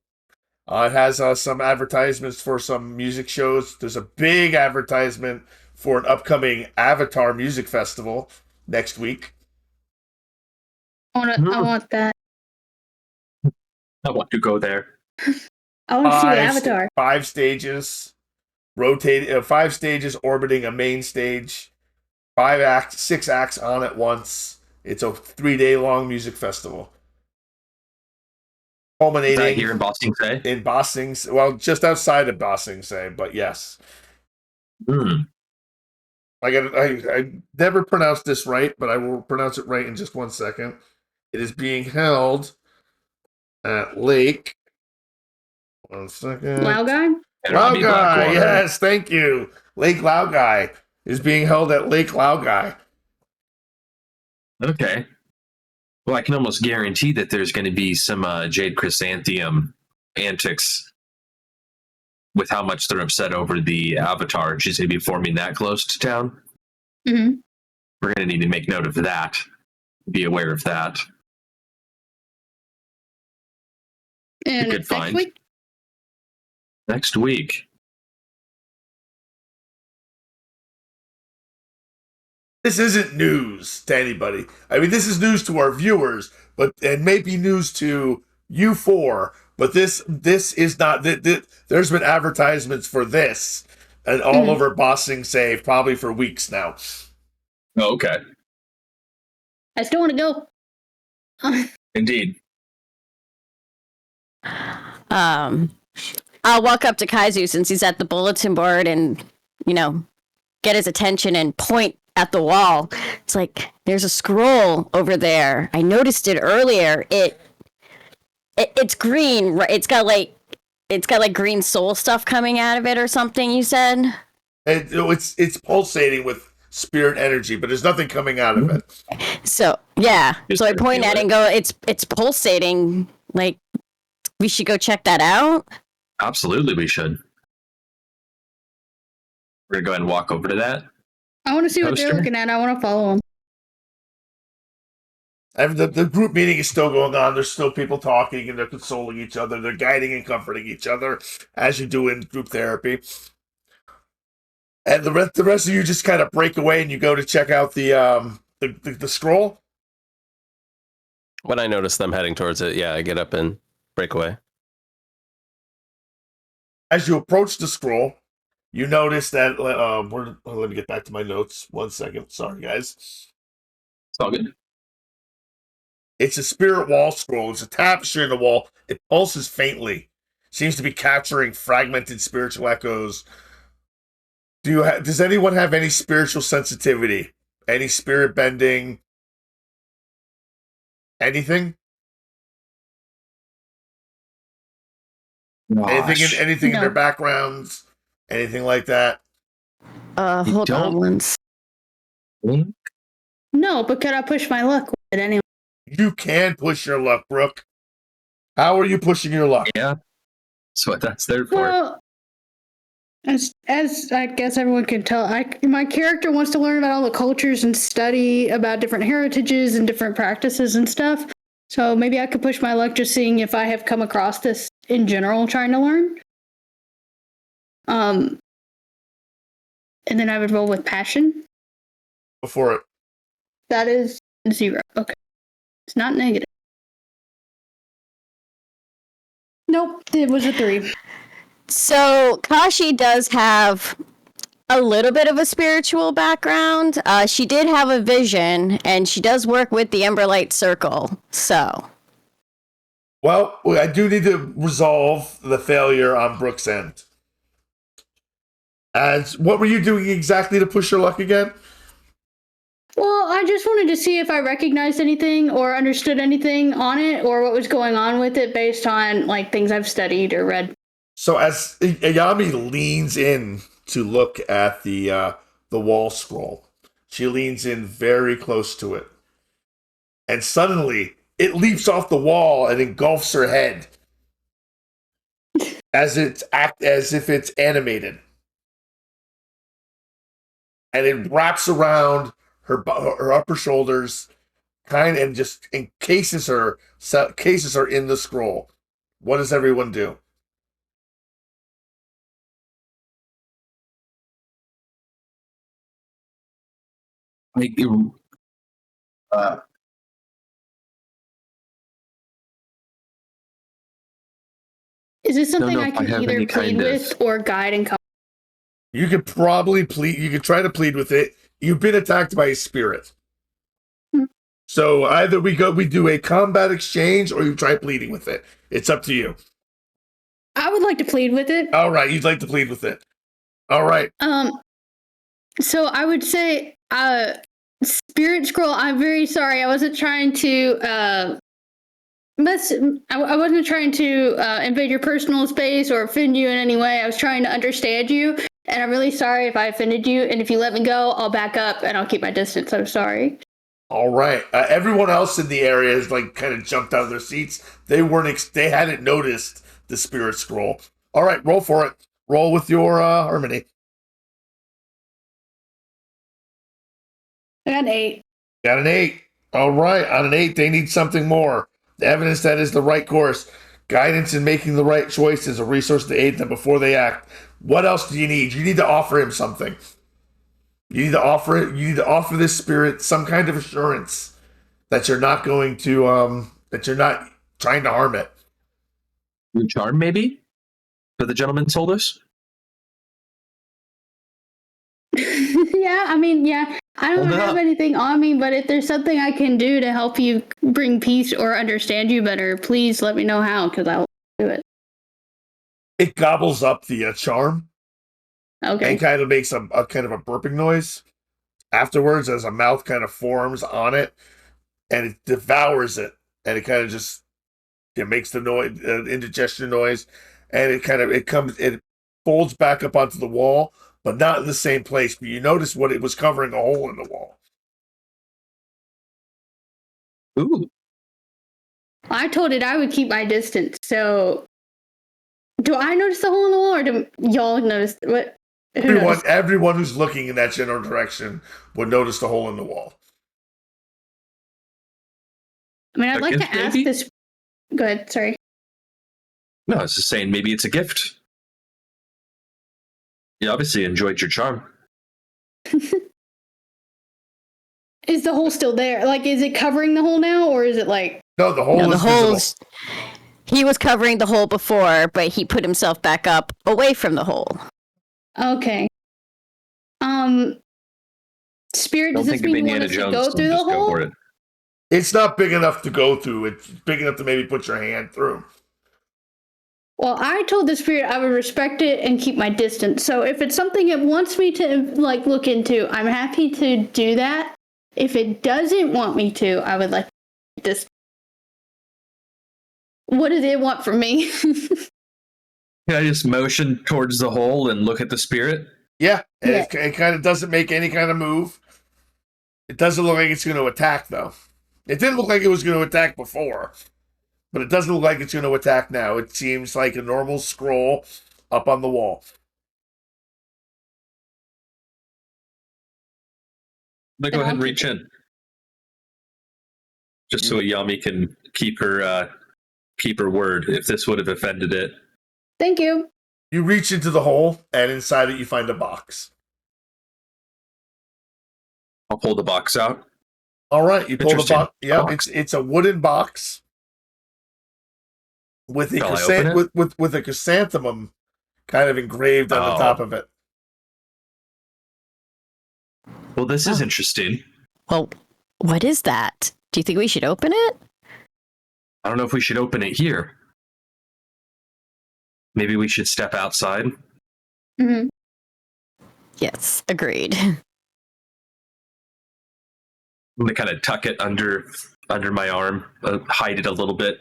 It has some advertisements for some music shows. There's a big advertisement for an upcoming Avatar music festival next week. I want that. I want to go there. I want to see the Avatar. 5 stages, rotating 5 stages orbiting a main stage, 6 acts on at once. It's a 3-day long music festival. Culminating Is that here in Boston, say? in Boston, well, just outside of Boston, say, but yes. I never pronounced this right, but I will pronounce it right in just 1 second. It is being held at Lake. 1 second. Laogai? Laogai, yes, thank you. Lake Laogai is being held at Lake Laogai. Okay. Well, I can almost guarantee that there's going to be some Jade Chrysanthemum antics with how much they're upset over the Avatar. She's going to be forming that close to town. Mm-hmm. We're going to need to make note of that. Be aware of that. And Good next find. week? Next week. This isn't news to anybody. I mean, this is news to our viewers, but and maybe news to you four. But this is not. There's been advertisements for this and all over Bossing Save probably for weeks now. Oh, okay. I still want to go. Indeed. I'll walk up to Kaizu since he's at the bulletin board and, get his attention and point at the wall. It's like, there's a scroll over there. I noticed it earlier. It's green. Right? It's got like green soul stuff coming out of it or something, you said? It's pulsating with spirit energy, but there's nothing coming out of it. So, yeah. Just So I point at it and go, it's pulsating. Like, we should go check that out. Absolutely, we should. We're going to go ahead and walk over to that. I want to see what they're Poster? looking at. I want to follow them. The group meeting is still going on. There's still people talking and they're consoling each other. They're guiding and comforting each other as you do in group therapy. And the rest of you just kind of break away and you go to check out the scroll. When I notice them heading towards it, yeah, I get up and break away. As you approach the scroll, you notice that let me get back to my notes. 1 second. Sorry, guys. It's all good. It's a spirit wall scroll. It's a tapestry in the wall. It pulses faintly. Seems to be capturing fragmented spiritual echoes. Does anyone have any spiritual sensitivity? Any spirit bending? Anything? Gosh. Anything in their No. backgrounds? Anything like that? Hold don't- on once. No, but could I push my luck with it anyway? You can push your luck, Brooke. How are you pushing your luck? Yeah. That's what that's there for. Well, as I guess everyone can tell, my character wants to learn about all the cultures and study about different heritages and different practices and stuff. So maybe I could push my luck just seeing if I have come across this in general, trying to learn. And then I would roll with passion. Before it. That is 0. Okay. It's not negative. Nope, it was a 3. So Kashi does have a little bit of a spiritual background. She did have a vision, and she does work with the Emberlight Circle. So, Well, I do need to resolve the failure on Brooke's end. As what were you doing exactly to push your luck again? Well, I just wanted to see if I recognized anything or understood anything on it or what was going on with it based on like things I've studied or read. So as Ayami leans in to look at the wall scroll, she leans in very close to it, and suddenly it leaps off the wall and engulfs her head, as if it's animated, and it wraps around her upper shoulders, and just encases her in the scroll. What does everyone do? Like, Is this something know I if I can have either any plead kind of- with or guide and come? You could probably plead. You could try to plead with it. You've been attacked by a spirit. So either we do a combat exchange, or you try pleading with it. It's up to you. I would like to plead with it. All right, you'd like to plead with it. All right. So I would say, Spirit Scroll, I'm very sorry. I wasn't trying to I wasn't trying to invade your personal space or offend you in any way. I was trying to understand you, and I'm really sorry if I offended you. And if you let me go, I'll back up and I'll keep my distance. I'm sorry. All right. Everyone else in the area has kind of jumped out of their seats. They hadn't noticed the spirit scroll. All right, roll for it. Roll with your harmony. I got an 8. Got an 8. All right. On an 8, they need something more. The evidence that is the right course. Guidance in making the right choices, a resource to aid them before they act. What else do you need? You need to offer him something. You need to offer this spirit some kind of assurance that you're not going to that you're not trying to harm it. Your charm, maybe? That the gentleman told us? Yeah, I mean, yeah. I don't Hold it have up. anything on me, but if there's something I can do to help you bring peace or understand you better, please let me know how, because I'll do it. It gobbles up the charm Okay. and kind of makes a kind of a burping noise afterwards as a mouth kind of forms on it, and it devours it, and it kind of just makes the noise, indigestion noise, and it folds back up onto the wall, but not in the same place. But you notice what it was covering a hole in the wall. Ooh. I told it I would keep my distance, so do I notice the hole in the wall, or do y'all notice what? Who knows? Everyone who's looking in that general direction would notice the hole in the wall. I mean, I'd like to gift, ask maybe? this. Go ahead. Sorry. No, I was just saying maybe it's a gift. You obviously enjoyed your charm. Is the hole still there? Like, is it covering the hole now, or is it like? No, the hole no, the is visible. holes. He was covering the hole before, but he put himself back up away from the hole. Okay. Spirit, Don't does this think of mean you want Indiana us to Jones. go So through the just go for hole? it. It's not big enough to go through. It's big enough to maybe put your hand through. Well, I told the spirit I would respect it and keep my distance. So if it's something it wants me to like look into, I'm happy to do that. If it doesn't want me to, I would like this. What does it want from me? Can I just motion towards the hole and look at the spirit? Yeah, and Yeah. it kind of doesn't make any kind of move. It doesn't look like it's going to attack, though. It didn't look like it was going to attack before, but it doesn't look like it's going to attack now. It seems like a normal scroll up on the wall. Let me go ahead and reach in, just so Yami can keep her word. If this would have offended it, Thank you. You reach into the hole, and inside it you find a box. I'll pull the box out. All right, you pull the Interesting. box. Yeah, Box. it's a wooden box with Shall I open it? with a chrysanthemum kind of engraved on the Oh. top of it. Well, this is Oh. interesting. Well, what is that? Do you think we should open it? I don't know if we should open it here. Maybe we should step outside. Hmm. Yes, agreed. I'm gonna kind of tuck it under my arm, hide it a little bit,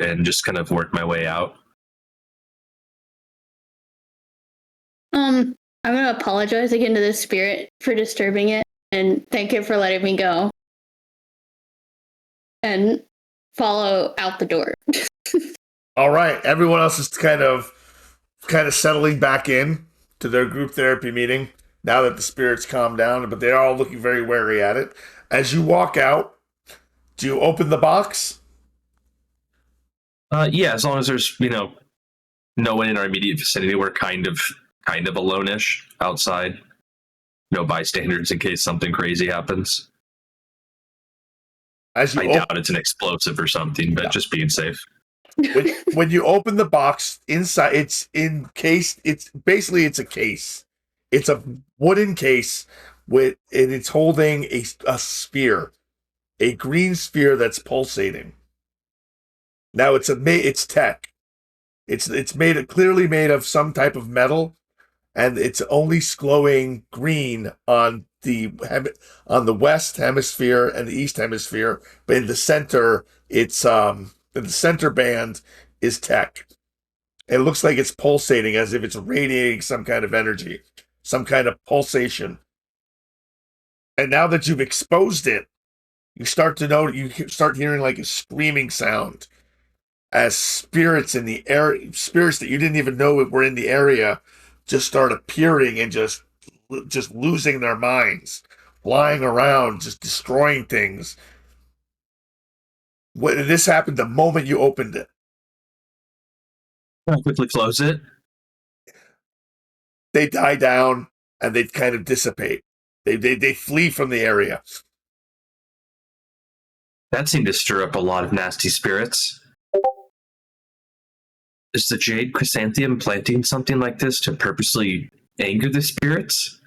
and just kind of work my way out. I'm gonna apologize again to the spirit for disturbing it, and thank it for letting me go. And follow out the door. All right, everyone else is kind of settling back in to their group therapy meeting now that the spirits calmed down, but they're all looking very wary at it. As you walk out, do you open the box? Yeah, as long as there's no one in our immediate vicinity, we're kind of alone-ish outside. No bystanders in case something crazy happens. As you I doubt it's an explosive or something, but just being safe. when you open the box, inside it's encased. It's a case. It's a wooden case and it's holding a sphere, a green sphere that's pulsating. Now it's tech. It's clearly made of some type of metal, and it's only glowing green on the west hemisphere and the east hemisphere, but in the center, the center band is tech. It looks like it's pulsating as if it's radiating some kind of energy, some kind of pulsation. And now that you've exposed it, you start hearing like a screaming sound as spirits in the area, spirits that you didn't even know were in the area, just start appearing and just losing their minds, flying around, just destroying things. This happened the moment you opened it. I'll quickly close it. They die down and they kind of dissipate. They flee from the area. That seemed to stir up a lot of nasty spirits. Is the Jade Chrysanthemum planting something like this to purposely anger the spirits?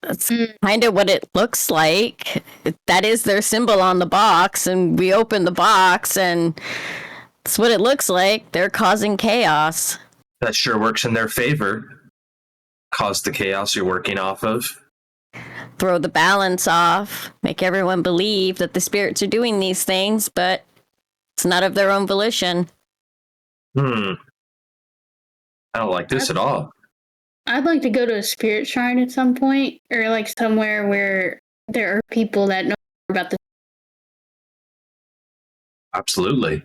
That's kind of what it looks like. That is their symbol on the box, and we open the box, and that's what it looks like. They're causing chaos. That sure works in their favor. Cause the chaos you're working off of. Throw the balance off, make everyone believe that the spirits are doing these things, but it's not of their own volition. I don't like this at all. I'd like to go to a spirit shrine at some point, or like somewhere where there are people that know about the. Absolutely.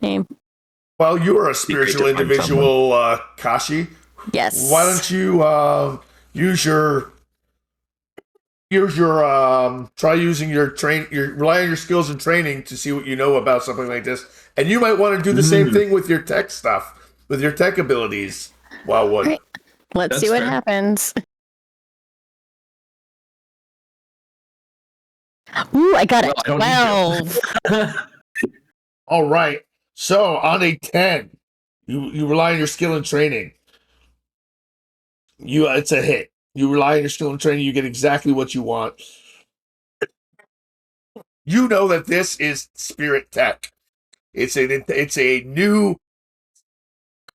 Same. Well, you are a spiritual to find individual, Kashi. Yes. Why don't you use your try using rely on your skills and training to see what you know about something like this, and you might want to do the same thing with your tech stuff, with your tech abilities. Wildwood. Right. Let's That's see what fair. happens. Ooh, I got Well, a I don't need 12. All right. So on a 10, you rely on your skill and training. It's a hit. You rely on your skill and training, you get exactly what you want. You know that this is spirit tech. It's a new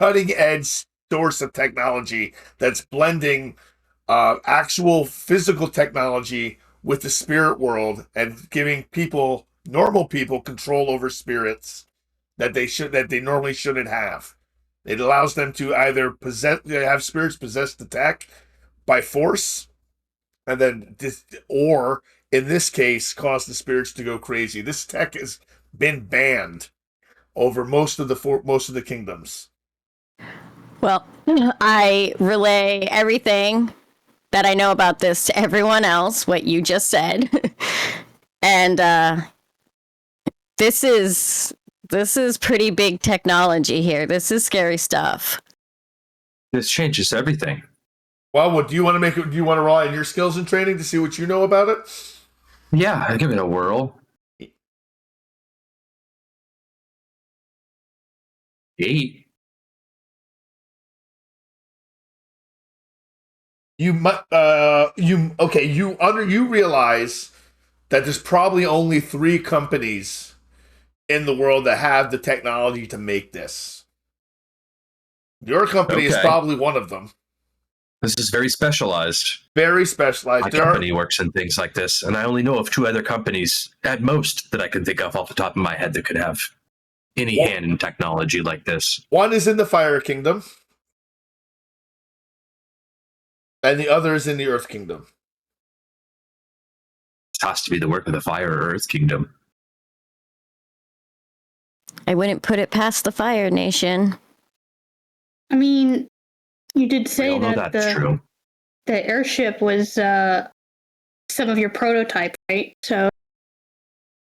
cutting edge source of technology that's blending actual physical technology with the spirit world and giving people, normal people, control over spirits that they normally shouldn't have. It allows them to either have spirits possess the tech by force, and then or in this case, cause the spirits to go crazy. This tech has been banned over most of the kingdoms. Well, I relay everything that I know about this to everyone else, what you just said. And this is pretty big technology here. This is scary stuff. This changes everything. Wildwood, do you want to rely on your skills and training to see what you know about it? Yeah, I'll give it a whirl. 8. You realize that there's probably only 3 companies in the world that have the technology to make this. Your company is probably one of them. This is very specialized. Very specialized. My company works in things like this, and I only know of 2 other companies at most that I can think of off the top of my head that could have any hand in technology like this. One is in the Fire Kingdom, and the other is in the Earth Kingdom. It has to be the work of the Fire or Earth Kingdom. I wouldn't put it past the Fire Nation. I mean, you did say that that's true. The airship was some of your prototype, right? So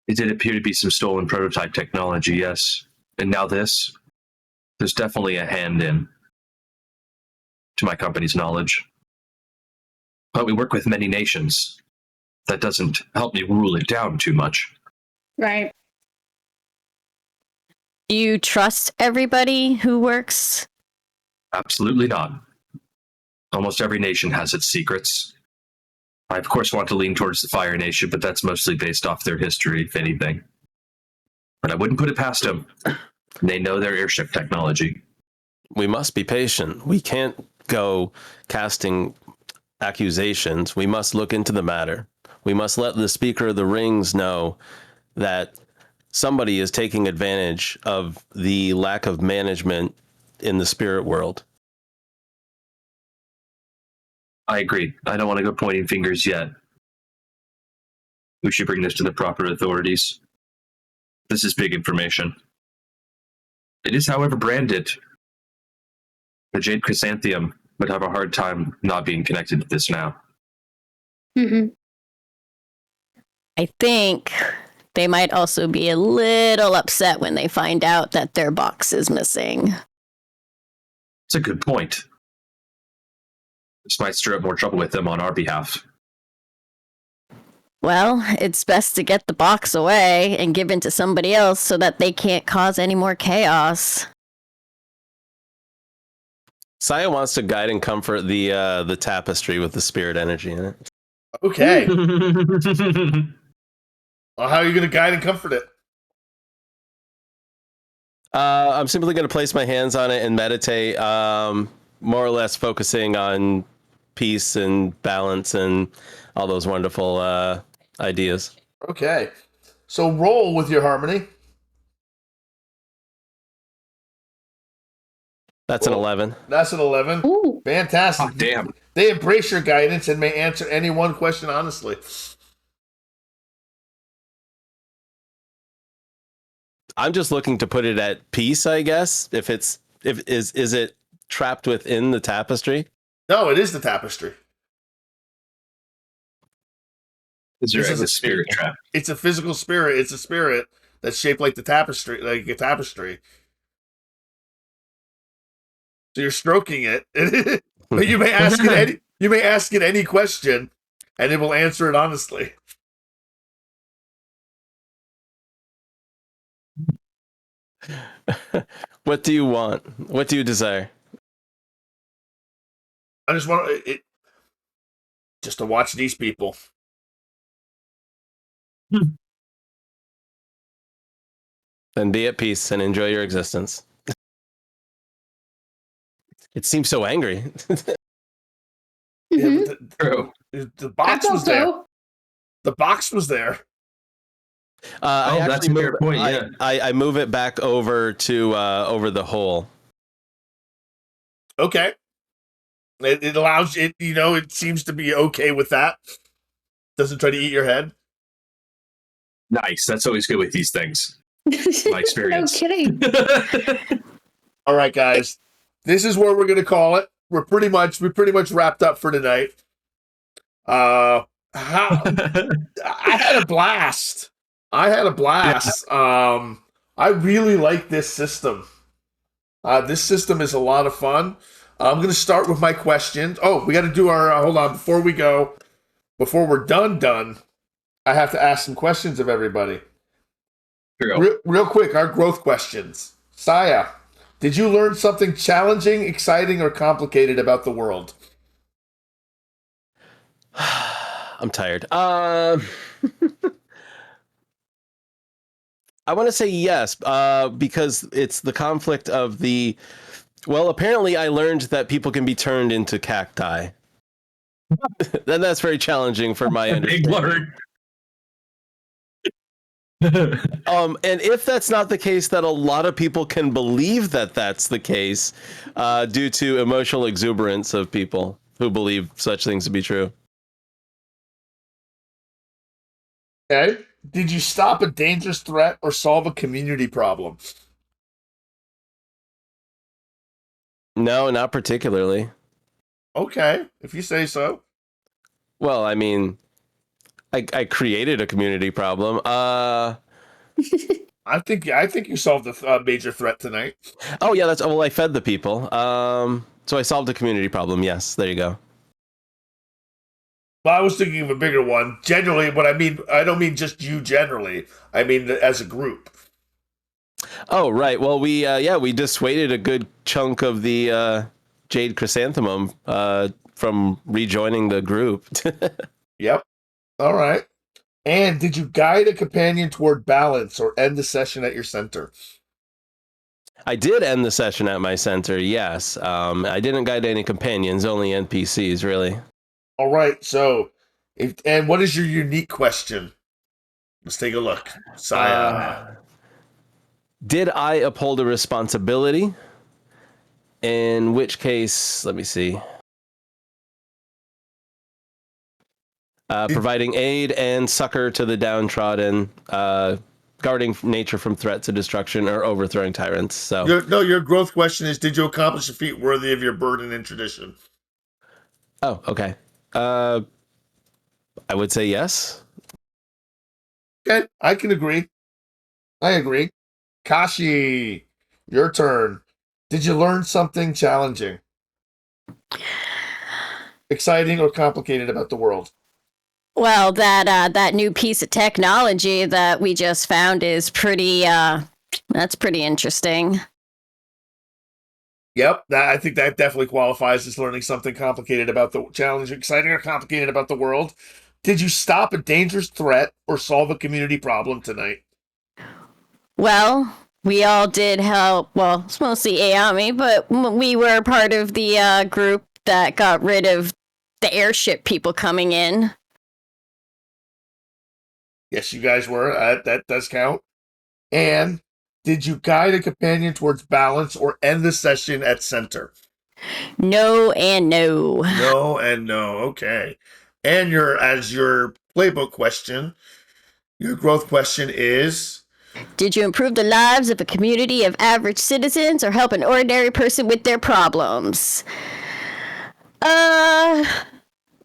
it did appear to be some stolen prototype technology, yes. And now this, there's definitely a hand in, to my company's knowledge. But we work with many nations. That doesn't help me rule it down too much. Right. Do you trust everybody who works? Absolutely not. Almost every nation has its secrets. I, of course, want to lean towards the Fire Nation, but that's mostly based off their history, if anything. But I wouldn't put it past them. They know their airship technology. We must be patient. We can't go casting accusations. We must look into the matter. We must let the Speaker of the Rings know that somebody is taking advantage of the lack of management in the spirit world. I agree. I don't want to go pointing fingers yet. We should bring this to the proper authorities. This is big information. It is, however, branded. The Jade Chrysanthemum would have a hard time not being connected to this now. Mm-hmm. I think they might also be a little upset when they find out that their box is missing. It's a good point. This might stir up more trouble with them on our behalf. Well, it's best to get the box away and given to somebody else so that they can't cause any more chaos. Saya wants to guide and comfort the tapestry with the spirit energy in it. Okay. Well, how are you going to guide and comfort it? I'm simply going to place my hands on it and meditate, more or less focusing on peace and balance and all those wonderful ideas. Okay. So roll with your harmony. That's an 11. That's an 11. Ooh. Fantastic. Oh, damn. They embrace your guidance and may answer any one question honestly. I'm just looking to put it at peace, I guess. Is it trapped within the tapestry? No, it is the tapestry. This is a spirit trap. It's a physical spirit. It's a spirit that's shaped like the tapestry, like a tapestry. So you're stroking it, but you may ask it any question, and it will answer it honestly. What do you want? What do you desire? I just want it just to watch these people. Then be at peace and enjoy your existence. It seems so angry. Yeah, Mhm. but True. the I box felt was there. so. The box was there. I that's actually a fair point, yeah. I move it back over to over the hole. Okay. It allows it, it seems to be okay with that. Doesn't try to eat your head. Nice. That's always good with these things. My No experience. kidding. All right, guys. This is where we're gonna call it. We pretty much wrapped up for tonight. I had a blast. I really like this system. This system is a lot of fun. I'm going to start with my questions. Oh, we got to do our, hold on, before we're done, I have to ask some questions of everybody. Real quick, our growth questions. Saya, did you learn something challenging, exciting, or complicated about the world? I'm tired. I want to say yes, because it's the conflict of the. Well, apparently, I learned that people can be turned into cacti. Then that's very challenging for my Big understanding. word. And if that's not the case, that a lot of people can believe that that's the case, due to emotional exuberance of people who believe such things to be true. Okay. Did you stop a dangerous threat or solve a community problem? No, not particularly. Okay, if you say so. Well, I mean, I created a community problem. I think you solved a major threat tonight. Oh yeah, I fed the people. So I solved a community problem. Yes, there you go. Well, I was thinking of a bigger one. Generally, what I mean, I don't mean just you generally. I mean as a group. Oh right. Well, we dissuaded a good chunk of the Jade Chrysanthemum from rejoining the group. Yep. All right. And did you guide a companion toward balance or end the session at your center? I did end the session at my center. Yes. I didn't guide any companions, only NPCs, really. All right. So, and what is your unique question? Let's take a look. Saya. Did I uphold a responsibility? In which case, let me see. Providing aid and succor to the downtrodden, guarding nature from threats of destruction, or overthrowing tyrants. So Your growth question is: did you accomplish a feat worthy of your burden and tradition? Oh, okay. I would say yes. Okay, I can agree. I agree. Kashi, your turn. Did you learn something challenging, exciting, or complicated about the world? Well, that new piece of technology that we just found is that's pretty interesting. Yep, I think that definitely qualifies as learning something complicated about the challenging, exciting, or complicated about the world. Did you stop a dangerous threat or solve a community problem tonight? Well, we all did help. Well, it's mostly Ayami, but we were part of the group that got rid of the airship people coming in. Yes, you guys were. That does count. And did you guide a companion towards balance or end the session at center? No and no. No and no. Okay. And as your playbook question, your growth question is: Did you improve the lives of a community of average citizens or help an ordinary person with their problems?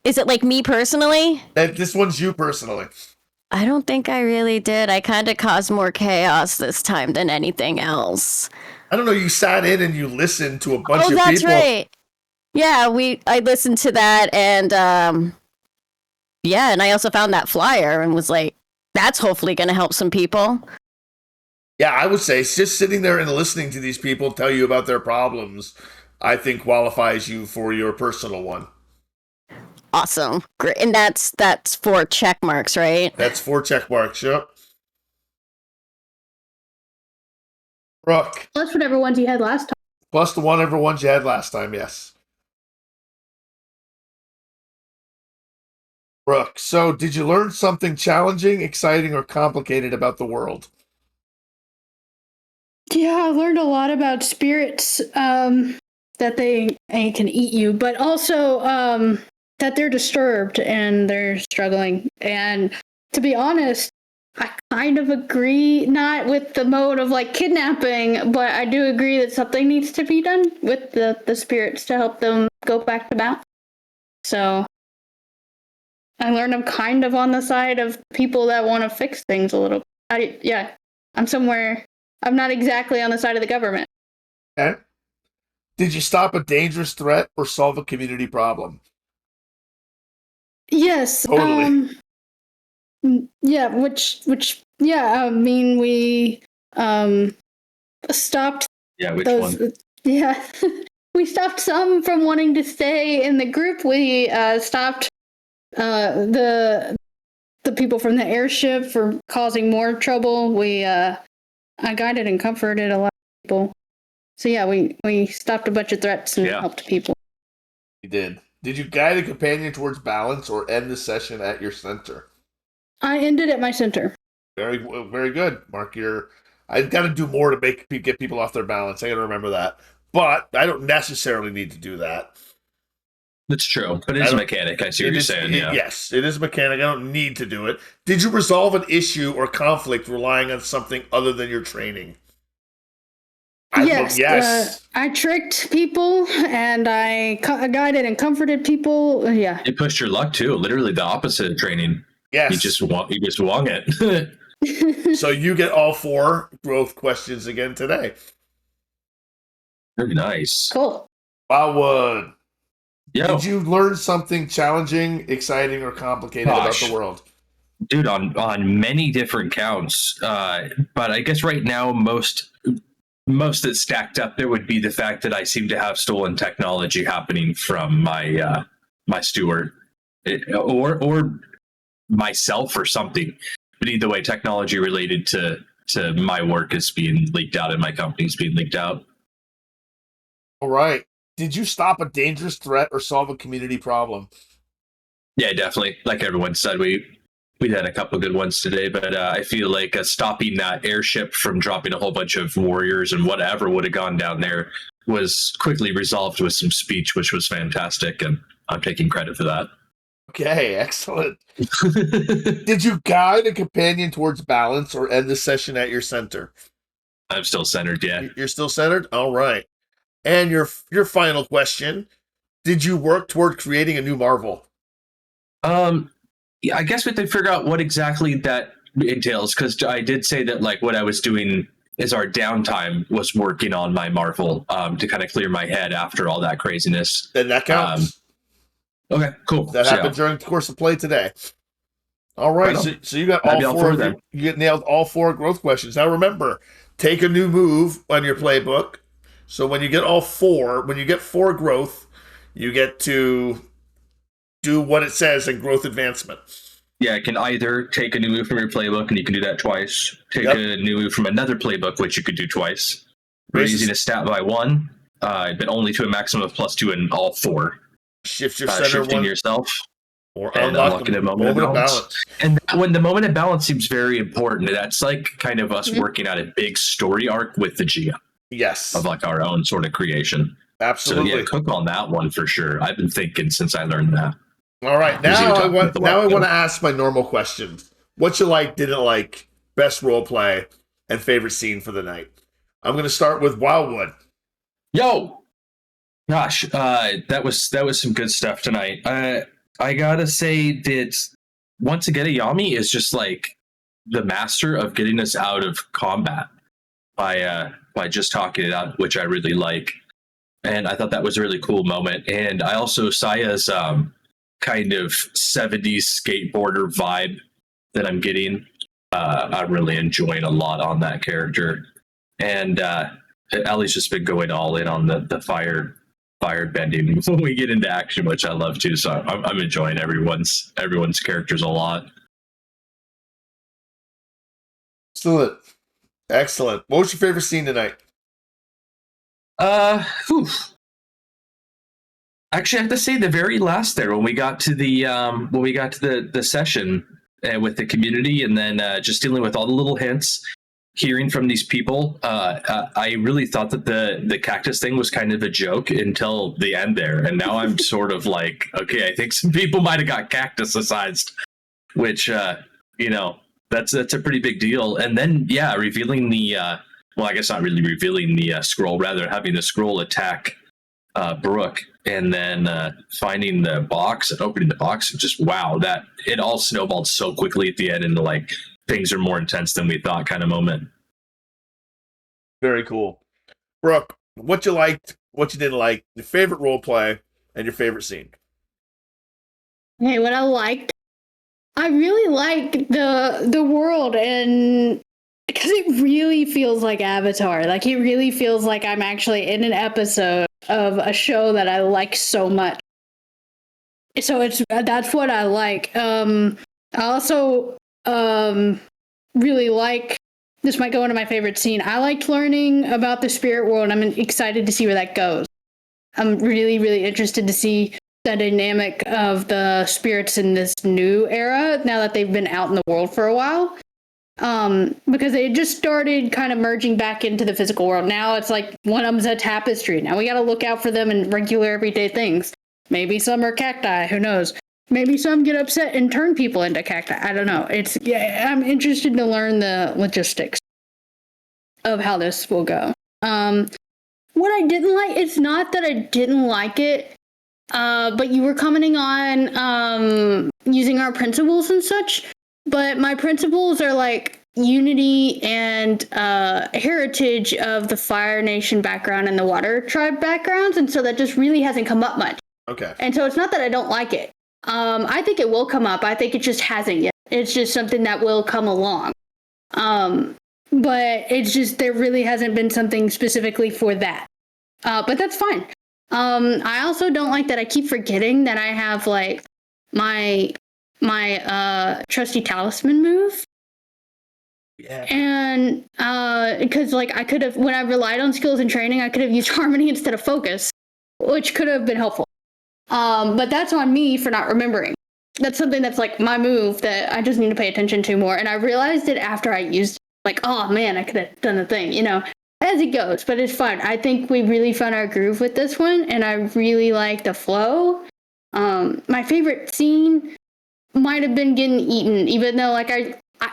Is it like me personally? This one's you personally. I don't think I really did. I kind of caused more chaos this time than anything else. I don't know. You sat in and you listened to a bunch of people. Oh, that's right. Yeah, I listened to that, and yeah, and I also found that flyer and was like, that's hopefully going to help some people. Yeah, I would say it's just sitting there and listening to these people tell you about their problems, I think qualifies you for your personal one. Awesome. Great. And that's 4 check marks, right? That's 4 check marks. Yep. Brooke. Plus whatever ones you had last time. Plus the whatever ones you had last time, yes. Brooke, so did you learn something challenging, exciting, or complicated about the world? Yeah, I learned a lot about spirits, that they can eat you, but also that they're disturbed and they're struggling. And to be honest, I kind of agree, not with the mode of like kidnapping, but I do agree that something needs to be done with the spirits to help them go back to balance. So I learned I'm kind of on the side of people that want to fix things a little. I'm somewhere. I'm not exactly on the side of the government. Okay. Did you stop a dangerous threat or solve a community problem? Yes. Totally. Yeah. Yeah. I mean, we stopped. Yeah, which those, one? Yeah. We stopped some from wanting to stay in the group. We stopped the people from the airship for causing more trouble. I guided and comforted a lot of people. So yeah, we stopped a bunch of threats and helped people. You did. Did you guide a companion towards balance or end the session at your center? I ended at my center. Very, very good, Mark. I got to do more to get people off their balance. I got to remember that, but I don't necessarily need to do that. That's true, but it is a mechanic. I see what you're saying. Yeah. Yes, it is a mechanic. I don't need to do it. Did you resolve an issue or conflict relying on something other than your training? Yes. I tricked people and I guided and comforted people. Yeah. It pushed your luck too. Literally the opposite of training. Yes. You just wong it. So you get all 4 growth questions again today. Very nice. Cool. Wildwood. Yo. Did you learn something challenging, exciting, or complicated about the world? Dude, on many different counts. But I guess right now most that stacked up there would be the fact that I seem to have stolen technology happening from my my steward, or myself or something. But either way, technology related to my work is being leaked out and my company's being leaked out. All right. Did you stop a dangerous threat or solve a community problem? Yeah, definitely. Like everyone said, we had a couple of good ones today, but I feel like stopping that airship from dropping a whole bunch of warriors and whatever would have gone down there was quickly resolved with some speech, which was fantastic, and I'm taking credit for that. Okay, excellent. Did you guide a companion towards balance or end the session at your center? I'm still centered, yeah. You're still centered? All right. And your final question, did you work toward creating a new marvel? Yeah, I guess we have to figure out what exactly that entails, because I did say that like what I was doing is our downtime was working on my marvel to kind of clear my head after all that craziness. Then that counts. Okay, cool. That happened during the course of play today. All right, so you got all 4. You get nailed all 4 growth questions. Now remember, take a new move on your playbook. So when you get all 4, when you get 4 growth, you get to do what it says in growth advancement. Yeah, I can either take a new move from your playbook, and you can do that twice. Take a new move from another playbook, which you could do twice. Raising a stat by 1, but only to a maximum of +2 in all 4. Shift your center shifting 1. Yourself. Or unlocking a moment of balance. And when the moment of balance seems very important, that's like kind of us working out a big story arc with the GM. Yes. Of like our own sort of creation. Absolutely. So yeah, cook on that one for sure. I've been thinking since I learned that. All right, now I want to ask my normal questions. What you like, didn't like, best role play, and favorite scene for the night. I'm going to start with Wildwood. Yo, gosh, that was some good stuff tonight. I gotta say that once again, Yami is just like the master of getting us out of combat by just talking it out, which I really like. And I thought that was a really cool moment. And I also Saya's kind of 70s skateboarder vibe that I'm getting I'm really enjoying a lot on that character. And Ellie's just been going all in on the fire bending when we get into action, which I love too. So I'm enjoying everyone's characters a lot. Excellent. What was your favorite scene tonight? Whew. Actually, I have to say the very last there when we got to the session with the community, and then just dealing with all the little hints, hearing from these people. I really thought that the cactus thing was kind of a joke until the end there, and now I'm sort of like, okay, I think some people might have got cactusicized, which that's a pretty big deal. And then revealing the well, I guess not really revealing the scroll, rather having the scroll attack Brooke, and then finding the box and opening the box, and just wow, that it all snowballed so quickly at the end into like things are more intense than we thought kind of moment. Very cool. Brooke, what you liked, what you didn't like, your favorite role play, and your favorite scene. Hey, what I liked, I really like the world, and because it really feels like Avatar. Like it really feels like I'm actually in an episode of a show that I like so much. So that's what I like. I also really like, this might go into my favorite scene. I liked learning about the spirit world, and I'm excited to see where that goes. I'm really, really interested to see the dynamic of the spirits in this new era now that they've been out in the world for a while. Because they just started kind of merging back into the physical world. Now it's like one of them's a tapestry. Now we got to look out for them in regular everyday things. Maybe some are cacti, who knows? Maybe some get upset and turn people into cacti. I don't know. I'm interested to learn the logistics of how this will go. What I didn't like, it's not that I didn't like it, but you were commenting on using our principles and such. But my principles are like unity and heritage of the Fire Nation background and the Water Tribe backgrounds. And so that just really hasn't come up much. Okay. And so it's not that I don't like it. I think it will come up. I think it just hasn't yet. It's just something that will come along. But it's just, there really hasn't been something specifically for that. But that's fine. I also don't like that I keep forgetting that I have like my trusty talisman move. Yeah. And because like I could have, when I relied on skills and training, I could have used harmony instead of focus, which could have been helpful. But that's on me for not remembering. That's something that's like my move that I just need to pay attention to more. And I realized it after I used it. Like, oh man, I could have done the thing, as it goes, but it's fun. I think we really found our groove with this one, and I really like the flow. My favorite scene might have been getting eaten, even though like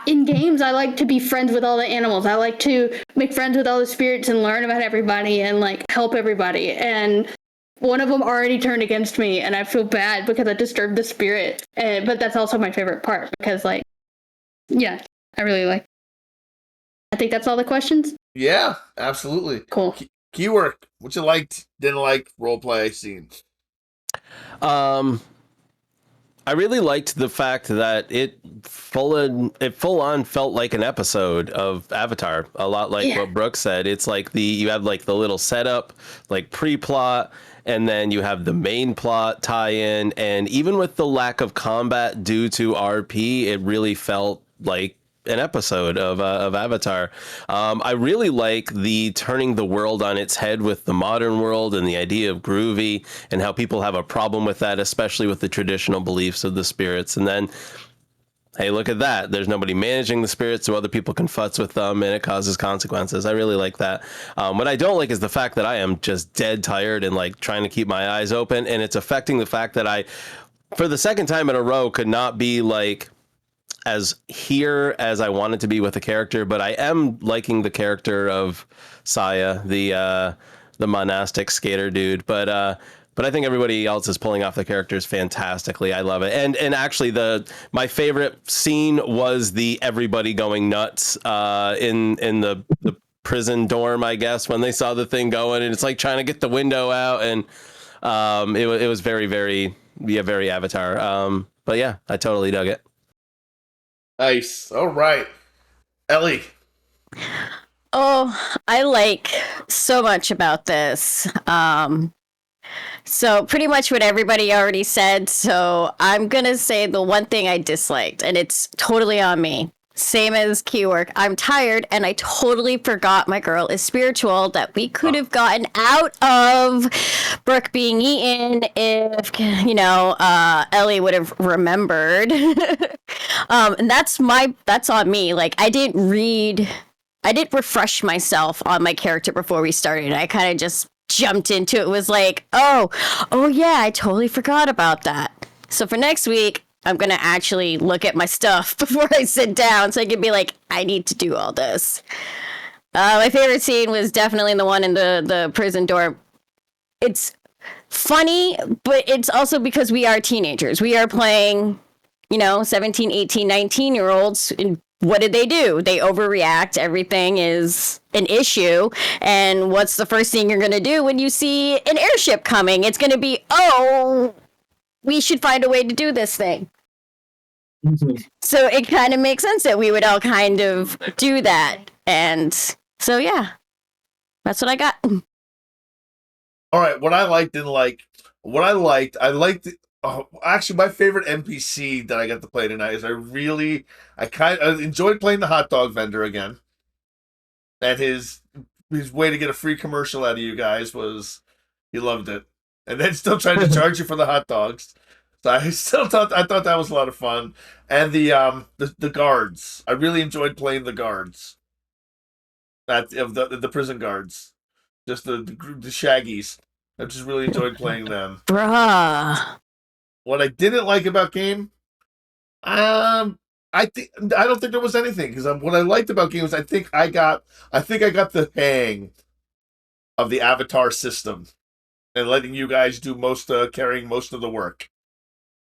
in games I like to be friends with all the animals. I like to make friends with all the spirits and learn about everybody and like help everybody. And one of them already turned against me, and I feel bad because I disturbed the spirit. But that's also my favorite part because like, yeah, I really like. I think that's all the questions. Yeah, absolutely. Cool. Keyword, what you liked, didn't like, role play scene. I really liked the fact that it full on felt like an episode of Avatar, a lot like what Brooke said. It's like you have like the little setup, like pre-plot, and then you have the main plot tie-in, and even with the lack of combat due to RP, it really felt like an episode of Avatar. I really like the turning the world on its head with the modern world and the idea of groovy and how people have a problem with that, especially with the traditional beliefs of the spirits. And then, hey, look at that. There's nobody managing the spirits, so other people can futz with them, and it causes consequences. I really like that. What I don't like is the fact that I am just dead tired and like trying to keep my eyes open, and it's affecting the fact that I, for the second time in a row, could not be like as here as I wanted to be with the character, but I am liking the character of Saya, the monastic skater dude. But I think everybody else is pulling off the characters fantastically. I love it. And actually my favorite scene was the everybody going nuts in the prison dorm, I guess, when they saw the thing going, and it's like trying to get the window out, and it was very, very, very Avatar. But yeah, I totally dug it. Nice. All right. Ellie. Oh, I like so much about this. So pretty much what everybody already said. So I'm gonna say the one thing I disliked, and it's totally on me. Same as Keywork. I'm tired, and I totally forgot my girl is spiritual. That we could have gotten out of Brooke being eaten if Ellie would have remembered. And that's on me. Like I didn't refresh myself on my character before we started. I kind of just jumped into it. It was like, oh yeah, I totally forgot about that. So for next week, I'm going to actually look at my stuff before I sit down so I can be like, I need to do all this. My favorite scene was definitely the one in the prison door. It's funny, but it's also because we are teenagers. We are playing, 17, 18, 19-year-olds. And what did they do? They overreact. Everything is an issue. And what's the first thing you're going to do when you see an airship coming? It's going to be, we should find a way to do this thing. So it kind of makes sense that we would all kind of do that. And so, yeah, that's what I got. All right, what I liked, actually, my favorite NPC that I got to play tonight is I enjoyed playing the hot dog vendor again. And his way to get a free commercial out of you guys was he loved it. And then still trying to charge you for the hot dogs. So I thought that was a lot of fun. And the guards. I really enjoyed playing the guards. The prison guards. Just the shaggies. I just really enjoyed playing them. Bruh. What I didn't like about game, I don't think there was anything, because what I liked about game was I think I got the hang of the avatar system and letting you guys do carrying most of the work.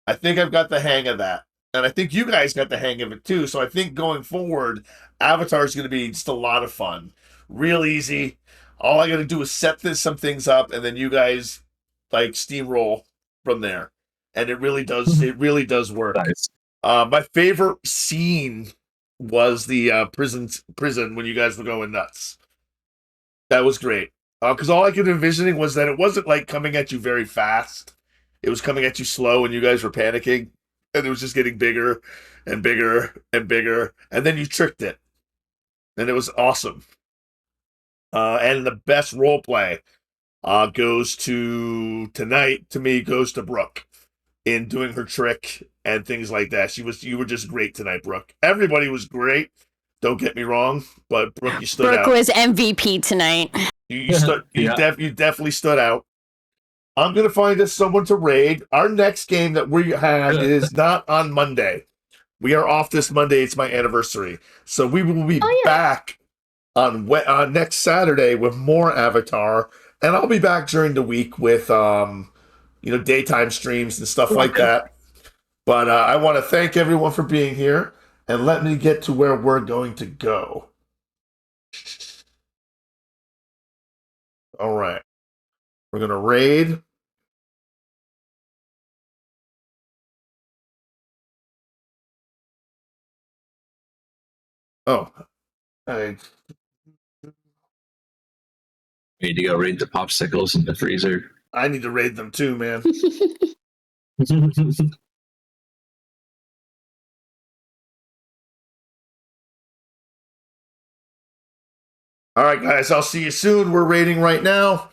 I think I've got the hang of that, and I think you guys got the hang of it too. So I think going forward, Avatar is going to be just a lot of fun, real easy. All I got to do is set some things up, and then you guys like steamroll from there. And it really does work. Nice. My favorite scene was the prison when you guys were going nuts. That was great. Because all I could envisioning was that it wasn't like coming at you very fast. It was coming at you slow, and you guys were panicking, and it was just getting bigger and bigger and bigger, and then you tricked it, and it was awesome. And the best role play goes to Brooke in doing her trick and things like that. You were just great tonight, Brooke. Everybody was great. Don't get me wrong, but Brooke, you stood out. Brooke was MVP tonight. You definitely stood out. I'm gonna find us someone to raid. Our next game that we have is not on Monday. We are off this Monday. It's my anniversary, so we will be back on next Saturday with more Avatar, and I'll be back during the week with daytime streams and stuff like that. But I want to thank everyone for being here, and let me get to where we're going to go. All right. We're going to raid. Oh. Need to go raid the popsicles in the freezer. I need to raid them too, man. All right, guys, I'll see you soon. We're raiding right now.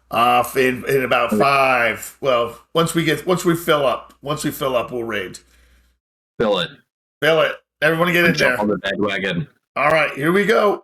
In about 5. Well, once we fill up, we'll raid. Fill it. Everyone get in there. Jump on the bandwagon. All right, here we go.